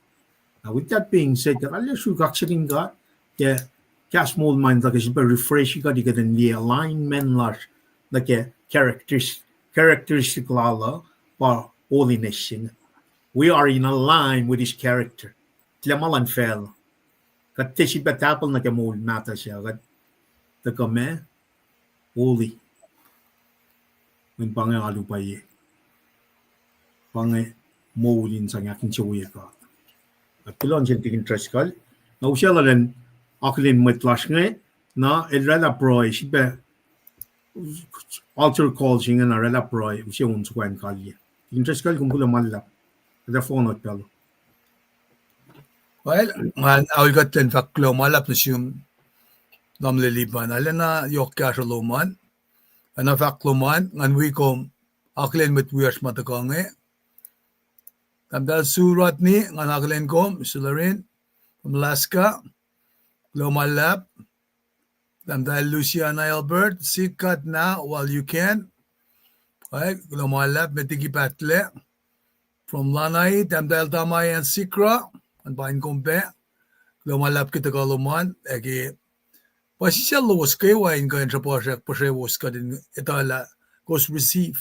Now with that being said Allah sugaksarin God yeah Kas Moul mind like is very refresh ka di kaden the alignment lash like characteristic lala pa holiness. We are in a line with his character. Tlamalan fell. Kat tesi patapal na ke Moul mata siya kat the kame holy. When pange alu pa ye. Pange Moul in sa ngakin siya ka. At pilon siya tigin traskal. Na usya la rin Aklin Mwet na Rela Proy, she be altar call siya na Rela Proy, siya unsukan kalye. Interest kal kumpula malap. Ada phone at palo. Well, man, I got ten faklo malap na siyum namliliban. Ala na yok kya sa luman. Ana faklo man, ngan wikom aklin mit wiers matakange. Tamdal surat ni, ngan aklin kom, Sularin, from Alaska. Lomalap, Tamdal Luciana Albert, sikat na while you can. Okay, Lomalap, Metigi Patle. From Lanai, Tamdal Damay and Sikra, and Bain Kompe. Lomalap kita kaluman, egi Pasisya los kay wain ka sa project pasewos ka din itala kos receive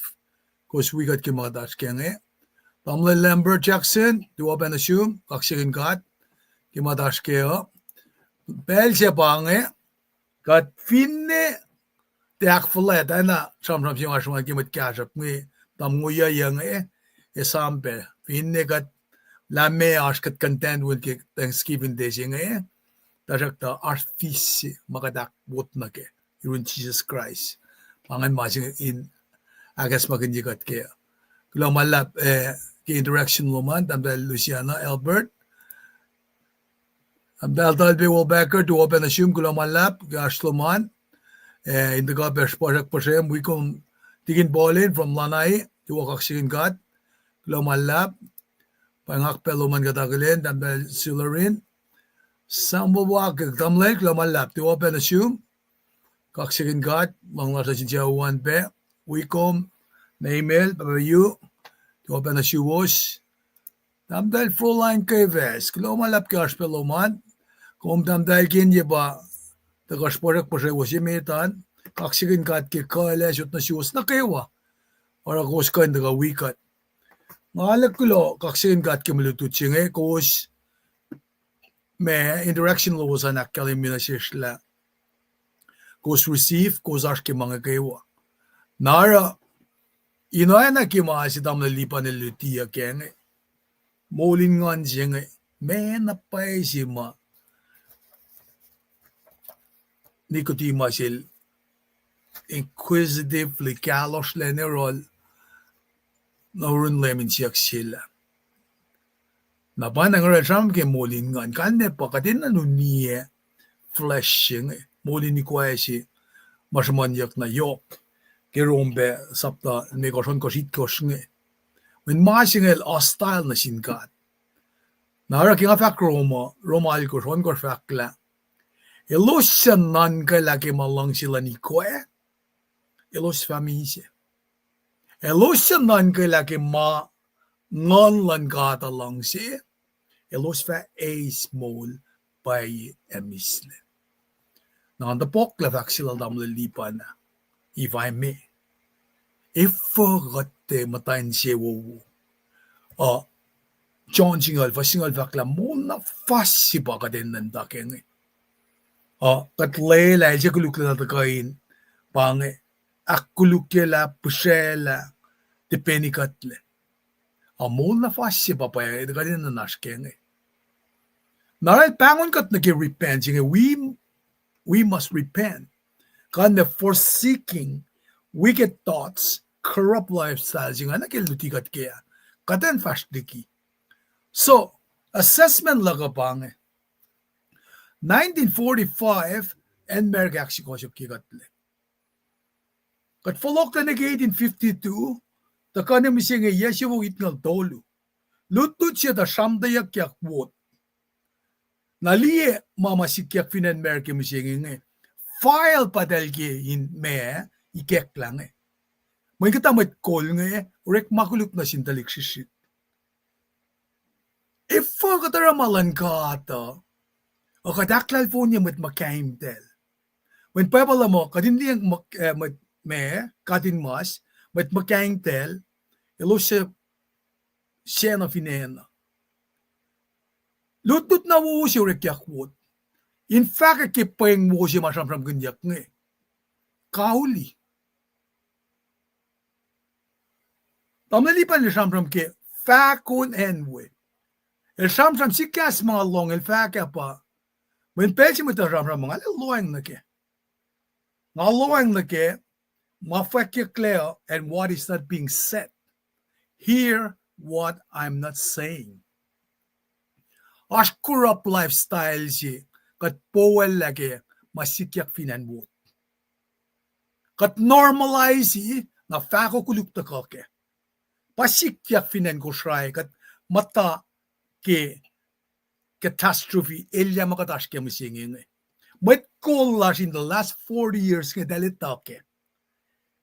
kos wigat ki mga das kaya nga. Pamela Lambert Jackson, di wa ben assume kaksikin kat ki mga das kaya. Bel siya pa nga kat finne tiak fulet na samsam siya nga sumag kimit kasap nga tam nguya yang sampe finne kat lame as kat content with ki Thanksgiving Day siya nga Tarak ta artifice makadak bot na ke irun Jesus Christ pangan masing in agas maganjikat ke kalau malap ke interaction woman tambal Luciana Albert ambal talbe Wolbecker to open assume kalau malap gasloman in the gabers project posem we come tigin bolin from Lanai to wakaksikin kat kalau malap pangak peluman katagalen tambal Silarin Sambawag tamlek lamalap to open assume kaksikin gat mga sa sijawan pe wikom na email pabayu to open assume tamdal full line kayves lamalap ka aspeloman kung tamdal kinye ba tagasporak pa siya wasimitan kaksikin gat ki kala shot na shoes na kaywa ora kos kan daga wikat ngalag kulo kaksikin gat ki malutut singe kos me interaction lo was anak kalimina sila kos receive kos arki mga kaywa nara inoy na kima si tam nalipan ni lutia kenge molin ngan jenge me napay si ma nikotima sil inquisitively kalos lenerol naurun lemin siyak sila Napan ang rasam ke molin ngan kan ne pakatin na niye fleshing molin ni kwaya si masmanyak na yok ke rombe sapta negoson kosit kosnge when masingel hostile na sinkat nara kinga fak romal koson kor fakla illusion nan kala ke malang sila ni kwaya ilus famisi illusion nan kala ke ma ngon lan kata lang si Elos fa ace Moul by emisle. Now on the pok lavak sila damle lipa na. If I may. If forgotte matayin siya wo. John singal vakla mo na fast si baka din nanda keng. Katlay la siya kulukla na takain. Pange. Akulukela pusela. Depeni katle. Mo na fast si papaya. Ito ka din na nash keng. Naray pangon kat nag-repent. We must repent. Kanda forsaking wicked thoughts, corrupt lifestyles. Yung nakilutikat kaya. Katan fast diki. So, assessment laga pang 1945 and mergaksi ko siya kikatle. Kat folok na nag-1852, taka na mising yesiyo itngal tolu. Lutut siya da shamdayak yak wot. Naliye mama sikyak finan merke mising file padal ke in me ikek lang May katamat call rek makuluk na sintalik sisit. If kataramalan ka ata, o kadaklal po niya mat makaimtel. When pabala mo, kadin liyang katin mas, mat makaimtel, ilo siya na finena. Lutut na wo siya rekyakwot. In fact, kipeng wo siya masamsam ganyak Kauli. Tamalipan ni samsam ke fakon enwe. El samsam sikas mga long el faka pa. When pelsi mo ta samsam mga loang na ke. Nga loang na ke, mafakya clear and what is not being said. Hear what I'm not saying. As corrupt lifestyle si kat powel lagi masikyak finanbut. Kat normalize si na fako kulukta ka ke. Pasikyak finan ko sray kat mata ke catastrophe ilya makatash ke musingin. But kolas in the last 40 years nga dalita ke.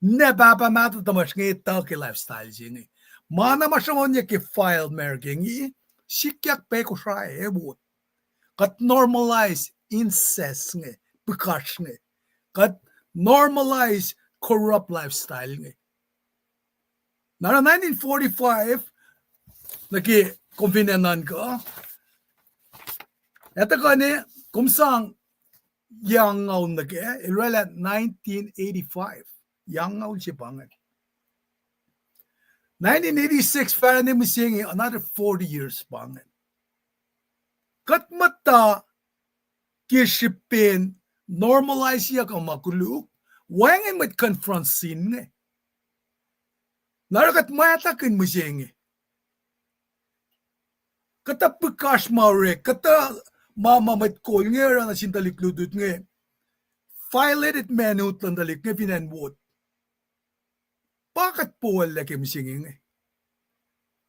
Nebaba mata tamas nga ke lifestyle si Mana masamon niya ke file merking sikyak pe ko sray ebut. Kat normalize incest bekas nge. Kat normalize corrupt lifestyle nge. Nara 1945, naki konfinenan ka. Ito ka ni, kumsang yang ngaw nage, ilwala 1985. Yang ngaw siya pangan. 1986, para ni musingi, another 40 years pangan. Kat mata, kishipin, normalize siya ka makuluk, wangin mit confront sin nge. Narakat matakin musingi. Kata bekas mare, kata mama mit kol nga na sintalikludut nga. Violated manhood lang dalik nga pinanwot. Bakit po wala kayo musingi nga?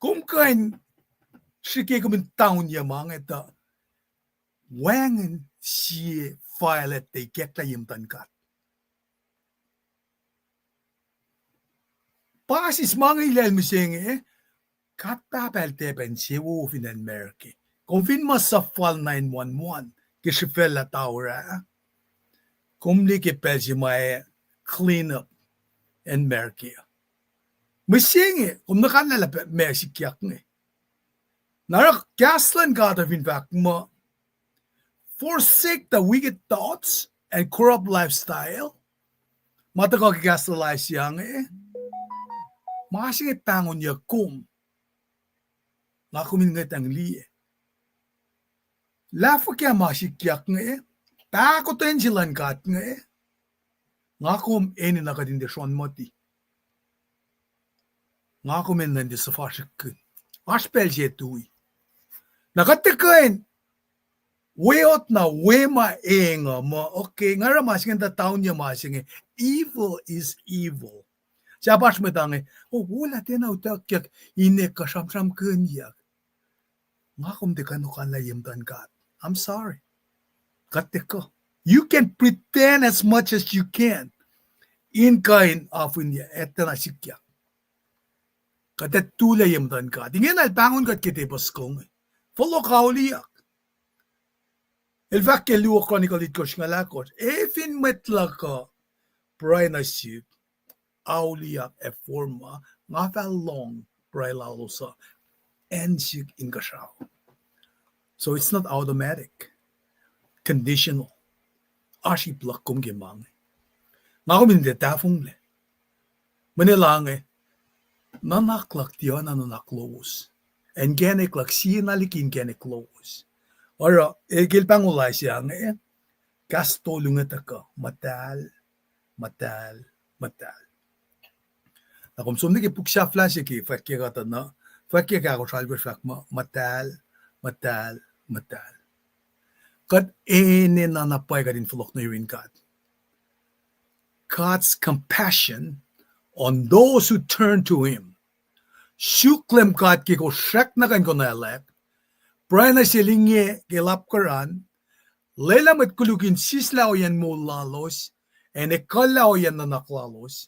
Kung kain, sige kami taon niya mga ito, wangin siya violate tay kekta yung tangkat. Pasis mga ilal musingi, katapel tepen siya wufin ang Amerike. Kung fin mas sa fall 911, kisipela taura, kumli kipel siya may clean up and Amerike. Musingi, kung nakanalapit, may sikyak nga. Narak, kaslan gata fin fact mo, forsake the wicked thoughts and corrupt lifestyle, matakag kastalay siya nga Makasing pangon niya kum. Nga kumingat ang liye. Lafa kaya masikyak nga Pakotin silang kat nga Nga kum eni nakadindisyon mo ti. Nga kumin nandi sa Fahsru. Aspel siya tuwi. Nakatikain. Weyot na wema nga mo. Okay, nga ramasing ang tataon niya masing evil is evil. Siya pas metangay, wala tinaw takyak, inek ka siyam-siyam kanyak. Nga kung di ka nukalayim tan kat. I'm sorry. Kate ko. You can pretend as much as you can. In kain afun niya, eto na sikyak. Kate tulayim tan kat. Ingin alpangon kat kitipos kong. Follow ka uliyak. El fact que luo chronicle it kosh nga lakos, fin metla ka, pray na siya, auliak e forma nga long pray lalo sa ensik ingashaw. So it's not automatic, conditional. Ashi plak kum gemang. Nga kuminde tafung le. Manilang nanaklak tiyo na nanaklowos. And geneklak siya nalikin geneklowos. Ora, gilpangulay siya nga kastolungat ako, matal. Akom sumni ki puksha flash ki fakki gata na fakki ka ko salgo fakma matal. Kad ene na napay ka din fulok na yun God. God's compassion on those who turn to Him. Shuklem God ki ko shak na kan ko na elek. Pray na silingye kilap karan. Lela met kulukin sislaw yan mo lalos. En ekalaw yan na naklalos.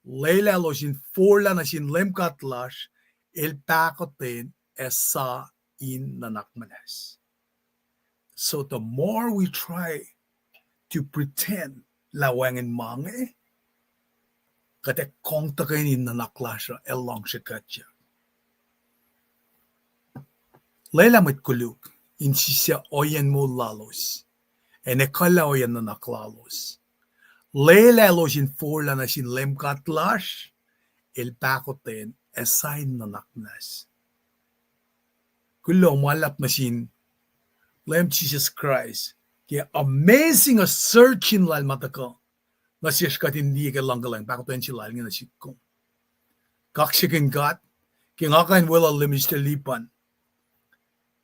Lela los in forla na sin lemkatlash. El pakotin esa in nanakmanes. So the more we try to pretend la wangin mange, kate kong takain in nanaklasha elong shikatya. Lela met kuluk in sisya oyen mo lalos. En ekala oyen nanaklalos. Lela los in forla na sin lemkatlash, el pakotin esain nanaknas. Kulo malap na sin Lem Jesus Christ. Kaya amazing a searching lal mataka. Na siya katindi ka lang galang. Pakotin siya lal nga na siya kong. Kaksikin kat. Kaya nga kain wala limis na lipan.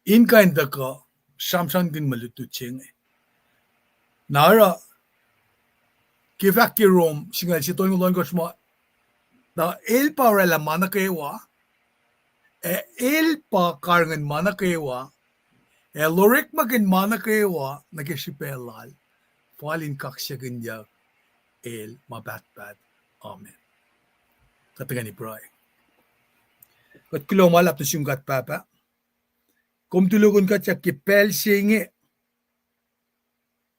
In kain da ka. Samsang din malutut siya nga. Nara. Kifak ki Rome. Singal si Toy Mulon ko sma. Na el pa rela manakewa. El pa karangan manakewa. Lorik magin manakewa nagisipelal. Falin kaksya ganya el mabatbat. Amen. Katagan ni Bray. Kat kulo malap na siyong kat papa. Kum tulugon ka siya kipel singi.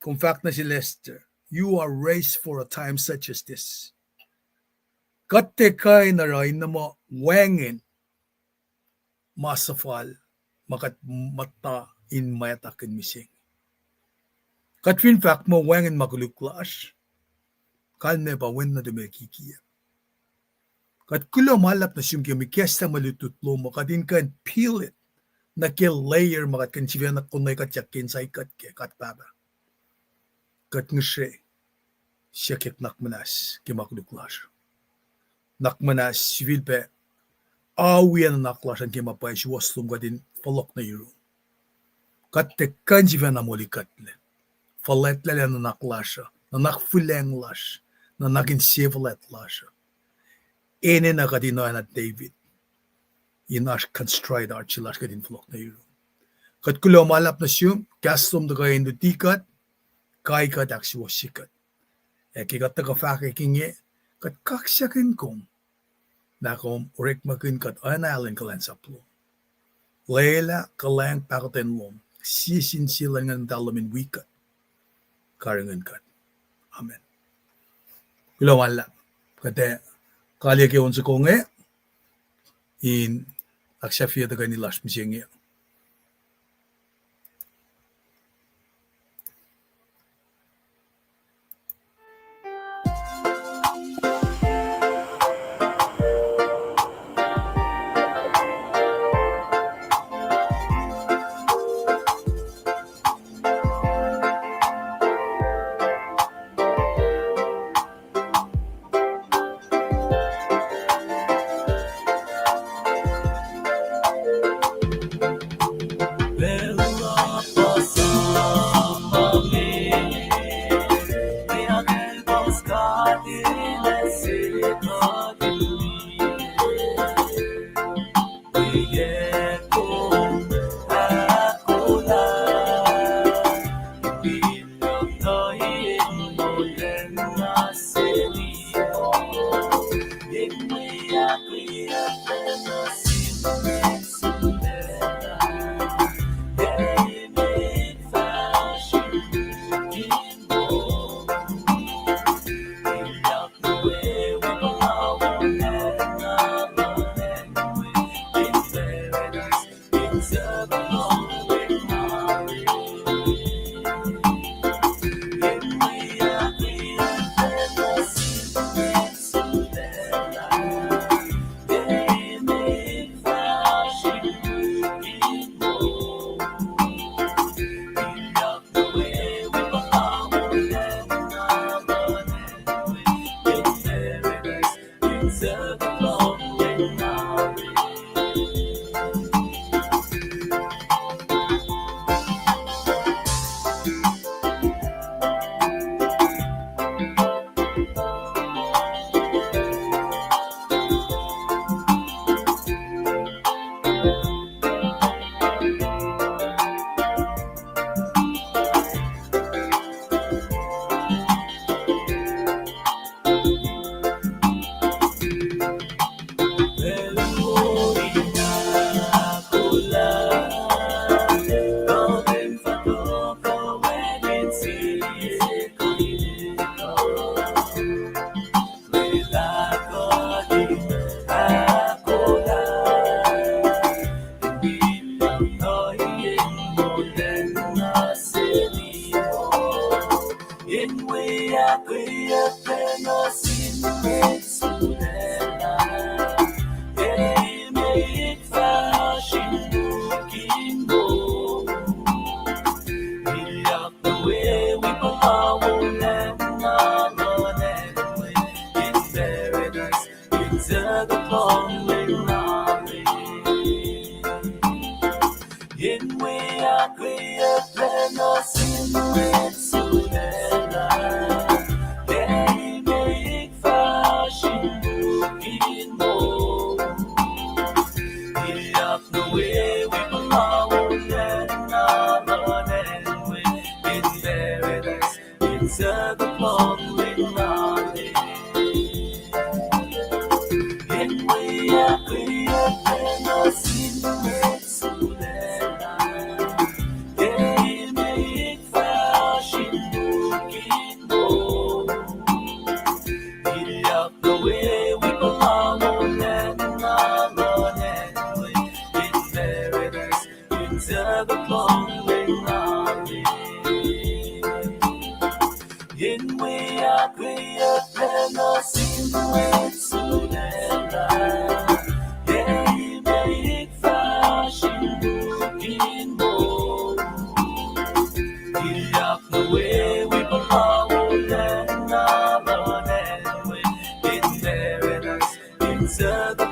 kung fact na si Lester, you are raised for a time such as this. Katte kay na rin na mo wangin masafal makat mata in mayatakin mising. Katwin fact mo wangin makuluklas, kalme pa wen na dumekikiya. Kat kulo malap na siyong kiyamikesta malututlo mo, kadin kan peel it, na kill layer makat kansiya na kunay katyakin sa ikat ke katbaba. Kat ngishe, siya kit nakmanas kimakuluklas. Nakmanas sivilpe, awiyan na naklasan kimapay siya waslong kadin falok na yuro. Kat te kansiya na molikatle, faletle na naklasya, na nakfuleng lash, na naging sivilet lasya. Ene na kadino na David. Inash constride archilash kadin flok na yuro. Kat kulo malap na siyum, kastom da kayo indutikat, kay kat aksi wasikat. Kikat ka fahk inge, kat kaksyakin kong, na kong urik makin kat analin kalan saplo. Leila kalang pakaten lom, sisin silang ng dalamin wikat. Karangan kat. Amen. Kulo malap. Kate, kali ke unsa konge in aksafia da gani lash misinge.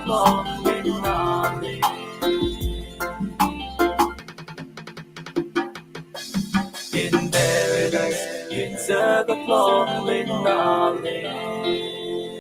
In paradise, in circle flowing knowledge.